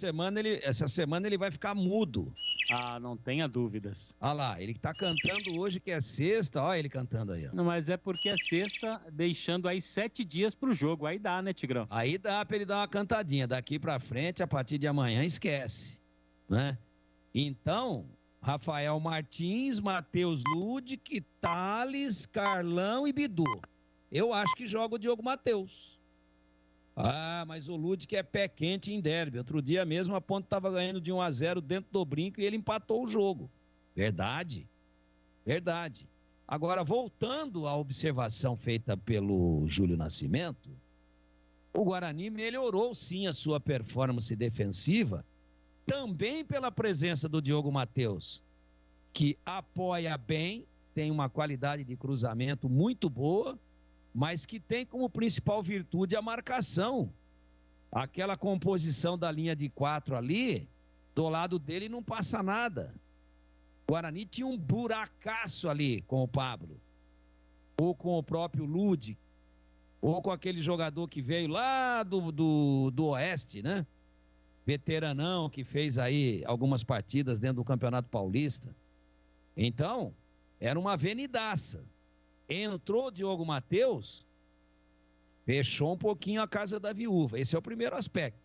semana ele vai ficar mudo. Ah, não tenha dúvidas. Olha lá, ele tá cantando hoje que é sexta, olha ele cantando aí, ó. Não, mas é porque é sexta, deixando aí 7 dias pro jogo, aí dá, né, Tigrão? Aí dá pra ele dar uma cantadinha, daqui pra frente, a partir de amanhã, esquece, né? Então, Rafael Martins, Matheus Ludic, Thales, Carlão e Bidu. Eu acho que joga o Diogo Matheus. Ah, mas o Ludic é pé quente em derby. Outro dia mesmo a Ponte estava ganhando de 1-0 dentro do brinco e ele empatou o jogo. Verdade. Verdade. Agora, voltando à observação feita pelo Júlio Nascimento, o Guarani melhorou sim a sua performance defensiva, também pela presença do Diogo Matheus, que apoia bem, tem uma qualidade de cruzamento muito boa, mas que tem como principal virtude a marcação. Aquela composição da linha de 4 ali, do lado dele não passa nada. O Guarani tinha um buracaço ali com o Pablo, ou com o próprio Ludic, ou com aquele jogador que veio lá do Oeste, né? Veteranão, que fez aí algumas partidas dentro do Campeonato Paulista. Então, era uma avenidaça. Entrou Diogo Matheus, fechou um pouquinho a casa da viúva. Esse é o primeiro aspecto.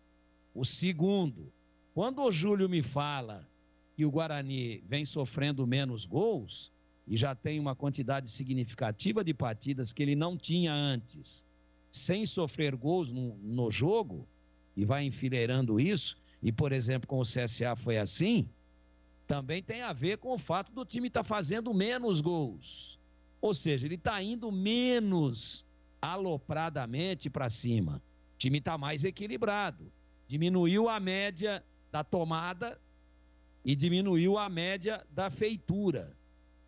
O segundo, quando o Júlio me fala que o Guarani vem sofrendo menos gols e já tem uma quantidade significativa de partidas que ele não tinha antes, sem sofrer gols no jogo, e vai enfileirando isso, e por exemplo com o CSA foi assim, também tem a ver com o fato do time estar fazendo menos gols. Ou seja, ele está indo menos alopradamente para cima. O time está mais equilibrado. Diminuiu a média da tomada e diminuiu a média da feitura.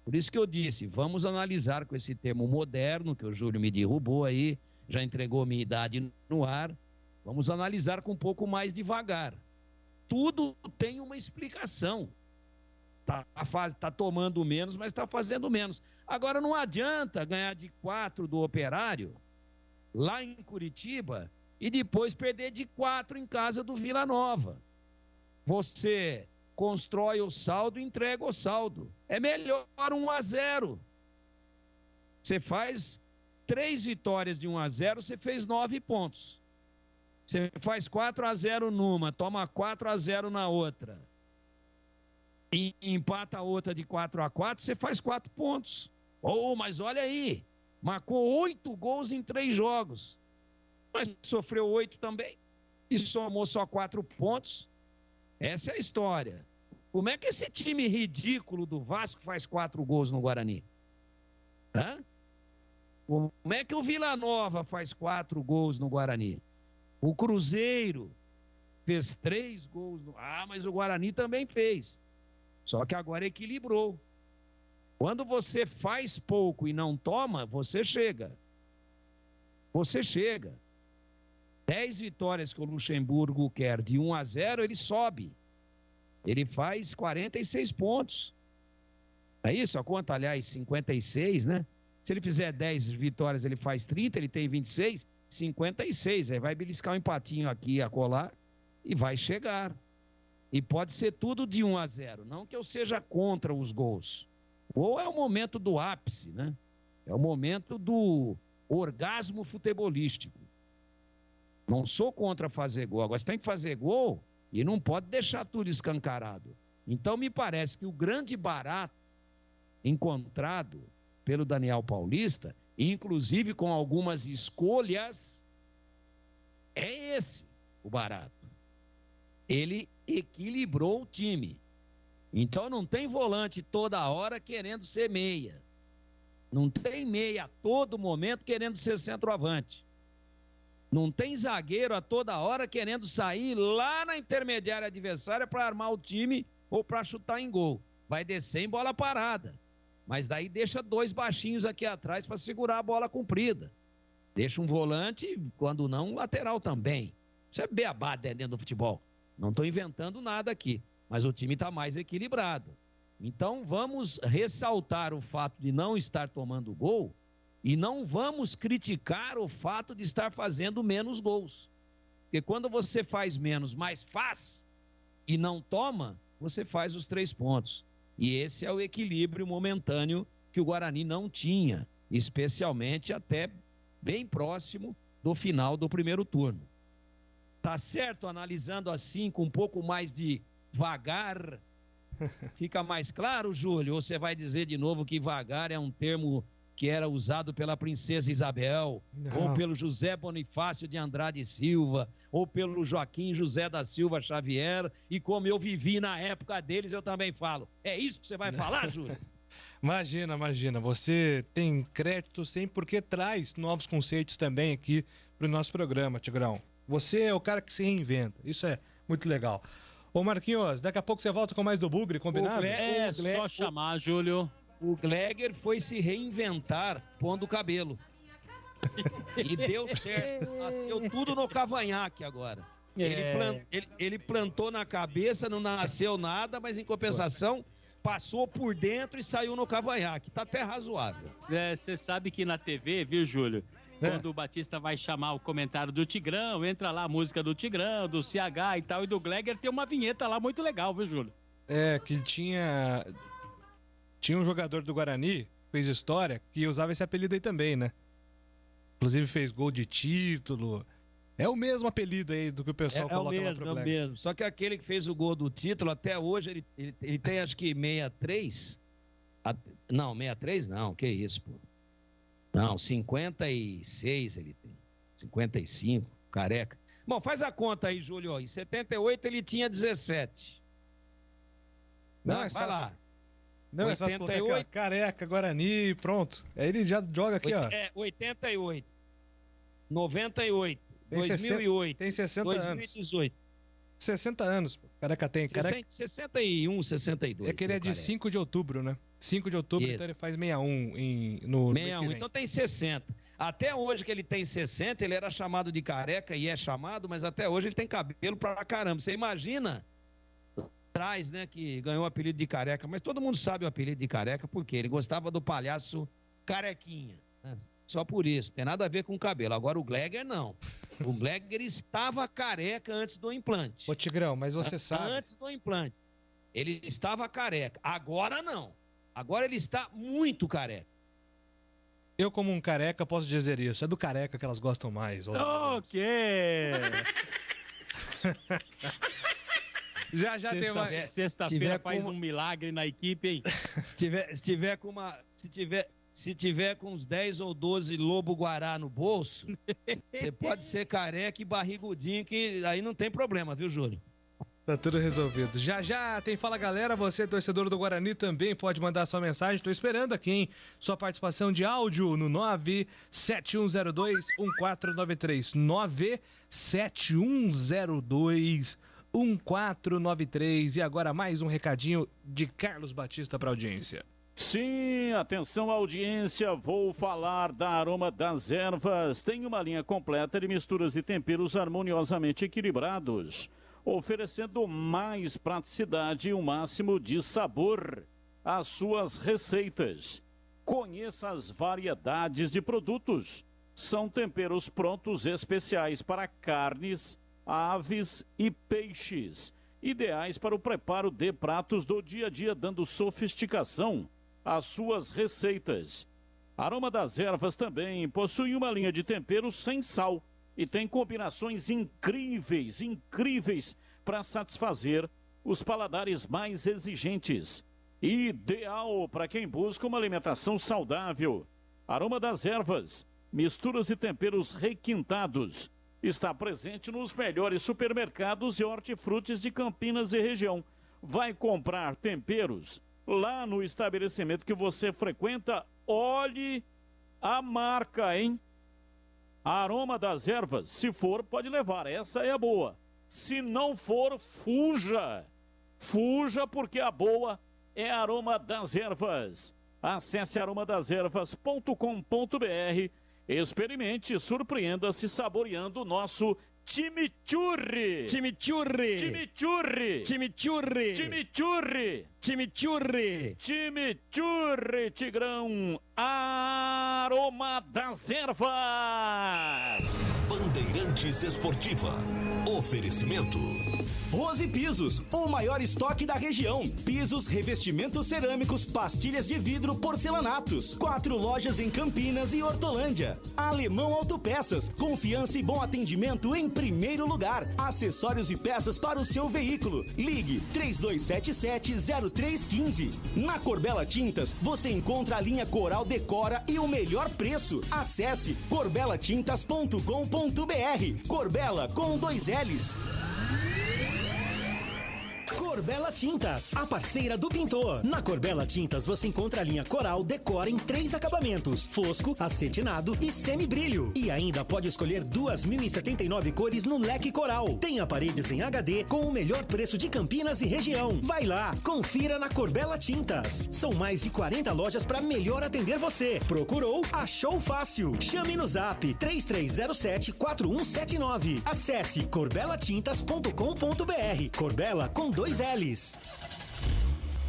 Por isso que eu disse, vamos analisar com esse termo moderno, que o Júlio me derrubou aí, já entregou minha idade no ar. Vamos analisar com um pouco mais devagar. Tudo tem uma explicação. Tá tomando menos, mas está fazendo menos. Agora não adianta ganhar de 4 do Operário, lá em Curitiba, e depois perder de 4 em casa do Vila Nova. Você constrói o saldo e entrega o saldo. É melhor 1-0. Você faz 3 vitórias de 1-0, você fez 9 pontos. Você faz 4-0 numa, toma 4-0 na outra. E empata a outra de 4-4, você faz 4 pontos. Mas olha aí, marcou 8 gols em 3 jogos. Mas sofreu 8 também. E somou só 4 pontos. Essa é a história. Como é que esse time ridículo do Vasco faz 4 gols no Guarani? Hã? Como é que o Vila Nova faz 4 gols no Guarani? O Cruzeiro fez 3 gols. Mas o Guarani também fez. Só que agora equilibrou. Quando você faz pouco e não toma, você chega. Você chega. 10 vitórias que o Luxemburgo quer de 1-0, ele sobe. Ele faz 46 pontos. É isso? A conta, aliás, 56, né? Se ele fizer 10 vitórias, ele faz 30, ele tem 26, 56. Aí vai beliscar um empatinho aqui a colar e vai chegar. E pode ser tudo de 1-0. Não que eu seja contra os gols. O gol é o momento do ápice, né? É o momento do orgasmo futebolístico. Não sou contra fazer gol. Agora, você tem que fazer gol e não pode deixar tudo escancarado. Então, me parece que o grande barato encontrado pelo Daniel Paulista, inclusive com algumas escolhas, é esse o barato. Ele equilibrou o time. Então não tem volante toda hora querendo ser meia. Não tem meia a todo momento querendo ser centroavante. Não tem zagueiro a toda hora querendo sair lá na intermediária adversária para armar o time ou para chutar em gol. Vai descer em bola parada. Mas daí deixa 2 baixinhos aqui atrás para segurar a bola comprida. Deixa um volante, quando não, um lateral também. Isso é beabá dentro do futebol. Não estou inventando nada aqui, mas o time está mais equilibrado. Então vamos ressaltar o fato de não estar tomando gol e não vamos criticar o fato de estar fazendo menos gols. Porque quando você faz menos, mas faz e não toma, você faz os 3 pontos. E esse é o equilíbrio momentâneo que o Guarani não tinha, especialmente até bem próximo do final do primeiro turno. Tá certo, analisando assim, com um pouco mais de vagar, fica mais claro, Júlio? Ou você vai dizer de novo que vagar é um termo que era usado pela princesa Isabel, ou pelo José Bonifácio de Andrade Silva, ou pelo Joaquim José da Silva Xavier, e como eu vivi na época deles, eu também falo. É isso que você vai falar, Júlio? Imagina. Você tem crédito sempre porque traz novos conceitos também aqui pro nosso programa, Tigrão. Você é o cara que se reinventa. Isso é muito legal. Ô Marquinhos, daqui a pouco você volta com mais do Bugre, combinado? Só chamar, Júlio. O Gleger foi se reinventar pondo o cabelo. E deu certo. Nasceu tudo no cavanhaque agora. Ele plantou na cabeça, não nasceu nada, mas em compensação passou por dentro e saiu no cavanhaque. Tá até razoável. Você sabe que na TV, viu, Júlio? Quando o Batista vai chamar o comentário do Tigrão, entra lá a música do Tigrão, do CH e tal, e do Gleger, tem uma vinheta lá muito legal, viu, Júlio? Que tinha um jogador do Guarani, fez história, que usava esse apelido aí também, né? Inclusive fez gol de título. É o mesmo apelido aí do que o pessoal coloca lá pro Gleger. É o mesmo. Só que aquele que fez o gol do título, até hoje, ele tem acho que 63. Não, 63 não, que isso, pô. Não, 56 ele tem. 55, careca. Bom, faz a conta aí, Júlio. Em 78 ele tinha 17. Vai lá. Não, 88, essas careca, Guarani, pronto. Aí ele já joga aqui, ó. 88. 98. Tem 2008. Tem 60 2018. anos. 60 anos. Careca tem. 61, 62. É que ele é de 5 de outubro, né? 5 de outubro, então ele faz 61 no 61, então tem 60. Até hoje que ele tem 60, ele era chamado de careca e é chamado, mas até hoje ele tem cabelo pra caramba. Você imagina, traz, né, que ganhou o apelido de careca, mas todo mundo sabe o apelido de careca porque ele gostava do palhaço Carequinha, né? Só por isso, tem nada a ver com o cabelo. Agora o Gleger não. O Gleger estava careca antes do implante. Ô Tigrão, mas você sabe. Antes do implante. Ele estava careca. Agora não. Agora ele está muito careca. Eu, como um careca, posso dizer isso. É do careca que elas gostam mais. Ok. já tem uma... Sexta-feira faz um milagre na equipe, hein? Se tiver com uns 10 ou 12 lobo-guará no bolso, você pode ser careca e barrigudinho, que aí não tem problema, viu, Júlio? Tá tudo resolvido. Já tem Fala Galera, você torcedor do Guarani também pode mandar sua mensagem. Tô esperando aqui, hein? Sua participação de áudio no 971021493. 971021493. E agora mais um recadinho de Carlos Batista para audiência. Sim, atenção audiência, vou falar da Aroma das Ervas. Tem uma linha completa de misturas e temperos harmoniosamente equilibrados, oferecendo mais praticidade e o máximo de sabor às suas receitas. Conheça as variedades de produtos. São temperos prontos especiais para carnes, aves e peixes. ideais para o preparo de pratos do dia a dia, dando sofisticação às suas receitas. Aroma das Ervas também possui uma linha de temperos sem sal e tem combinações incríveis para satisfazer os paladares mais exigentes. Ideal para quem busca uma alimentação saudável. Aroma das Ervas, misturas e temperos requintados. Está presente nos melhores supermercados e hortifrutis de Campinas e região. Vai comprar temperos lá no estabelecimento que você frequenta? Olhe a marca, hein? Aroma das Ervas, se for, pode levar. Essa é a boa. Se não for, fuja. Fuja, porque a boa é Aroma das Ervas. Acesse aromadazervas.com.br. Experimente e surpreenda-se saboreando o nosso chimichurri. Chimichurri. Chimichurri. Chimichurri. Chimichurri. Chimichurri. Chimichurri, Tigrão. Aroma das Ervas. Bandeirantes Esportiva. Oferecimento. Rose Pisos, o maior estoque da região. Pisos, revestimentos cerâmicos, pastilhas de vidro, porcelanatos. 4 lojas em Campinas e Hortolândia. Alemão Autopeças, confiança e bom atendimento em primeiro lugar. Acessórios e peças para o seu veículo. Ligue 3277-0315. Na Corbella Tintas, você encontra a linha Coral Decora e o melhor preço. Acesse corbelatintas.com.br. Corbella com 2 L's. Corbella Tintas, a parceira do pintor. Na Corbella Tintas você encontra a linha Coral Decora em 3 acabamentos: fosco, acetinado e semibrilho. E ainda pode escolher 2.079 cores no leque Coral. Tenha paredes em HD com o melhor preço de Campinas e região. Vai lá, confira na Corbella Tintas. São mais de 40 lojas para melhor atender você. Procurou? Achou fácil. Chame no Zap 3307-4179. Acesse corbelatintas.com.br. Corbella com 2 L's.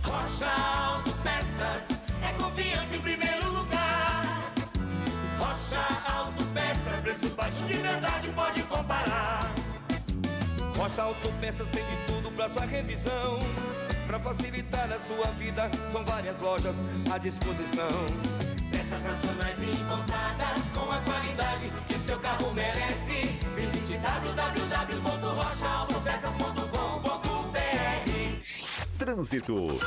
Rocha Autopeças é confiança em primeiro lugar. Rocha Autopeças, preço baixo de verdade, pode comparar. Rocha Autopeças tem de tudo pra sua revisão. Pra facilitar a sua vida, são várias lojas à disposição. Peças nacionais e importadas com a qualidade que o seu carro merece. Visite www.rochaautopeças.com.br. Trânsito.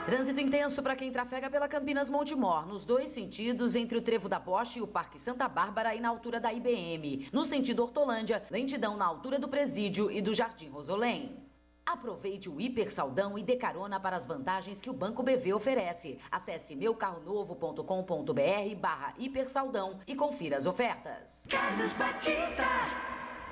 Trânsito intenso para quem trafega pela Campinas Montemor, nos 2 sentidos, entre o Trevo da Bosch e o Parque Santa Bárbara e na altura da IBM. No sentido Hortolândia, lentidão na altura do Presídio e do Jardim Rosolém. Aproveite o Hiper Saldão e dê carona para as vantagens que o Banco BV oferece. Acesse meucarronovo.com.br/hipersaldão e confira as ofertas. Carlos Batista.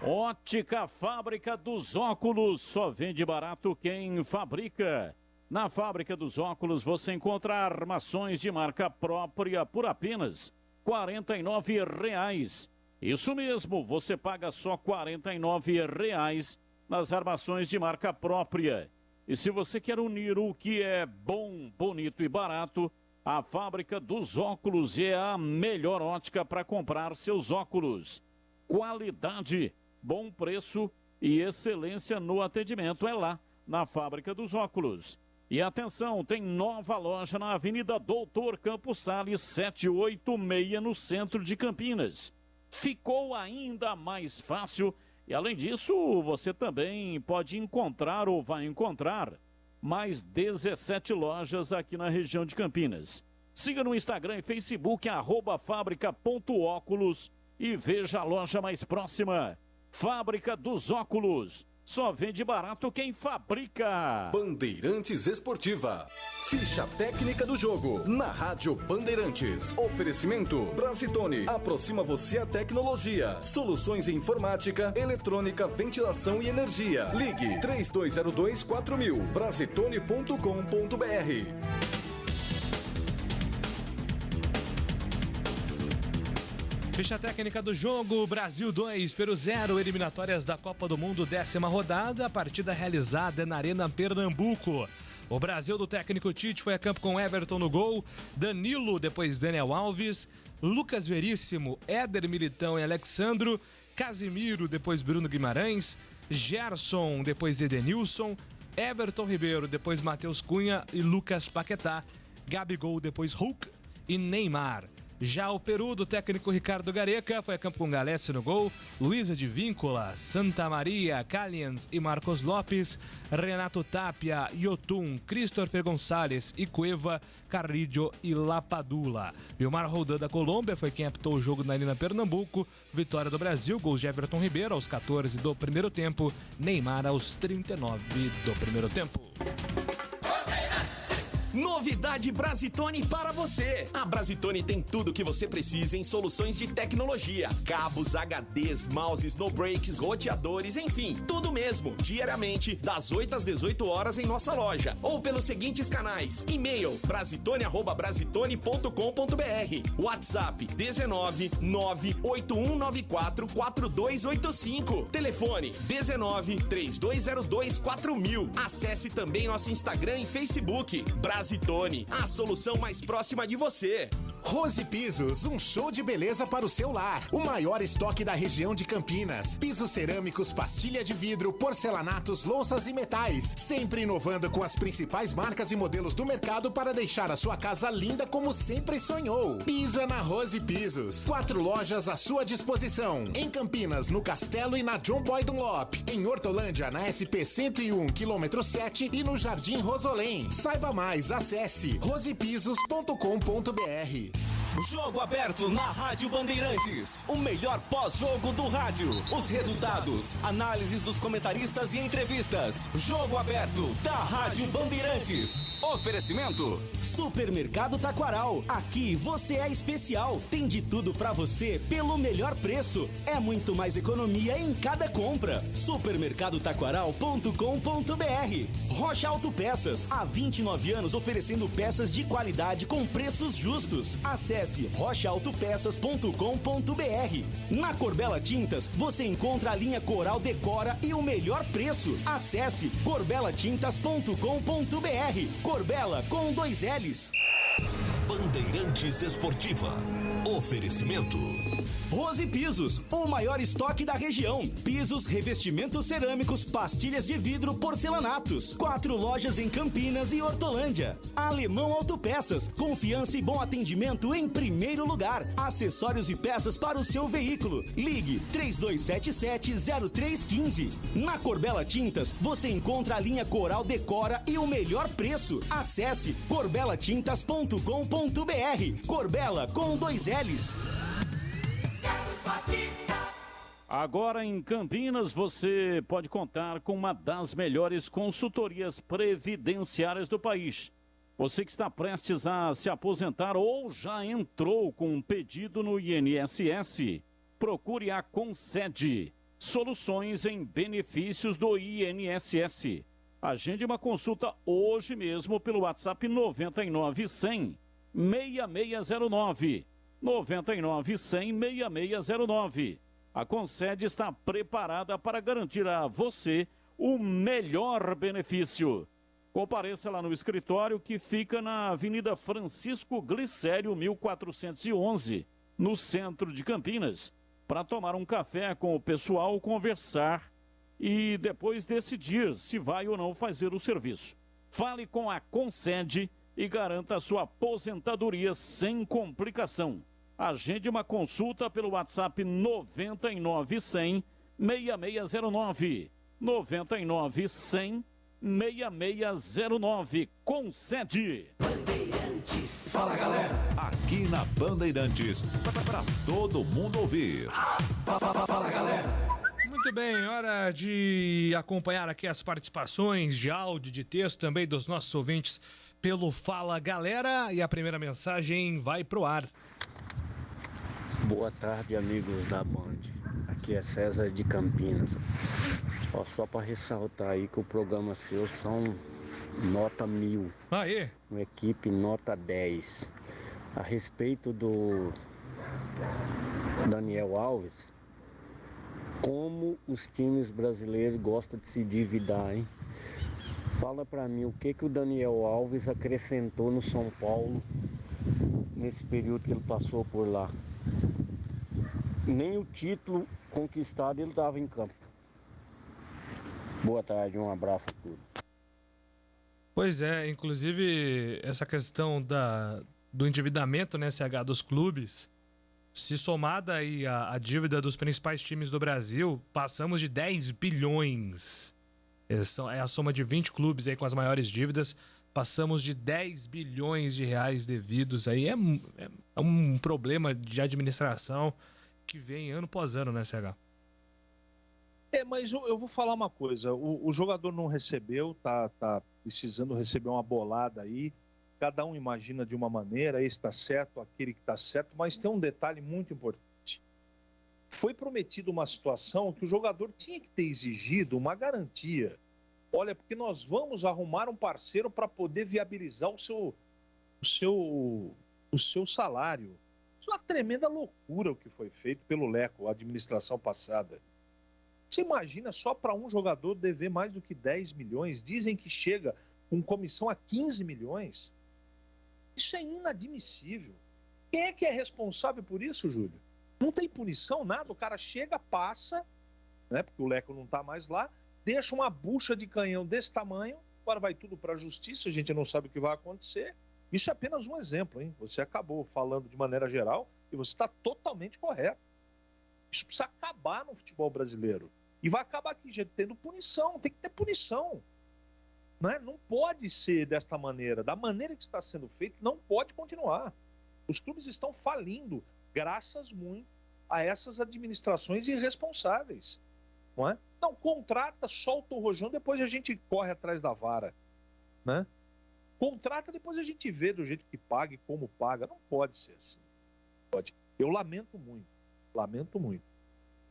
Ótica Fábrica dos Óculos, só vende barato quem fabrica. Na Fábrica dos Óculos você encontra armações de marca própria por apenas R$ 49,00. Isso mesmo, você paga só R$ 49,00 nas armações de marca própria. E se você quer unir o que é bom, bonito e barato, a Fábrica dos Óculos é a melhor ótica para comprar seus óculos. Qualidade, bom preço e excelência no atendimento é lá, na Fábrica dos Óculos. E atenção, tem nova loja na Avenida Doutor Campos Sales, 786, no centro de Campinas. Ficou ainda mais fácil e, além disso, você também pode encontrar ou vai encontrar mais 17 lojas aqui na região de Campinas. Siga no Instagram e Facebook, @fábrica.óculos e veja a loja mais próxima. Fábrica dos Óculos. Só vende barato quem fabrica. Bandeirantes Esportiva. Ficha técnica do jogo na Rádio Bandeirantes. Oferecimento Brasitone. Aproxima você a tecnologia. Soluções em informática, eletrônica, ventilação e energia. Ligue 3202-4000. Brasitone.com.br. Ficha técnica do jogo, Brasil 2, Peru 0, eliminatórias da Copa do Mundo, 10ª rodada, a partida realizada na Arena Pernambuco. O Brasil do técnico Tite foi a campo com Everton no gol, Danilo, depois Daniel Alves, Lucas Veríssimo, Éder Militão e Alexandro, Casimiro, depois Bruno Guimarães, Gerson, depois Edenilson, Everton Ribeiro, depois Matheus Cunha e Lucas Paquetá, Gabigol, depois Hulk e Neymar. Já o Peru, do técnico Ricardo Gareca, foi a campo com Galesse no gol, Luísa de Víncula, Santa Maria, Calians e Marcos Lopes, Renato Tapia, Yotun, Christopher Gonçalves e Cueva, Carrillo e Lapadula. Vilmar Roldan da Colômbia foi quem apitou o jogo na Arena Pernambuco. Vitória do Brasil, gols de Everton Ribeiro aos 14 do primeiro tempo, Neymar aos 39 do primeiro tempo. Novidade Brasitone para você. A Brasitone tem tudo que você precisa em soluções de tecnologia. Cabos, HDs, mouses, no breaks, roteadores, enfim, tudo mesmo. Diariamente, das 8 às 18 horas em nossa loja. Ou pelos seguintes canais. E-mail brasitone@brasitone.com.br. WhatsApp 19 98194 4285. Telefone 19 3202 4000. Acesse também nosso Instagram e Facebook. Brasitone, a solução mais próxima de você. Rose Pisos, um show de beleza para o seu lar. O maior estoque da região de Campinas. Pisos cerâmicos, pastilha de vidro, porcelanatos, louças e metais. Sempre inovando com as principais marcas e modelos do mercado para deixar a sua casa linda como sempre sonhou. Piso é na Rose Pisos. 4 lojas à sua disposição. Em Campinas, no Castelo e na John Boy Dunlop. Em Hortolândia, na SP 101, quilômetro 7 e no Jardim Rosolém. Saiba mais, acesse rosepisos.com.br. Jogo aberto na Rádio Bandeirantes. O melhor pós-jogo do rádio. Os resultados, análises dos comentaristas e entrevistas. Jogo aberto da Rádio Bandeirantes. Oferecimento: Supermercado Taquaral. Aqui você é especial. Tem de tudo pra você pelo melhor preço. É muito mais economia em cada compra. Supermercadotaquaral.com.br. Rocha Autopeças. Há 29 anos oferecendo peças de qualidade com preços justos. Acesse rochaautopeças.com.br. Na Corbella Tintas, você encontra a linha Coral Decora e o melhor preço. Acesse corbelatintas.com.br. Corbella com 2 L's. Bandeirantes Esportiva. Oferecimento: Rose Pisos, o maior estoque da região. Pisos, revestimentos cerâmicos, pastilhas de vidro, porcelanatos. 4 lojas em Campinas e Hortolândia. Alemão Autopeças, confiança e bom atendimento em primeiro lugar. Acessórios e peças para o seu veículo. Ligue 3277-0315. Na Corbella Tintas, você encontra a linha Coral Decora e o melhor preço. Acesse corbelatintas.com.br. Corbella com 2 L's. Agora em Campinas você pode contar com uma das melhores consultorias previdenciárias do país. Você que está prestes a se aposentar ou já entrou com um pedido no INSS, procure a Concede. Soluções em benefícios do INSS. Agende uma consulta hoje mesmo pelo WhatsApp 99-100 6609. 99-100-6609. A Concede está preparada para garantir a você o melhor benefício. Compareça lá no escritório que fica na Avenida Francisco Glicério, 1411, no centro de Campinas, para tomar um café com o pessoal, conversar e depois decidir se vai ou não fazer o serviço. Fale com a Concede e garanta a sua aposentadoria sem complicação. Agende uma consulta pelo WhatsApp 99-100 6609. 99-100 6609. Bandeirantes. Fala, galera. Aqui na Bandeirantes, para todo mundo ouvir. Fala, galera. Muito bem, hora de acompanhar aqui as participações de áudio, de texto também dos nossos ouvintes pelo Fala Galera, e a primeira mensagem vai pro ar. Boa tarde, amigos da Band. Aqui é César de Campinas. Ó, só para ressaltar aí que o programa seu são nota 1000. Aê! Uma equipe nota 10. A respeito do Daniel Alves, como os times brasileiros gostam de se endividar, hein? Fala pra mim o que o Daniel Alves acrescentou no São Paulo nesse período que ele passou por lá. Nem o título conquistado ele estava em campo. Boa tarde, um abraço a todos. Pois é, inclusive essa questão do endividamento, né, CH, dos clubes, se somada aí a dívida dos principais times do Brasil, passamos de 10 bilhões. É a soma de 20 clubes aí com as maiores dívidas, passamos de 10 bilhões de reais devidos aí. É um problema de administração que vem ano após ano, né, CH? Mas eu vou falar uma coisa, o jogador não recebeu, tá precisando receber uma bolada aí, cada um imagina de uma maneira, esse está certo, aquele que está certo, mas tem um detalhe muito importante. Foi prometida uma situação que o jogador tinha que ter exigido uma garantia. Olha, porque nós vamos arrumar um parceiro para poder viabilizar o seu salário. Isso é uma tremenda loucura o que foi feito pelo Leco, a administração passada. Você imagina só para um jogador dever mais do que 10 milhões? Dizem que chega com comissão a 15 milhões. Isso é inadmissível. Quem é que é responsável por isso, Júlio? Não tem punição, nada. O cara chega, passa, né, porque o Leco não está mais lá, deixa uma bucha de canhão desse tamanho, agora vai tudo para a justiça, a gente não sabe o que vai acontecer. Isso é apenas um exemplo, hein? Você acabou falando de maneira geral e você está totalmente correto. Isso precisa acabar no futebol brasileiro. E vai acabar aqui, gente, tendo punição. Tem que ter punição. Né? Não pode ser desta maneira. Da maneira que está sendo feito, não pode continuar. Os clubes estão falindo, graças muito a essas administrações irresponsáveis. Não é? Não, contrata, solta o rojão, depois a gente corre atrás da vara. Né? Contrata, depois a gente vê do jeito que paga e como paga. Não pode ser assim. Pode. Eu lamento muito.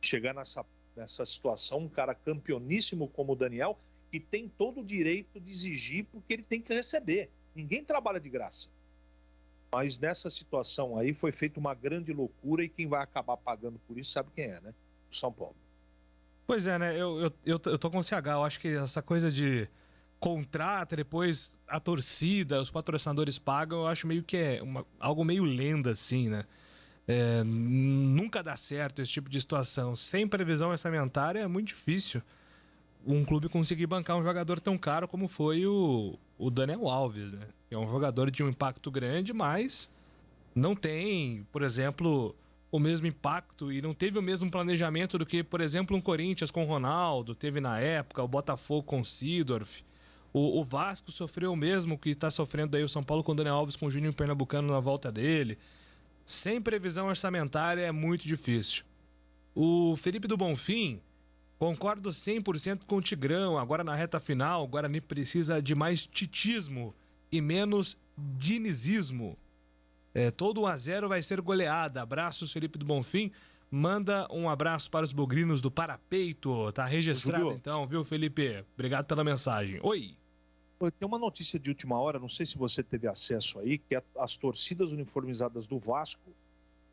Chegar nessa situação, um cara campeoníssimo como o Daniel, que tem todo o direito de exigir porque ele tem que receber. Ninguém trabalha de graça. Mas nessa situação aí foi feita uma grande loucura e quem vai acabar pagando por isso sabe quem é, né? O São Paulo. Pois é, né? Eu tô com o CH, eu acho que essa coisa de contrata, depois a torcida, os patrocinadores pagam, eu acho meio que algo meio lenda, assim, né? Nunca dá certo esse tipo de situação. Sem previsão orçamentária é muito difícil um clube conseguir bancar um jogador tão caro como foi o Daniel Alves, né? É um jogador de um impacto grande, mas não tem, por exemplo, o mesmo impacto e não teve o mesmo planejamento do que, por exemplo, um Corinthians com o Ronaldo, teve na época, o Botafogo com o Seedorf. O Vasco sofreu o mesmo que está sofrendo aí o São Paulo com o Daniel Alves, com o Juninho Pernambucano na volta dele. Sem previsão orçamentária é muito difícil. O Felipe do Bonfim, concordo 100% com o Tigrão. Agora na reta final, o Guarani precisa de mais titismo e menos dinizismo. Todo 1-0 vai ser goleada. Abraços, Felipe do Bonfim. Manda um abraço para os bugrinos do Parapeito. Tá registrado então, viu, Felipe? Obrigado pela mensagem. Oi. Tem uma notícia de última hora, não sei se você teve acesso aí, que as torcidas uniformizadas do Vasco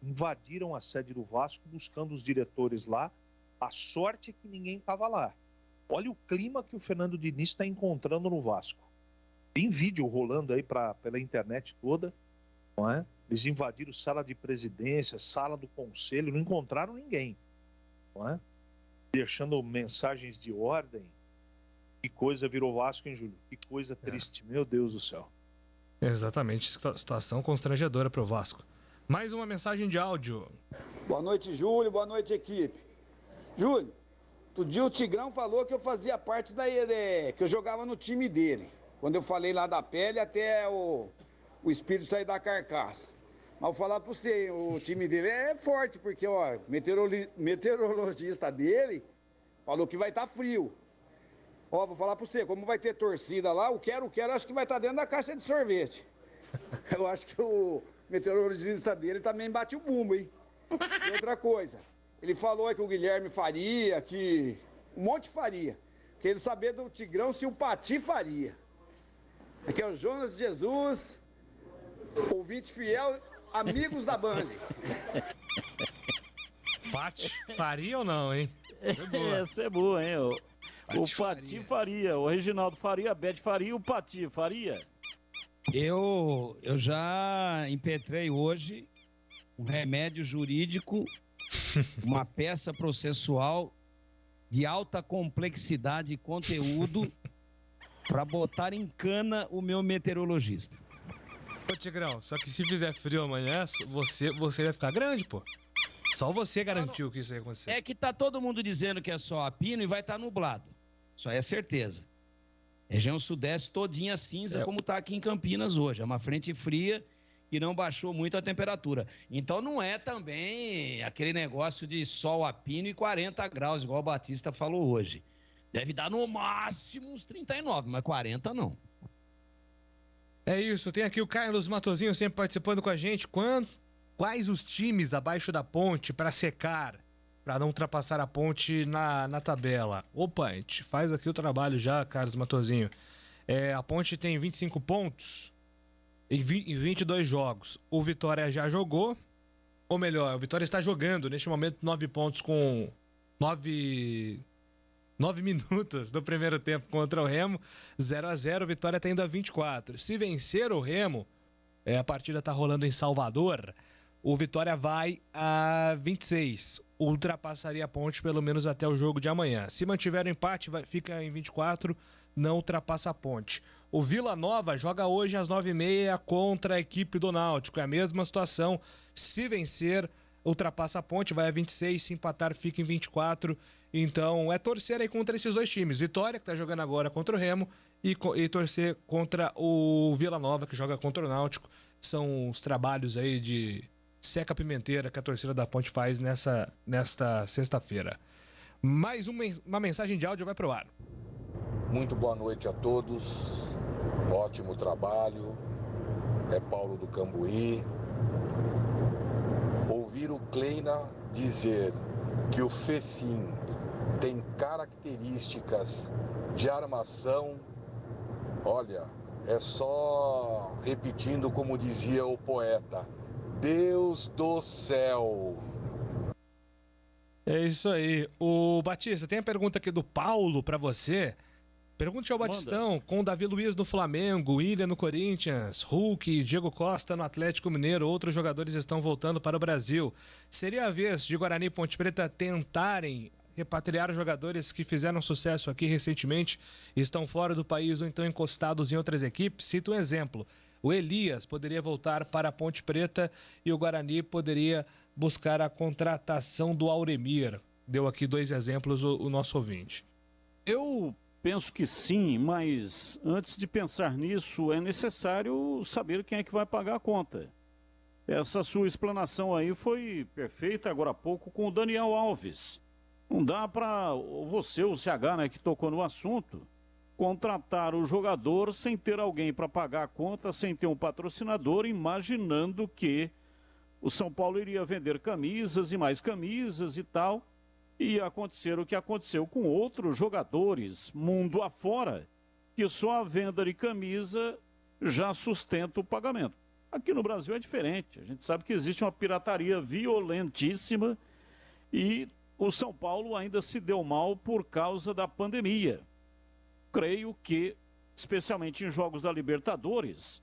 invadiram a sede do Vasco buscando os diretores lá. A sorte é que ninguém estava lá. Olha o clima que o Fernando Diniz está encontrando no Vasco. Tem vídeo rolando aí pela internet toda, não é? Eles invadiram sala de presidência, sala do conselho, não encontraram ninguém, não é? Deixando mensagens de ordem. Que coisa virou Vasco, hein, Júlio? Que coisa triste, meu Deus do céu. Exatamente, situação constrangedora para o Vasco. Mais uma mensagem de áudio. Boa noite, Júlio, boa noite, equipe. Júlio, outro dia o Tigrão falou que eu fazia parte que eu jogava no time dele. Quando eu falei lá da pele até o espírito sair da carcaça. Mas vou falar para você, o time dele é forte, porque ó, meteorologista dele falou que vai estar frio. Ó, vou falar pra você, como vai ter torcida lá, o quero, acho que vai estar dentro da caixa de sorvete. Eu acho que o meteorologista dele também bate o bumbo, hein? E outra coisa, ele falou que o Guilherme faria, que um monte faria. Queria saber do Tigrão se o Pati faria. Aqui é o Jonas Jesus, ouvinte fiel, amigos da Band. Pati, faria ou não, hein? Essa é boa, hein? O Pati faria, o Reginaldo faria, a Beth faria, o Pati faria. Eu já impetrei hoje um remédio jurídico, uma peça processual de alta complexidade e conteúdo para botar em cana o meu meteorologista. Ô, Tigrão, só que se fizer frio amanhã, você vai ficar grande, pô. Só você garantiu que isso ia acontecer. É que tá todo mundo dizendo que é só a pino e vai estar nublado. Isso aí é certeza. Região sudeste todinha cinza, como tá aqui em Campinas hoje. É uma frente fria que não baixou muito a temperatura. Então não é também aquele negócio de sol a pino e 40 graus, igual o Batista falou hoje. Deve dar no máximo uns 39, mas 40 não. É isso, tem aqui o Carlos Matozinho sempre participando com a gente. Quais os times abaixo da ponte para secar, para não ultrapassar a ponte na tabela? Opa, a gente faz aqui o trabalho já, Carlos Matozinho. A ponte tem 25 pontos em 22 jogos. O Vitória já jogou, ou melhor, o Vitória está jogando neste momento 9 pontos com 9 minutos do primeiro tempo contra o Remo, 0-0, Vitória está indo a 24. Se vencer o Remo, a partida está rolando em Salvador, o Vitória vai a 26, ultrapassaria a ponte pelo menos até o jogo de amanhã. Se mantiver o empate, fica em 24, não ultrapassa a ponte. O Vila Nova joga hoje às 9h30 contra a equipe do Náutico, é a mesma situação, se vencer, ultrapassa a ponte, vai a 26, se empatar fica em 24. Então é torcer aí contra esses dois times. Vitória, que tá jogando agora contra o Remo, e torcer contra o Vila Nova, que joga contra o Náutico. São os trabalhos aí de seca pimenteira que a torcida da Ponte faz nesta sexta-feira. Mais uma mensagem de áudio vai pro ar. Muito boa noite a todos. Ótimo trabalho. É Paulo do Cambuí. Ouvir o Kleina dizer que o Fecim tem características de armação, olha, é só repetindo como dizia o poeta, Deus do céu. É isso aí. O Batista, tem a pergunta aqui do Paulo pra você. Pergunte ao Batistão, com Davi Luiz no Flamengo, William no Corinthians, Hulk, Diego Costa no Atlético Mineiro, outros jogadores estão voltando para o Brasil. Seria a vez de Guarani e Ponte Preta tentarem repatriar jogadores que fizeram sucesso aqui recentemente, estão fora do país ou então encostados em outras equipes? Cito um exemplo. O Elias poderia voltar para a Ponte Preta e o Guarani poderia buscar a contratação do Auremir. Deu aqui 2 exemplos o nosso ouvinte. Eu penso que sim, mas antes de pensar nisso, é necessário saber quem é que vai pagar a conta. Essa sua explanação aí foi perfeita agora há pouco com o Daniel Alves. Não dá para você, o CH, né, que tocou no assunto, contratar o jogador sem ter alguém para pagar a conta, sem ter um patrocinador, imaginando que o São Paulo iria vender camisas e mais camisas e tal. E ia acontecer o que aconteceu com outros jogadores, mundo afora, que só a venda de camisa já sustenta o pagamento. Aqui no Brasil é diferente. A gente sabe que existe uma pirataria violentíssima e o São Paulo ainda se deu mal por causa da pandemia. Creio que, especialmente em jogos da Libertadores,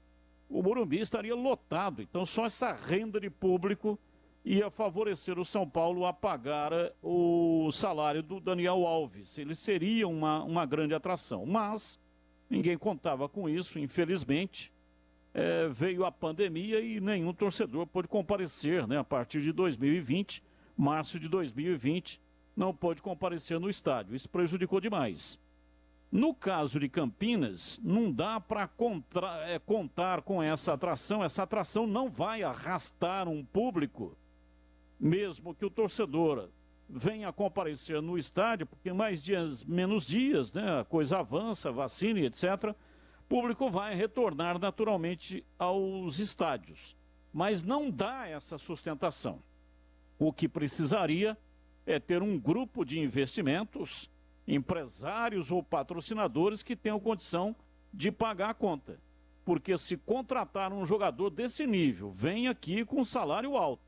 o Morumbi estaria lotado. Então só essa renda de público ia favorecer o São Paulo a pagar o salário do Daniel Alves. Ele seria uma grande atração, mas ninguém contava com isso, infelizmente. Veio a pandemia e nenhum torcedor pôde comparecer, né? A partir de 2020, março de 2020, não pôde comparecer no estádio. Isso prejudicou demais. No caso de Campinas, não dá para contar com essa atração. Essa atração não vai arrastar um público, mesmo que o torcedor venha comparecer no estádio, porque mais dias, menos dias, né? A coisa avança, vacina e etc., o público vai retornar naturalmente aos estádios. Mas não dá essa sustentação. O que precisaria é ter um grupo de investimentos, empresários ou patrocinadores que tenham condição de pagar a conta. Porque se contratar um jogador desse nível, vem aqui com salário alto.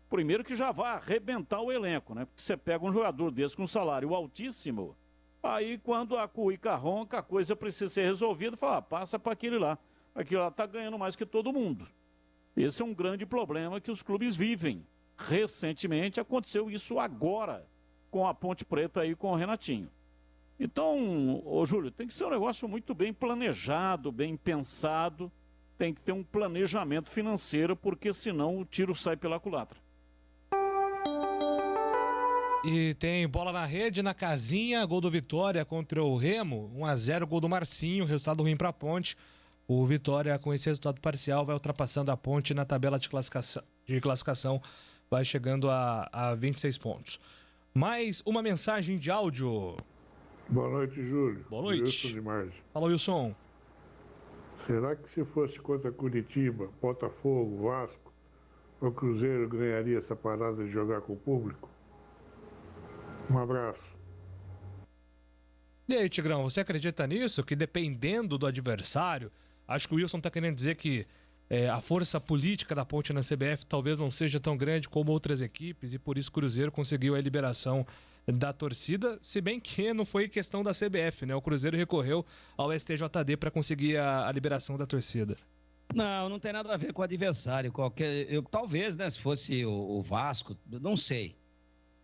Primeiro que já vai arrebentar o elenco, né? Porque você pega um jogador desse com salário altíssimo, aí quando a cuíca ronca, a coisa precisa ser resolvida, fala, passa para aquele lá. Aquele lá está ganhando mais que todo mundo. Esse é um grande problema que os clubes vivem. Recentemente aconteceu isso agora, com a Ponte Preta e com o Renatinho. Então, ô Júlio, tem que ser um negócio muito bem planejado, bem pensado, tem que ter um planejamento financeiro, porque senão o tiro sai pela culatra. E tem bola na rede, na casinha, gol do Vitória contra o Remo, 1-0, gol do Marcinho, resultado ruim para a Ponte. O Vitória, com esse resultado parcial, vai ultrapassando a Ponte na tabela de classificação, vai chegando a 26 pontos. Mais uma mensagem de áudio. Boa noite, Júlio. Boa noite. Wilson de Margem. Fala, Wilson. Será que se fosse contra Curitiba, Botafogo, Vasco, o Cruzeiro ganharia essa parada de jogar com o público? Um abraço. E aí, Tigrão, você acredita nisso? Que dependendo do adversário, acho que o Wilson está querendo dizer que a força política da Ponte na CBF talvez não seja tão grande como outras equipes e por isso o Cruzeiro conseguiu a liberação da torcida, se bem que não foi questão da CBF, né? O Cruzeiro recorreu ao STJD para conseguir a liberação da torcida. Não tem nada a ver com o adversário. Talvez, né, se fosse o Vasco, não sei.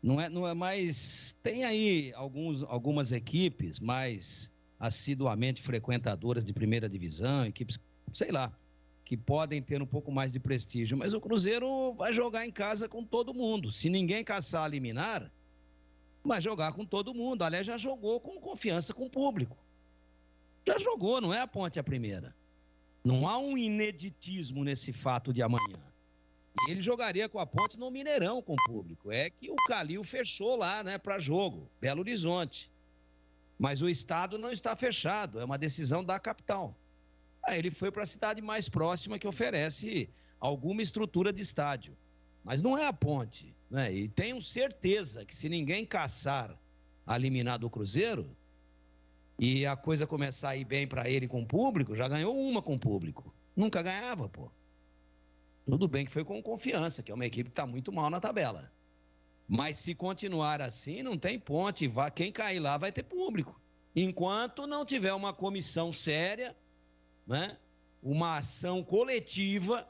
Não é mais. Tem aí algumas equipes mais assiduamente frequentadoras de primeira divisão, equipes, sei lá, que podem ter um pouco mais de prestígio. Mas o Cruzeiro vai jogar em casa com todo mundo. Se ninguém caçar a liminar, vai jogar com todo mundo. Aliás, já jogou com confiança com o público. Já jogou, não é a Ponte a primeira. Não há um ineditismo nesse fato de amanhã. E ele jogaria com a Ponte no Mineirão com o público. É que o Calil fechou lá, né, para jogo, Belo Horizonte. Mas o estado não está fechado, é uma decisão da capital. Aí ele foi para a cidade mais próxima que oferece alguma estrutura de estádio. Mas não é a Ponte, né? E tenho certeza que se ninguém caçar a liminar do Cruzeiro e a coisa começar a ir bem para ele com o público, já ganhou uma com o público. Nunca ganhava, pô. Tudo bem que foi com confiança, que é uma equipe que está muito mal na tabela. Mas se continuar assim, não tem Ponte. Quem cair lá vai ter público. Enquanto não tiver uma comissão séria, né? Uma ação coletiva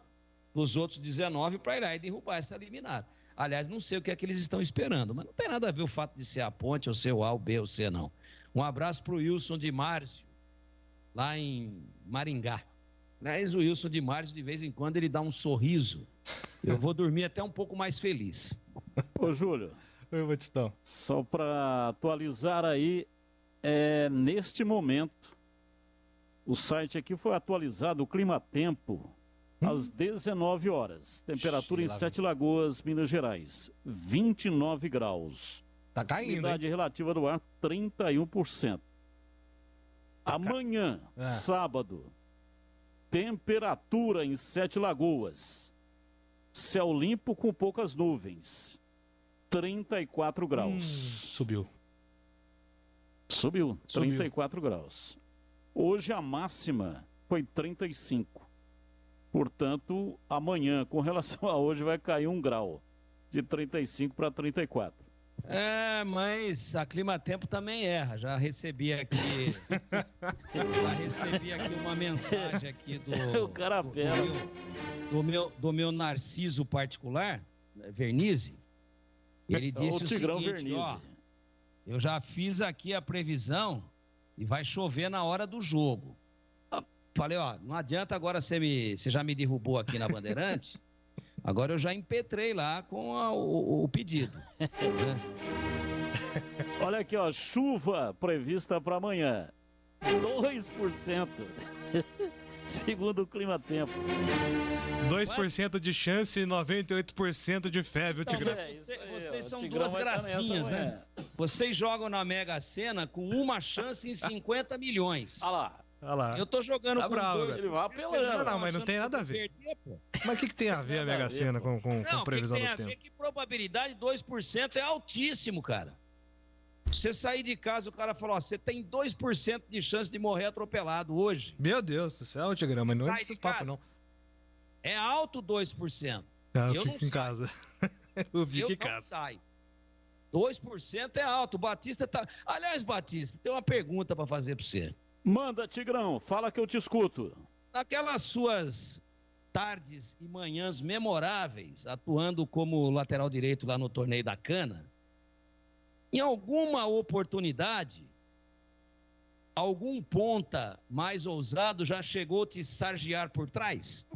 dos outros 19 para ir lá e derrubar essa liminar. Aliás, não sei o que é que eles estão esperando, mas não tem nada a ver o fato de ser a Ponte, ou ser o A, o B, ou C, não. Um abraço para o Wilson de Márcio, lá em Maringá. Mas o Wilson de Márcio, de vez em quando, ele dá um sorriso. Eu vou dormir até um pouco mais feliz. Ô, Júlio. Oi, Batistão. Só para atualizar aí, neste momento, o site aqui foi atualizado, o Climatempo, às 19 horas. Temperatura em Sete Lagoas, Minas Gerais, 29 graus. Tá caindo, umidade relativa do ar, 31%. Amanhã, sábado, temperatura em Sete Lagoas. Céu limpo com poucas nuvens. 34 graus. Subiu. Subiu, 34 graus. Hoje a máxima foi 35. Portanto, amanhã, com relação a hoje, vai cair 1 grau. De 35 para 34. Mas a Climatempo também erra. Já recebi aqui uma mensagem aqui do meu Narciso particular, Vernizzi. Ele disse o seguinte, ó, eu já fiz aqui a previsão e vai chover na hora do jogo. Falei, ó, não adianta agora você já me derrubou aqui na Bandeirante, agora eu já impetrei lá com o pedido. Né? Olha aqui, ó, chuva prevista para amanhã, 2%, segundo o Climatempo. 2% de chance e 98% de fé, viu, Tigrão? Vocês são duas gracinhas, né? Vocês jogam na Mega Sena com uma chance em 50 milhões. Olha lá. Eu tô jogando com bravo, 2%. Ele vai apelando. Não, mas não tem nada a ver. Mas o que tem a ver a Mega Sena com previsão do tempo? Não, tem a ver que probabilidade 2% é altíssimo, cara. Você sair de casa, o cara falou, ó, você tem 2% de chance de morrer atropelado hoje. Meu Deus do céu, Tigrão, mas não é desses papos, não. É alto 2%. Não, eu fico em casa. Eu fico em casa. Não saio. 2% é alto. O Batista tá... Aliás, Batista, tem uma pergunta para fazer para você. Manda, Tigrão, fala que eu te escuto. Naquelas suas tardes e manhãs memoráveis, atuando como lateral direito lá no Torneio da Cana, Em alguma oportunidade, algum ponta mais ousado já chegou a te sargiar por trás?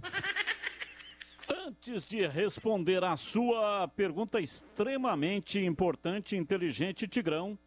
Antes de responder a sua pergunta extremamente importante e inteligente, Tigrão,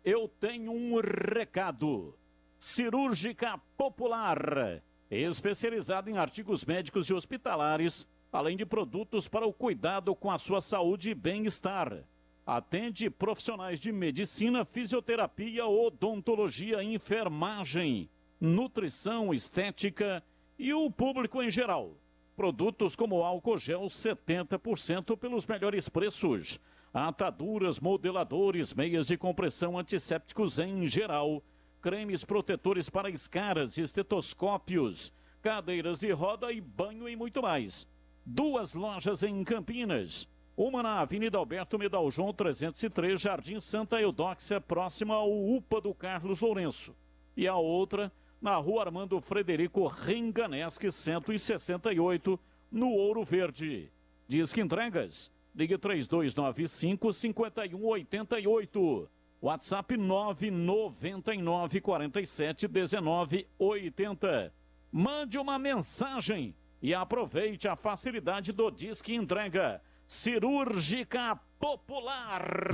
eu tenho um recado. Cirúrgica Popular, especializada em artigos médicos e hospitalares, além de produtos para o cuidado com a sua saúde e bem-estar. Atende profissionais de medicina, fisioterapia, odontologia, enfermagem, nutrição, estética e o público em geral. Produtos como álcool gel 70% pelos melhores preços. Ataduras, modeladores, meias de compressão, antissépticos em geral. Cremes protetores para escaras, estetoscópios, cadeiras de roda e banho e muito mais. 2 lojas em Campinas. Uma na Avenida Alberto Medal João 303, Jardim Santa Eudóxia, próxima ao UPA do Carlos Lourenço. E a outra na Rua Armando Frederico Renganesque 168, no Ouro Verde. Disque entregas, ligue 3295-5188. WhatsApp 999471980. Mande uma mensagem e aproveite a facilidade do Disque Entrega. Cirúrgica Popular.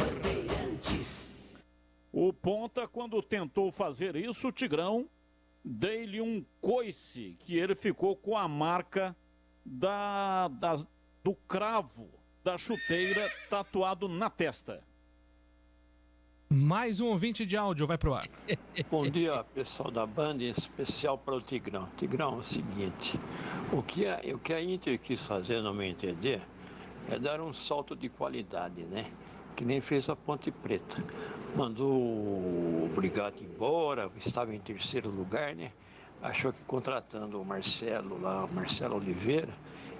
O ponta, quando tentou fazer isso, o Tigrão, dei-lhe um coice, que ele ficou com a marca do cravo da chuteira tatuado na testa. Mais um ouvinte de áudio, vai pro ar. Bom dia, pessoal da Band, em especial para o Tigrão. Tigrão, é o seguinte, o que a Inter quis fazer, no meu entender, é dar um salto de qualidade, né? Que nem fez a Ponte Preta. Mandou o Brigatti embora, estava em terceiro lugar, né? Achou que contratando o Marcelo Oliveira,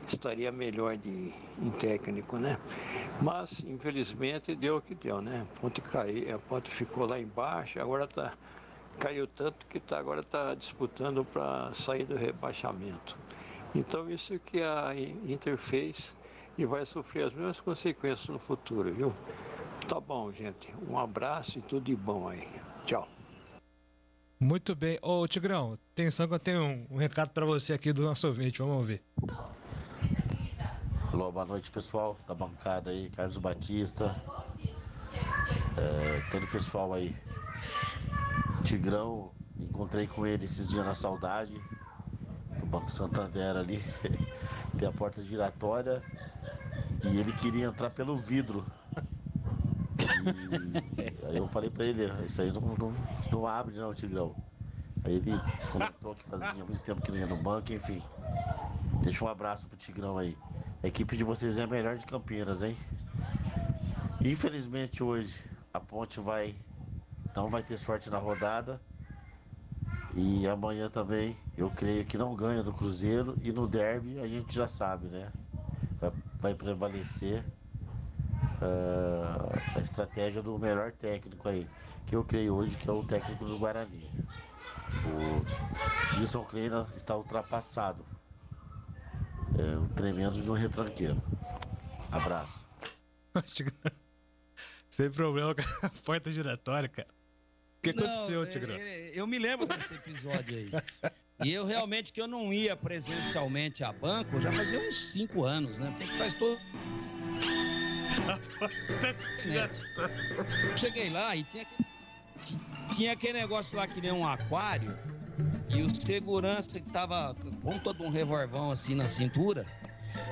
estaria melhor em técnico, né? Mas, infelizmente, deu o que deu, né? A Ponte ficou lá embaixo, agora caiu tanto que agora está disputando para sair do rebaixamento. Então, isso que a Inter fez e vai sofrer as mesmas consequências no futuro, viu? Tá bom, gente. Um abraço e tudo de bom aí. Tchau. Muito bem. Ô, Tigrão, atenção que eu tenho um recado para você aqui do nosso ouvinte. Vamos ouvir. Alô, boa noite, pessoal da bancada aí, Carlos Batista, todo o pessoal aí. Tigrão, encontrei com ele esses dias na Saudade, no Banco Santander ali, tem a porta giratória e ele queria entrar pelo vidro. E aí eu falei pra ele, isso aí não abre não, Tigrão. Aí ele comentou que fazia muito tempo que não ia no banco, enfim. Deixa um abraço pro Tigrão aí. A equipe de vocês é a melhor de Campinas, hein? Infelizmente hoje a Ponte não vai ter sorte na rodada. E amanhã também eu creio que não ganha do Cruzeiro. E no derby a gente já sabe, né? Vai prevalecer a estratégia do melhor técnico aí. Que eu creio hoje que é o técnico do Guarani. O Wilson Kleina está ultrapassado. É um tremendo de um retranqueiro. Abraço. Sem problema com a porta giratória, cara. O que aconteceu, Tigrão? Eu me lembro desse episódio aí. E eu realmente que eu não ia presencialmente a banco, já fazia uns 5 anos, né? Porque a gente faz todo... Cheguei lá e tinha aquele negócio lá que nem um aquário. E o segurança que tava com todo um revolvão assim na cintura,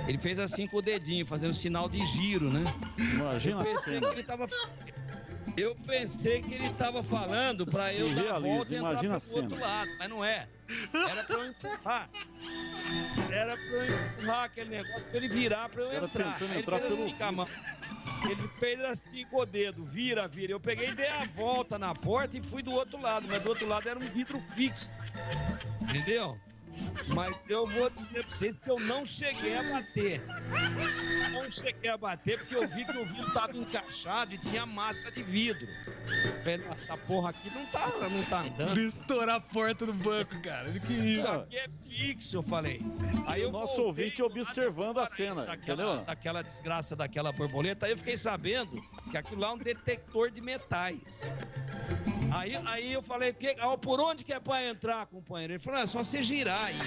ele fez assim com o dedinho, fazendo sinal de giro, né? Imagina Eu pensei que ele tava falando pra eu dar a volta e entrar pro outro lado, mas não é. Era pra eu empurrar aquele negócio pra ele virar pra eu entrar. Aí ele fez assim com a mão. Ele fez assim com o dedo, vira. Eu peguei e dei a volta na porta e fui do outro lado, mas do outro lado era um vidro fixo. Entendeu? Mas eu vou dizer pra vocês que eu não cheguei a bater. Não cheguei a bater porque eu vi que o vidro tava encaixado e tinha massa de vidro. Essa porra aqui não tá andando. Ele estourar a porta do banco, cara. Ele queria. Isso aqui é fixo, eu falei. Aí o nosso ouvinte observando a cena, entendeu? Daquela desgraça daquela borboleta, aí eu fiquei sabendo que aquilo lá é um detector de metais. Aí eu falei, por onde que é pra entrar, companheiro? Ele falou, é só você girar aí.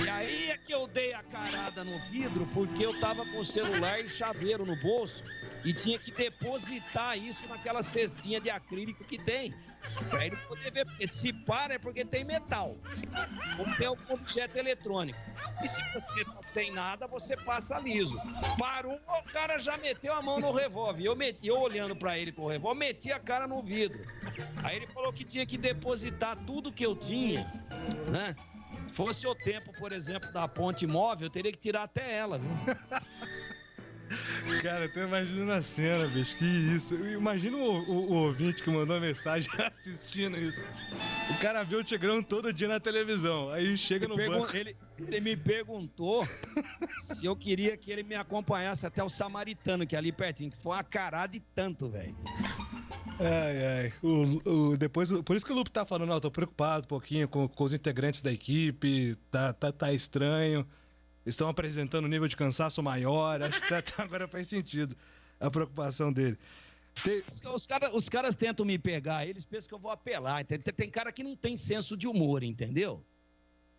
E aí é que eu dei a carada no vidro, porque eu tava com o celular e chaveiro no bolso e tinha que depositar isso naquela cestinha de acrílico que tem, pra ele poder ver, porque se para é porque tem metal, ou tem algum objeto eletrônico. E se você tá sem nada, você passa liso. Parou, o cara já meteu a mão no revólver. Eu olhando pra ele com o revólver, meti a cara no vidro. Aí ele falou que tinha que depositar tudo que eu tinha, né? Fosse o tempo, por exemplo, da ponte móvel, eu teria que tirar até ela, viu? Cara, eu tô imaginando a cena, bicho. Que isso. Imagina o ouvinte que mandou a mensagem assistindo isso. O cara vê o Tigrão todo dia na televisão. Aí chega no banco. Ele me perguntou se eu queria que ele me acompanhasse até o Samaritano, que é ali pertinho, que foi uma carada e tanto, velho. Ai. Depois, por isso que o Lupe tá falando, ó, tô preocupado um pouquinho com os integrantes da equipe, tá estranho. Estão apresentando um nível de cansaço maior. Acho que agora faz sentido a preocupação dele. Os caras tentam me pegar, eles pensam que eu vou apelar. Tem cara que não tem senso de humor, entendeu?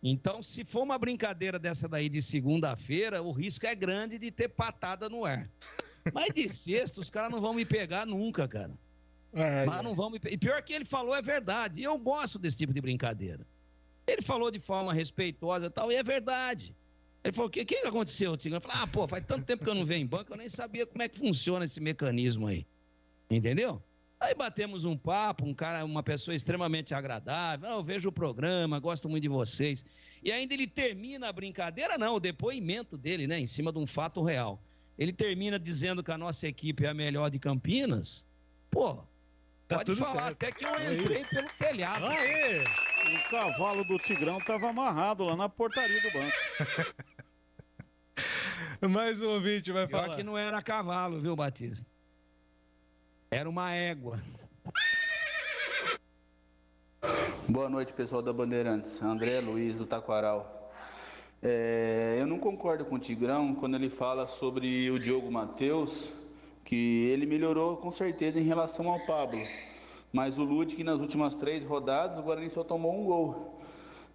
Então, se for uma brincadeira dessa daí de segunda-feira, o risco é grande de ter patada no ar. Mas de sexta, os caras não vão me pegar nunca, cara. Mas não vão me pegar. E pior que ele falou é verdade. E eu gosto desse tipo de brincadeira. Ele falou de forma respeitosa e tal, e é verdade. Ele falou, o que aconteceu, Tigrão? Eu falei, faz tanto tempo que eu não venho em banco, eu nem sabia como é que funciona esse mecanismo aí. Entendeu? Aí batemos um papo, uma pessoa extremamente agradável, eu vejo o programa, gosto muito de vocês. E ainda ele termina a brincadeira, o depoimento dele, né, em cima de um fato real. Ele termina dizendo que a nossa equipe é a melhor de Campinas. Pô, tá pode tudo falar, certo. até que eu entrei pelo telhado. Aê! O cavalo do Tigrão tava amarrado lá na portaria do banco. Mais um ouvinte vai falar. Pior que não era cavalo, viu, Batista? Era uma égua. Boa noite, pessoal da Bandeirantes. André Luiz, do Taquaral. Eu não concordo com o Tigrão quando ele fala sobre o Diogo Matheus, que ele melhorou com certeza em relação ao Pablo. Mas o Ludic, nas últimas 3 rodadas, o Guarani só tomou um gol.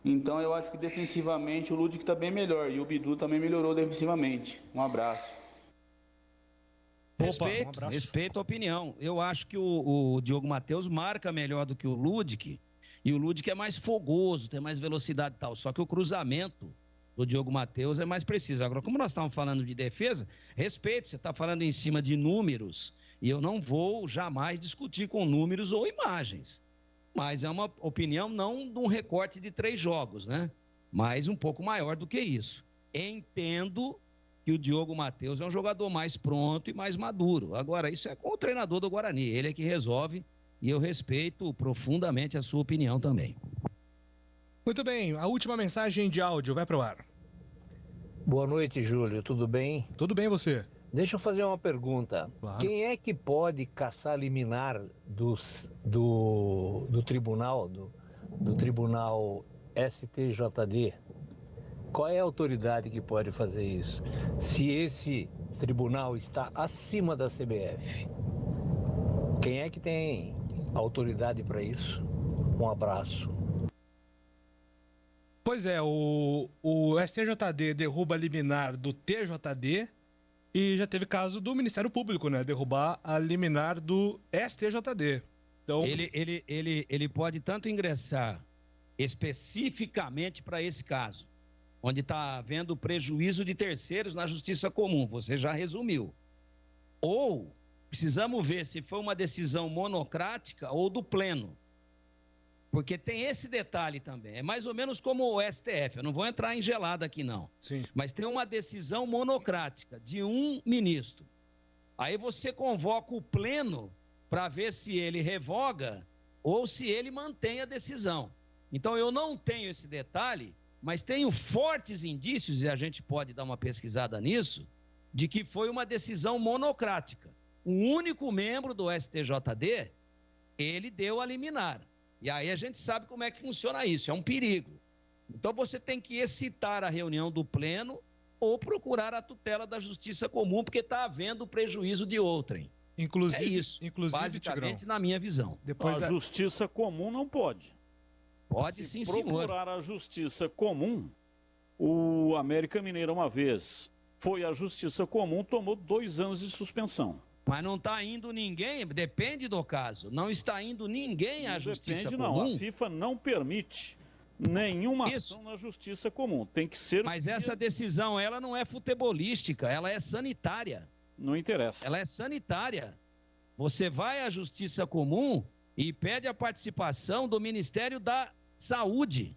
Então eu acho que defensivamente o Ludic está bem melhor. E o Bidu também melhorou defensivamente. Um abraço. Respeito a opinião. Eu acho que o Diogo Matheus marca melhor do que o Ludic. E o Ludic é mais fogoso, tem mais velocidade e tal. Só que o cruzamento do Diogo Matheus é mais preciso. Agora, como nós estamos falando de defesa, respeito, você está falando em cima de números. E eu não vou jamais discutir com números ou imagens. Mas é uma opinião não de um recorte de 3 jogos, né? Mas um pouco maior do que isso. Entendo que o Diogo Matheus é um jogador mais pronto e mais maduro. Agora, isso é com o treinador do Guarani. Ele é que resolve e eu respeito profundamente a sua opinião também. Muito bem, a última mensagem de áudio vai pro ar. Boa noite, Júlio. Tudo bem? Tudo bem, você? Deixa eu fazer uma pergunta. Claro. Quem é que pode caçar liminar do tribunal, do tribunal STJD? Qual é a autoridade que pode fazer isso? Se esse tribunal está acima da CBF, quem é que tem autoridade para isso? Um abraço. Pois é, o STJD derruba a liminar do TJD e já teve caso do Ministério Público, né? Derrubar a liminar do STJD. Então... Ele pode tanto ingressar especificamente para esse caso, onde está havendo prejuízo de terceiros na justiça comum, você já resumiu. Ou precisamos ver se foi uma decisão monocrática ou do pleno. Porque tem esse detalhe também. É mais ou menos como o STF. Eu não vou entrar em gelada aqui, não. Sim. Mas tem uma decisão monocrática de um ministro. Aí você convoca o pleno para ver se ele revoga ou se ele mantém a decisão. Então eu não tenho esse detalhe, mas tenho fortes indícios, e a gente pode dar uma pesquisada nisso, de que foi uma decisão monocrática. Um único membro do STJD ele deu a liminar. E aí a gente sabe como é que funciona isso, é um perigo. Então você tem que excitar a reunião do pleno ou procurar a tutela da justiça comum, porque está havendo prejuízo de outrem. Inclusive, é isso, basicamente, na minha visão. A justiça comum não pode. Pode sim, senhor. Se procurar a justiça comum, o América Mineiro uma vez foi à justiça comum, tomou 2 anos de suspensão. Mas não está indo ninguém, depende do caso, não está indo ninguém à justiça comum. Não, a FIFA não permite nenhuma ação na justiça comum, tem que ser... Mas essa decisão, ela não é futebolística, ela é sanitária. Não interessa. Ela é sanitária. Você vai à justiça comum e pede a participação do Ministério da Saúde.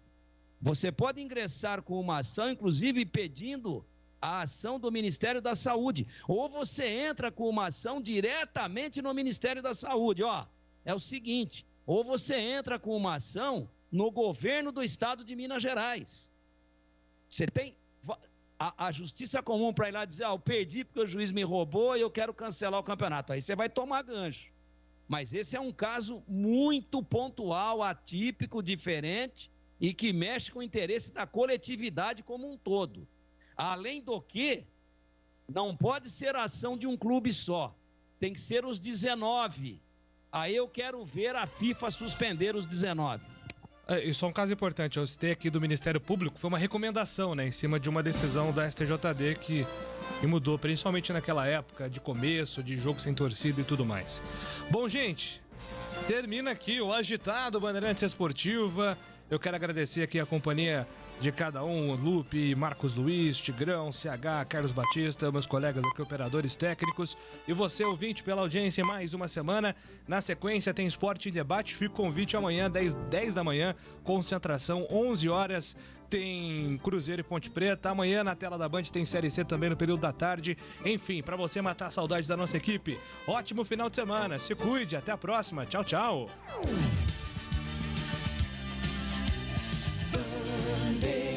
Você pode ingressar com uma ação, inclusive pedindo a ação do Ministério da Saúde. Ou você entra com uma ação diretamente no Ministério da Saúde. Ó, é o seguinte, ou você entra com uma ação no governo do estado de Minas Gerais. Você tem a justiça comum para ir lá dizer, eu perdi porque o juiz me roubou e eu quero cancelar o campeonato. Aí você vai tomar gancho. Mas esse é um caso muito pontual, atípico, diferente e que mexe com o interesse da coletividade como um todo. Além do que, não pode ser a ação de um clube só. Tem que ser os 19. Aí eu quero ver a FIFA suspender os 19. Isso é um caso importante, eu citei aqui do Ministério Público, foi uma recomendação, né, em cima de uma decisão da STJD que mudou, principalmente naquela época de começo, de jogo sem torcida e tudo mais. Bom, gente, termina aqui o agitado Bandeirantes Esportiva. Eu quero agradecer aqui a companhia de cada um, Lupe, Marcos Luiz, Tigrão, CH, Carlos Batista, meus colegas aqui, operadores técnicos, e você, ouvinte, pela audiência em mais uma semana. Na sequência tem Esporte em Debate, fica o convite amanhã, 10 da manhã, concentração, 11 horas, tem Cruzeiro e Ponte Preta. Amanhã na tela da Band tem Série C também no período da tarde. Enfim, para você matar a saudade da nossa equipe, ótimo final de semana, se cuide, até a próxima, tchau, tchau. Bandeirantes.